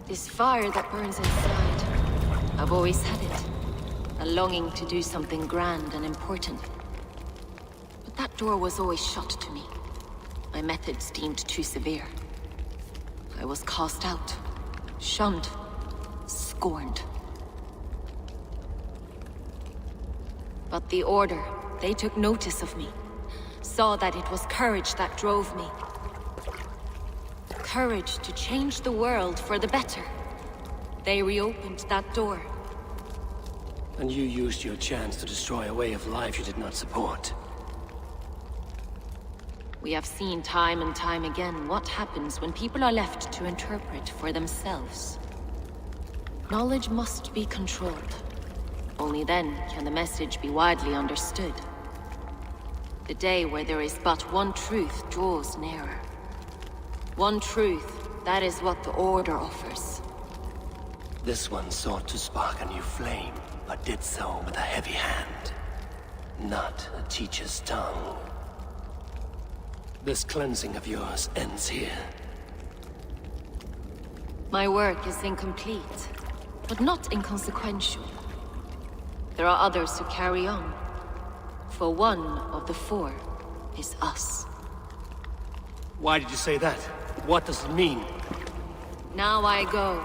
This fire that burns inside, I've always had it. A longing to do something grand and important. But that door was always shut to me. My methods deemed too severe. I was cast out, shunned, scorned. But the Order, they took notice of me. Saw that it was courage that drove me. Courage to change the world for the better. They reopened that door. And you used your chance to destroy a way of life you did not support. We have seen time and time again what happens when people are left to interpret for themselves. Knowledge must be controlled. Only then can the message be widely understood. The day where there is but one truth draws nearer. One truth, that is what the Order offers. This one sought to spark a new flame, but did so with a heavy hand. Not a teacher's tongue. This cleansing of yours ends here. My work is incomplete, but not inconsequential. There are others who carry on. For one of the four is us. Why did you say that? What does it mean? Now I go.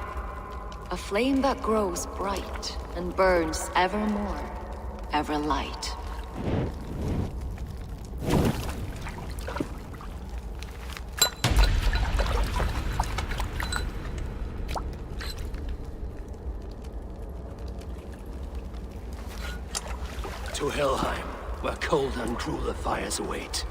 A flame that grows bright and burns ever more, ever light. To Helheim, where cold and crueler fires await.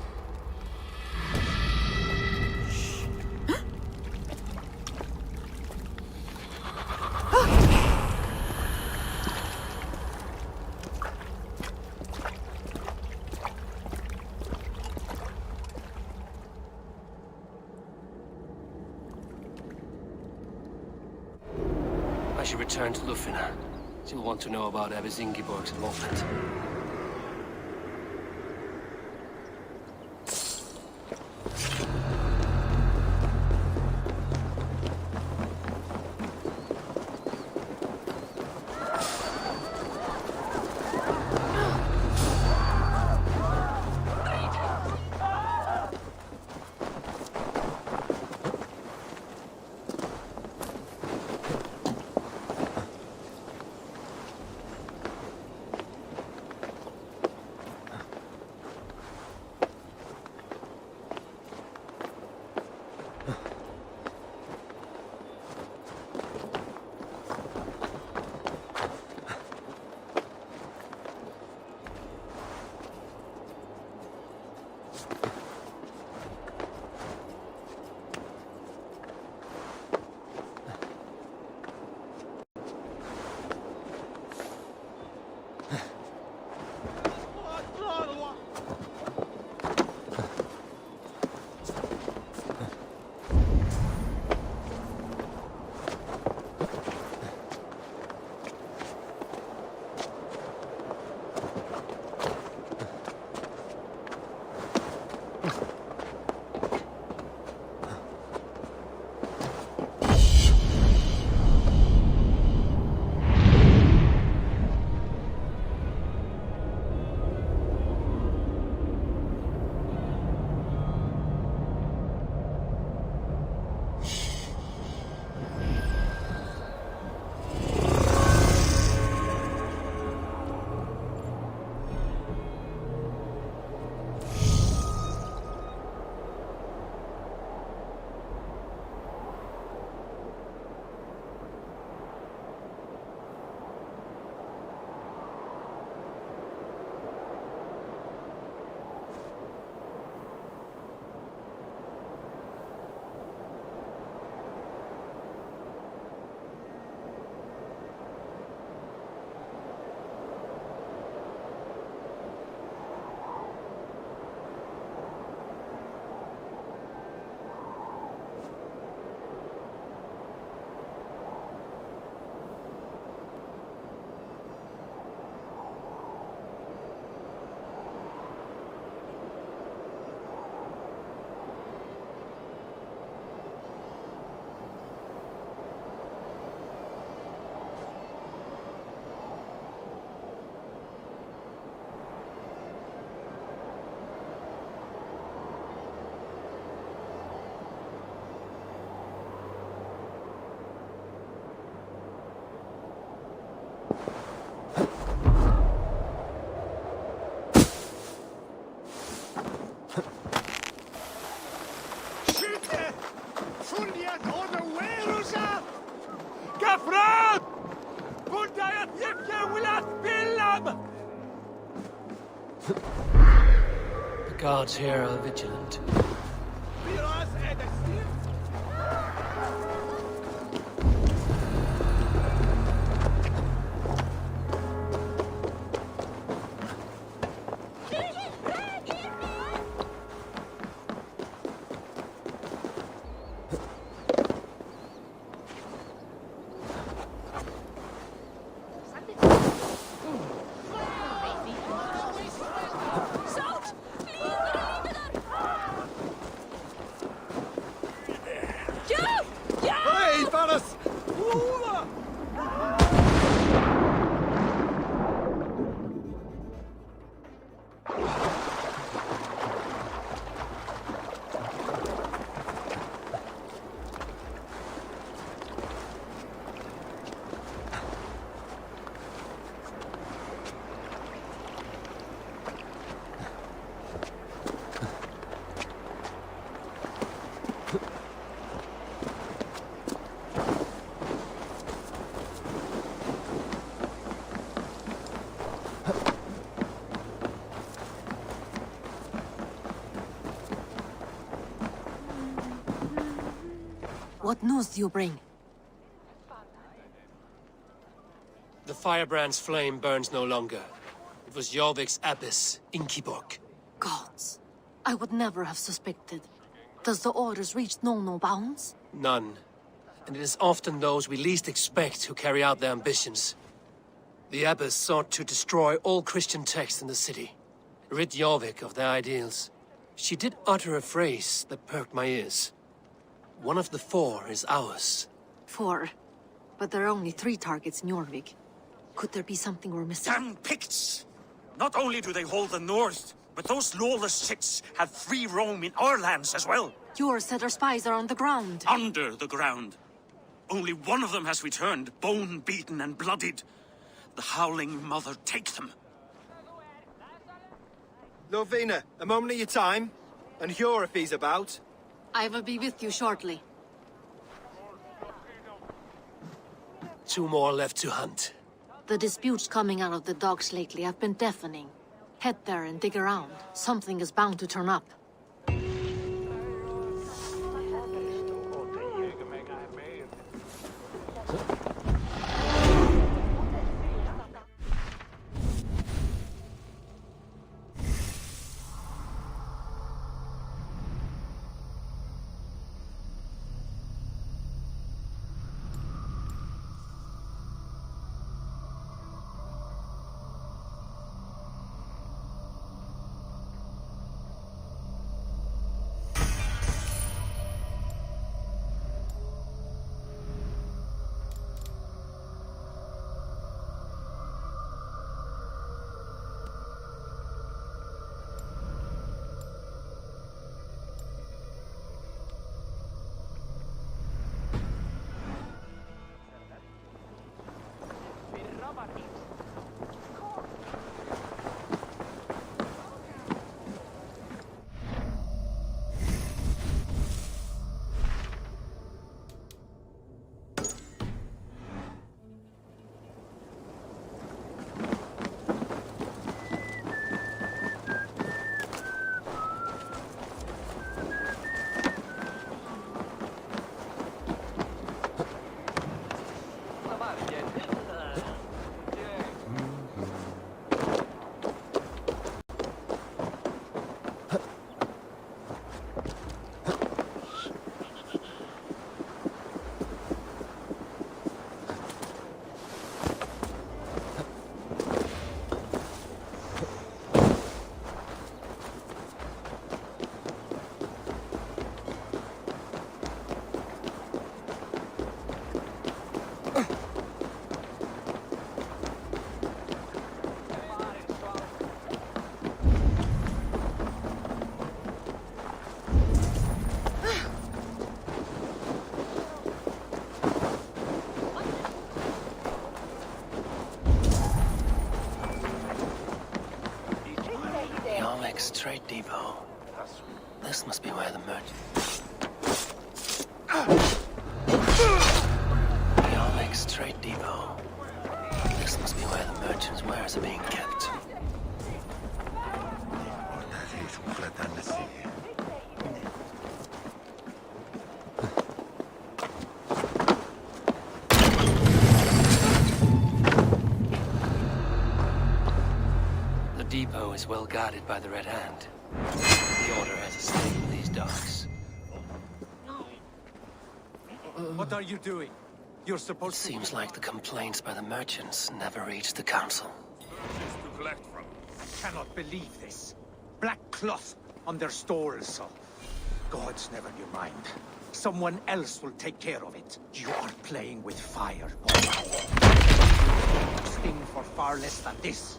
I should return to Lufina. She'll want to know about Abbess Ingeborg's involvement. The guards here are vigilant. Hey, Varus! What news do you bring? The firebrand's flame burns no longer. It was Jorvik's abbess, Ingeborg. Gods. I would never have suspected. Does the orders reach no bounds? None. And it is often those we least expect who carry out their ambitions. The abbess sought to destroy all Christian texts in the city, rid Jorvik of their ideals. She did utter a phrase that perked my ears. One of the 4 is ours. 4? But there are only 3 targets in Jorvik. Could there be something we're missing? Damn Picts! Not only do they hold the north, but those lawless Sits have free roam in our lands as well. Your said our spies are on the ground. Under the ground. Only one of them has returned, bone-beaten and bloodied. The Howling Mother take them. Lovina, a moment of your time. And Hjor if he's about. I will be with you shortly. 2 more left to hunt. The disputes coming out of the docks lately have been deafening. Head there and dig around. Something is bound to turn up. Trade depot. This must be where the Jorvik's trade depot. This must be where the merchants' wares are being kept. The depot is well guarded by the Red Hand. The Order has a stake in these docks. What are you doing? You're supposed to... Seems like the complaints by the merchants never reached the council. to collect from. Cannot believe this. Black cloth on their stalls. Gods, never you mind. Someone else will take care of it. You are playing with fire, boy. Sting for far less than this.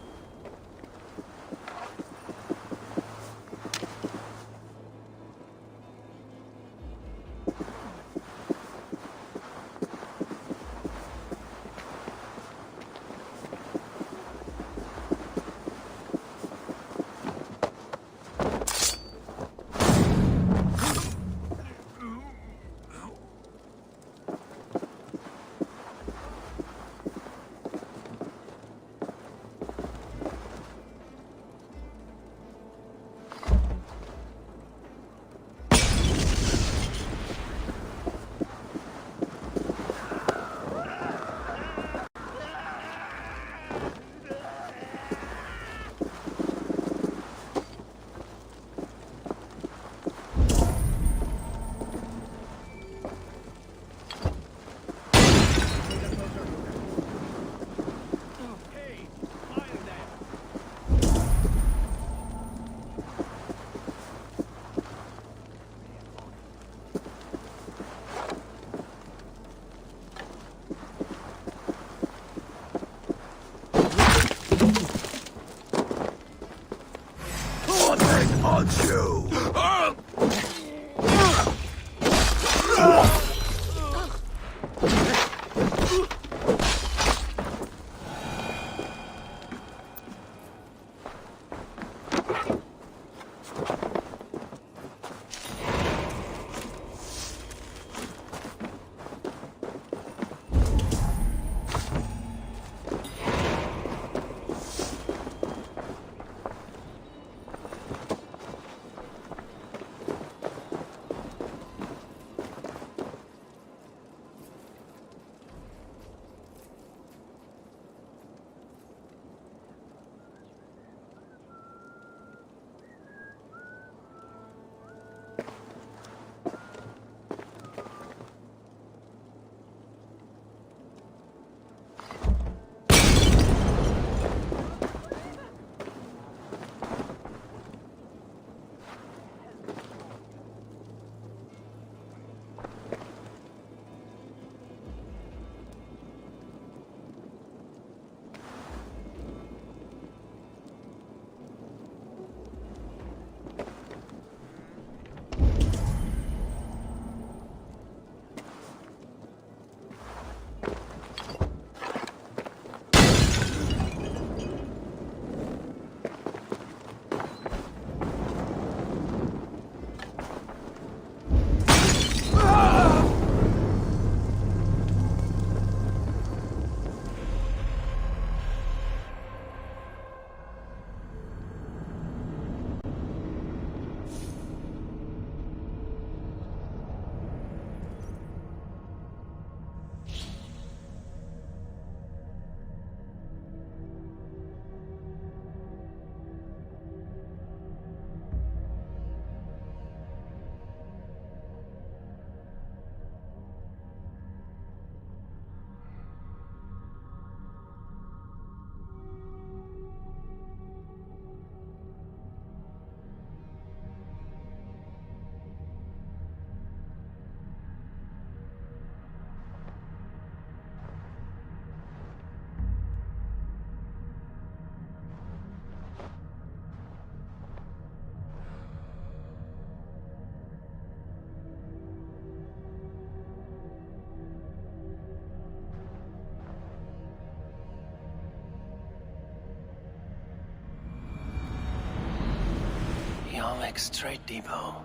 Yarmek's trade depot.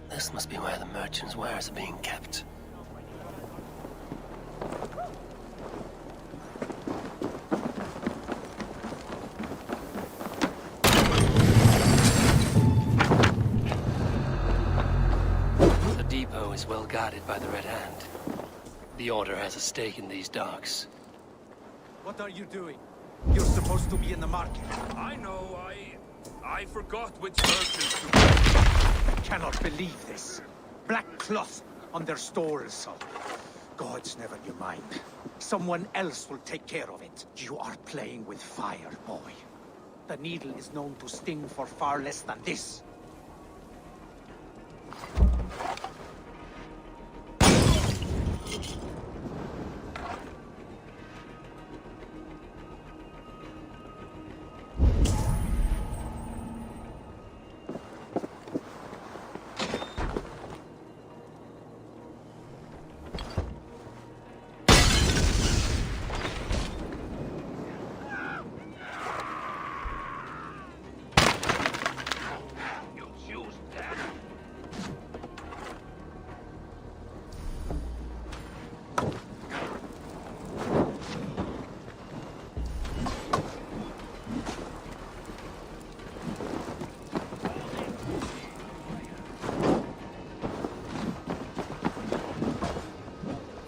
This must be where the merchants' wares are being kept. The depot is well guarded by the Red Hand. The Order has a stake in these docks. What are you doing? You're supposed to be in the market. I know, I forgot which merchants to... I cannot believe this. Black cloth on their stores. Oh, gods, never you mind. Someone else will take care of it. You are playing with fire, boy. The needle is known to sting for far less than this.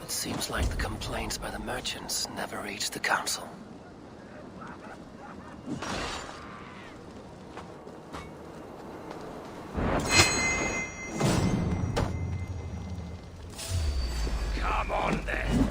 Seems like the complaints by the merchants never reached the council. Come on then.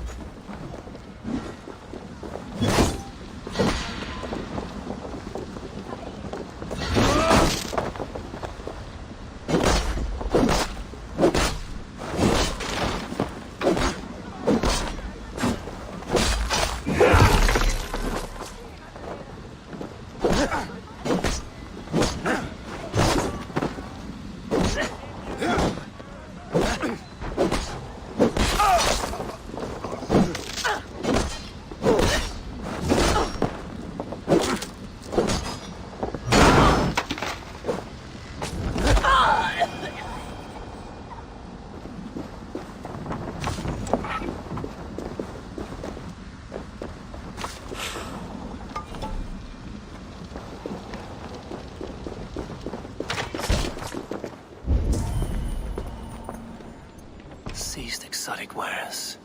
Seized exotic wares.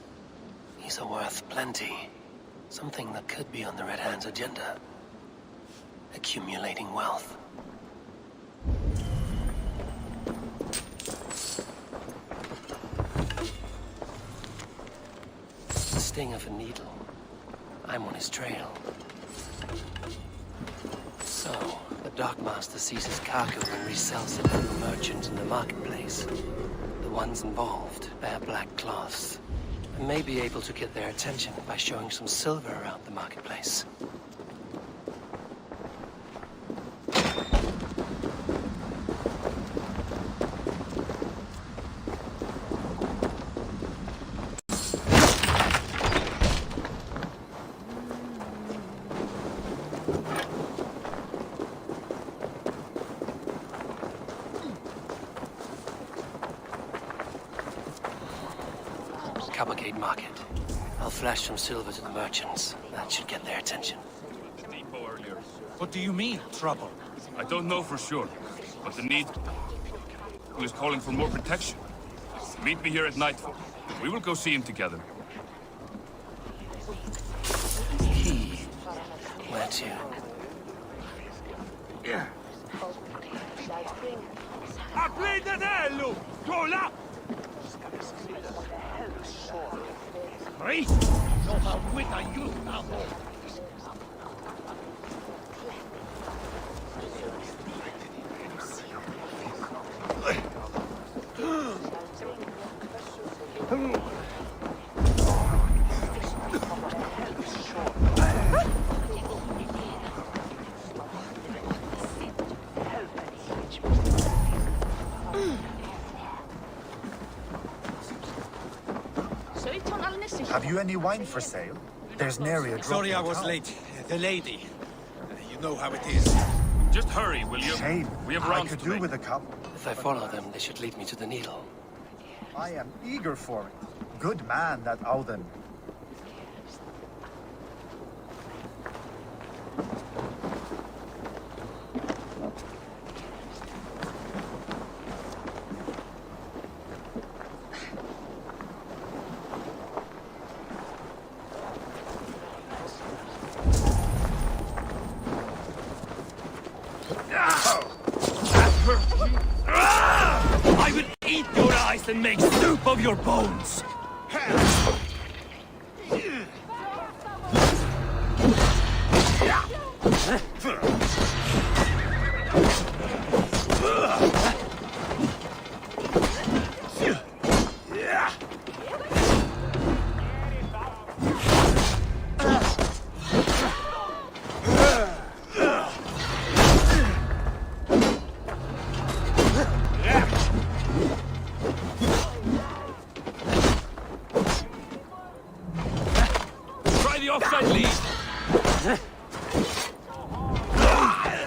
These are worth plenty. Something that could be on the Red Hand's agenda. Accumulating wealth. The sting of a needle. I'm on his trail. So, the dockmaster seizes cargo and resells it to the merchants in the marketplace. The ones involved bear black cloths. I may be able to get their attention by showing some silver around the marketplace. Cavalcade Market. I'll flash some silver to the merchants. That should get their attention. What do you mean, trouble? I don't know for sure, but the need is calling for more protection. Meet me here at nightfall. We will go see him together. Key. Where to? Yeah. Apri l'anello! Go là! Hey! Non va with a youth now. Have you any wine for sale? There's nary a drop. Sorry I was late. The lady. You know how it is. Just hurry, will you? Shame. We have I rounds could to do make. with a cup. If I follow them, they should lead me to the needle. I am eager for it. Good man, that Auden. I will eat your eyes and make soup of your bones! offside lead!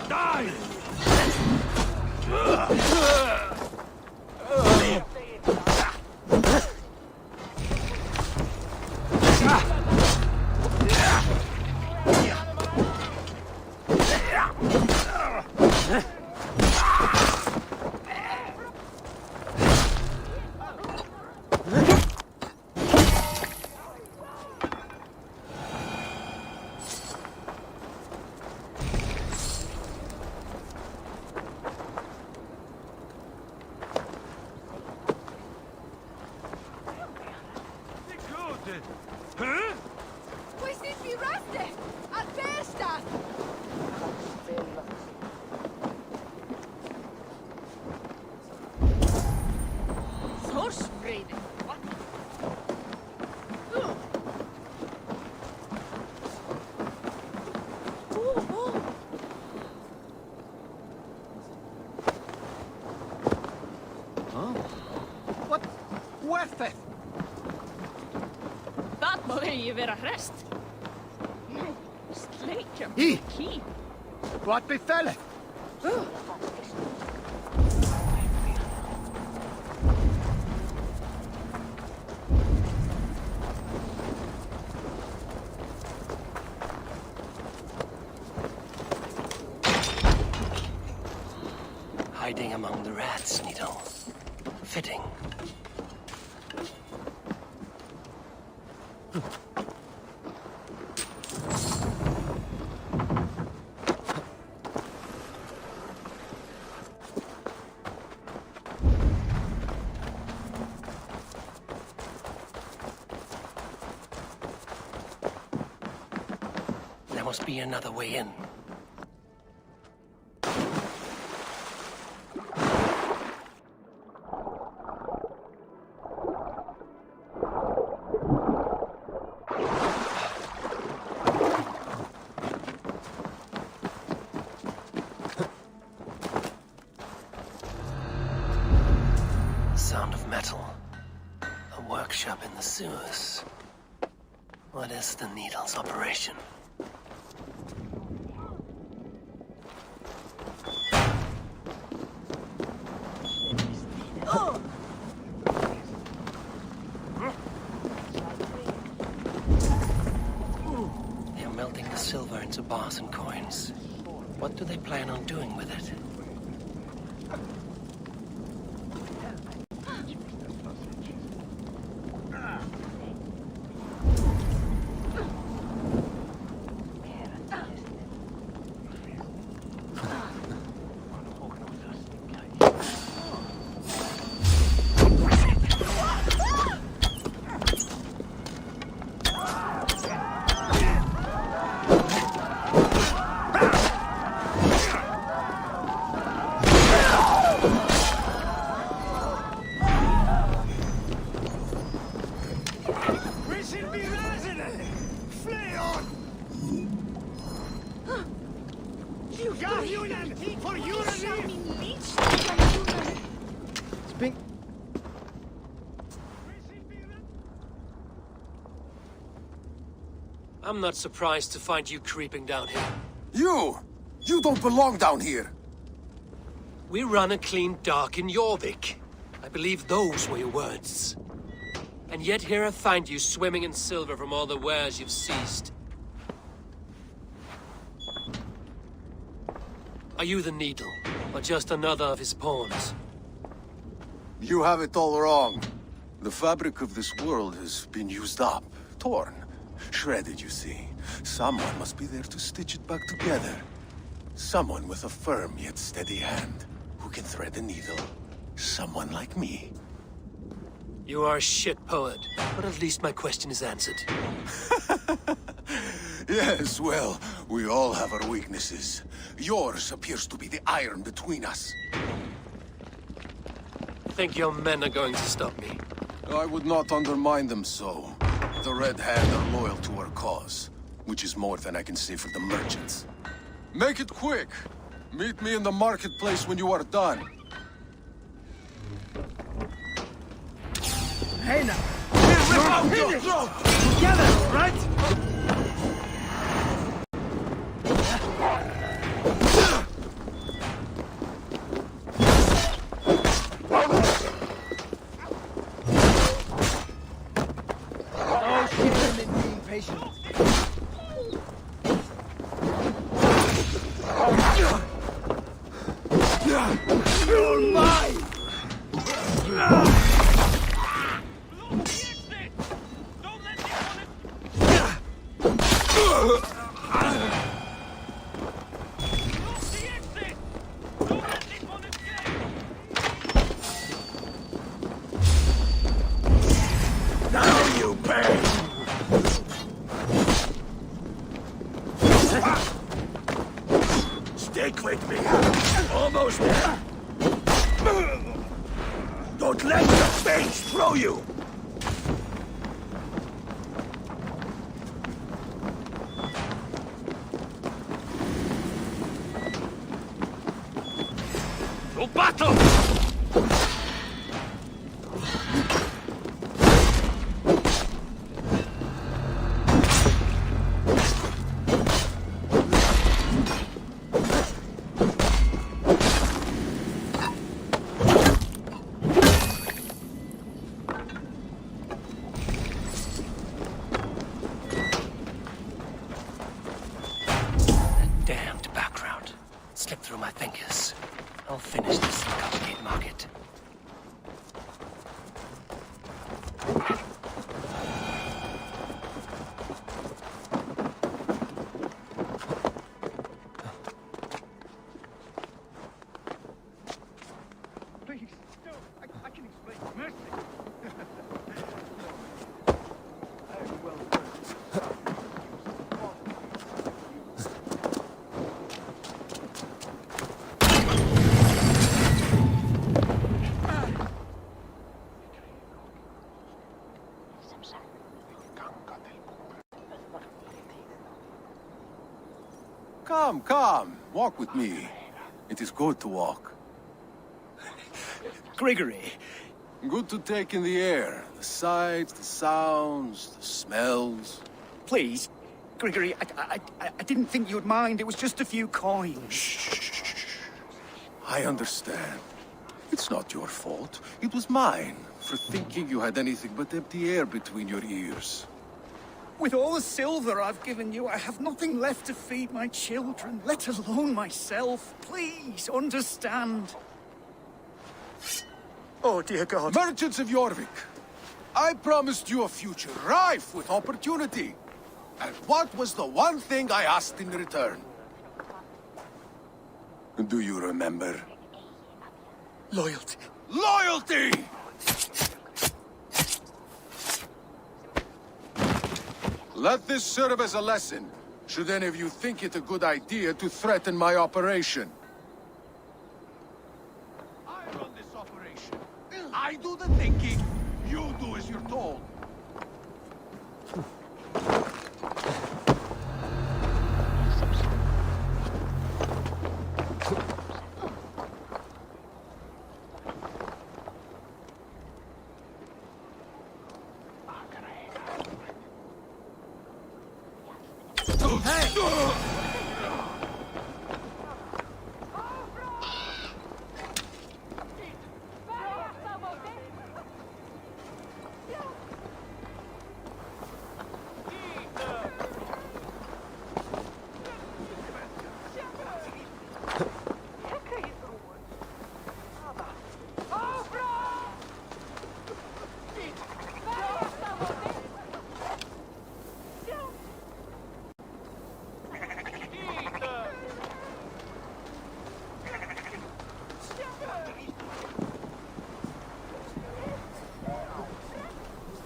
Die! Dat må je være rest. Sleikje Hi. key. What befell it? Hiding among the rats, Needle. Fitting. There must be another way in. Sound of metal. A workshop in the sewers. What is the Needle's operation? They're melting the silver into bars and coins. What do they plan on doing with it? I'm not surprised to find you creeping down here. You don't belong down here! We run a clean dock in Jorvik. I believe those were your words. And yet here I find you swimming in silver from all the wares you've seized. Are you the Needle, or just another of his pawns? You have it all wrong. The fabric of this world has been used up, torn, shredded, you see. Someone must be there to stitch it back together. Someone with a firm yet steady hand, who can thread a needle. Someone like me. You are a shit poet, but at least my question is answered. Yes, well, we all have our weaknesses. Yours appears to be the iron between us. Think your men are going to stop me? I would not undermine them so. The Red Hand are loyal to our cause, which is more than I can say for the merchants. Make it quick! Meet me in the marketplace when you are done. Hey now! We're out here! Together, right? patient. You're mine! Now you pay! Stick with me. Almost there. Don't let the fates throw you! To battle! Damned background. Slipped through my fingers. I'll finish this in Coppergate Market. Please, no, I can explain. Mercy! I am well Come, come. Walk with me. It is good to walk. Grigory. Good to take in the air. The sights, the sounds, the smells. Please, Grigory, I didn't think you'd mind. It was just a few coins. Shh. I understand. It's not your fault. It was mine, for thinking you had anything but empty air between your ears. With all the silver I've given you, I have nothing left to feed my children, let alone myself. Please, understand. Oh, dear God. Merchants of Jorvik, I promised you a future rife with opportunity. And what was the one thing I asked in return? Do you remember? Loyalty. Loyalty! Let this serve as a lesson, should any of you think it a good idea to threaten my operation. I run this operation. I do the thinking. You do as you're told.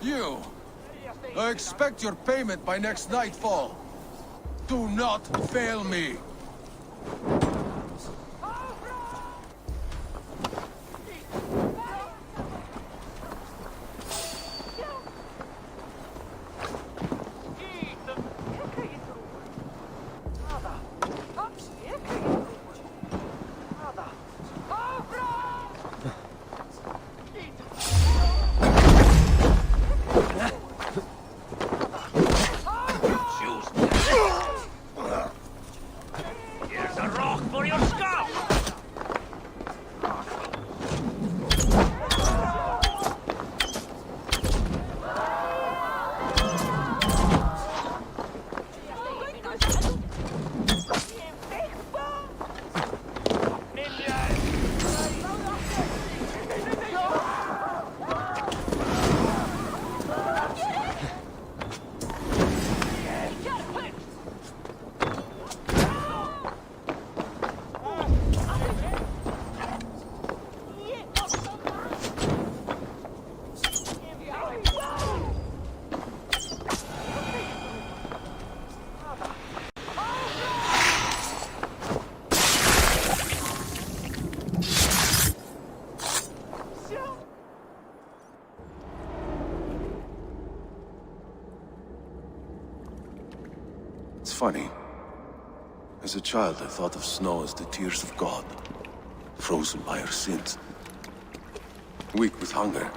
You! I expect your payment by next nightfall. Do not fail me! funny. As a child, I thought of snow as the tears of God, frozen by our sins. Weak with hunger,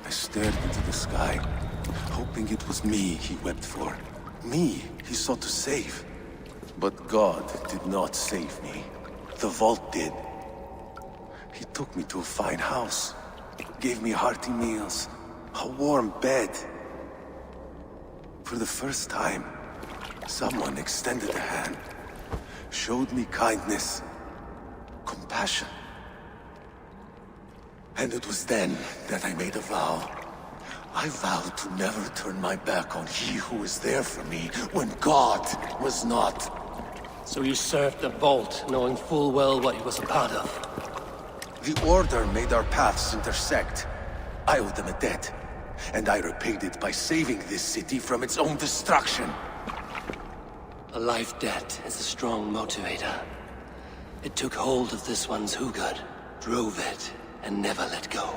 I stared into the sky, hoping it was me he wept for. Me he sought to save. But God did not save me. The vault did. He took me to a fine house, gave me hearty meals, a warm bed. For the first time, someone extended a hand, showed me kindness, compassion. And it was then that I made a vow. I vowed to never turn my back on he who was there for me when God was not. So you served the Vault, knowing full well what he was a part of. The Order made our paths intersect. I owed them a debt, and I repaid it by saving this city from its own destruction. A life debt is a strong motivator. It took hold of this one's Hugad, drove it, and never let go.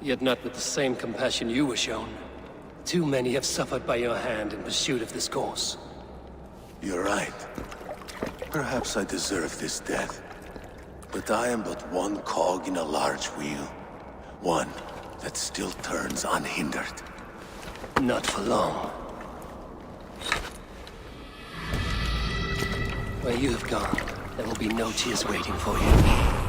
Yet not with the same compassion you were shown. Too many have suffered by your hand in pursuit of this course. You're right. Perhaps I deserve this death. But I am but one cog in a large wheel. One that still turns unhindered. Not for long. Where you have gone, there will be no tears waiting for you.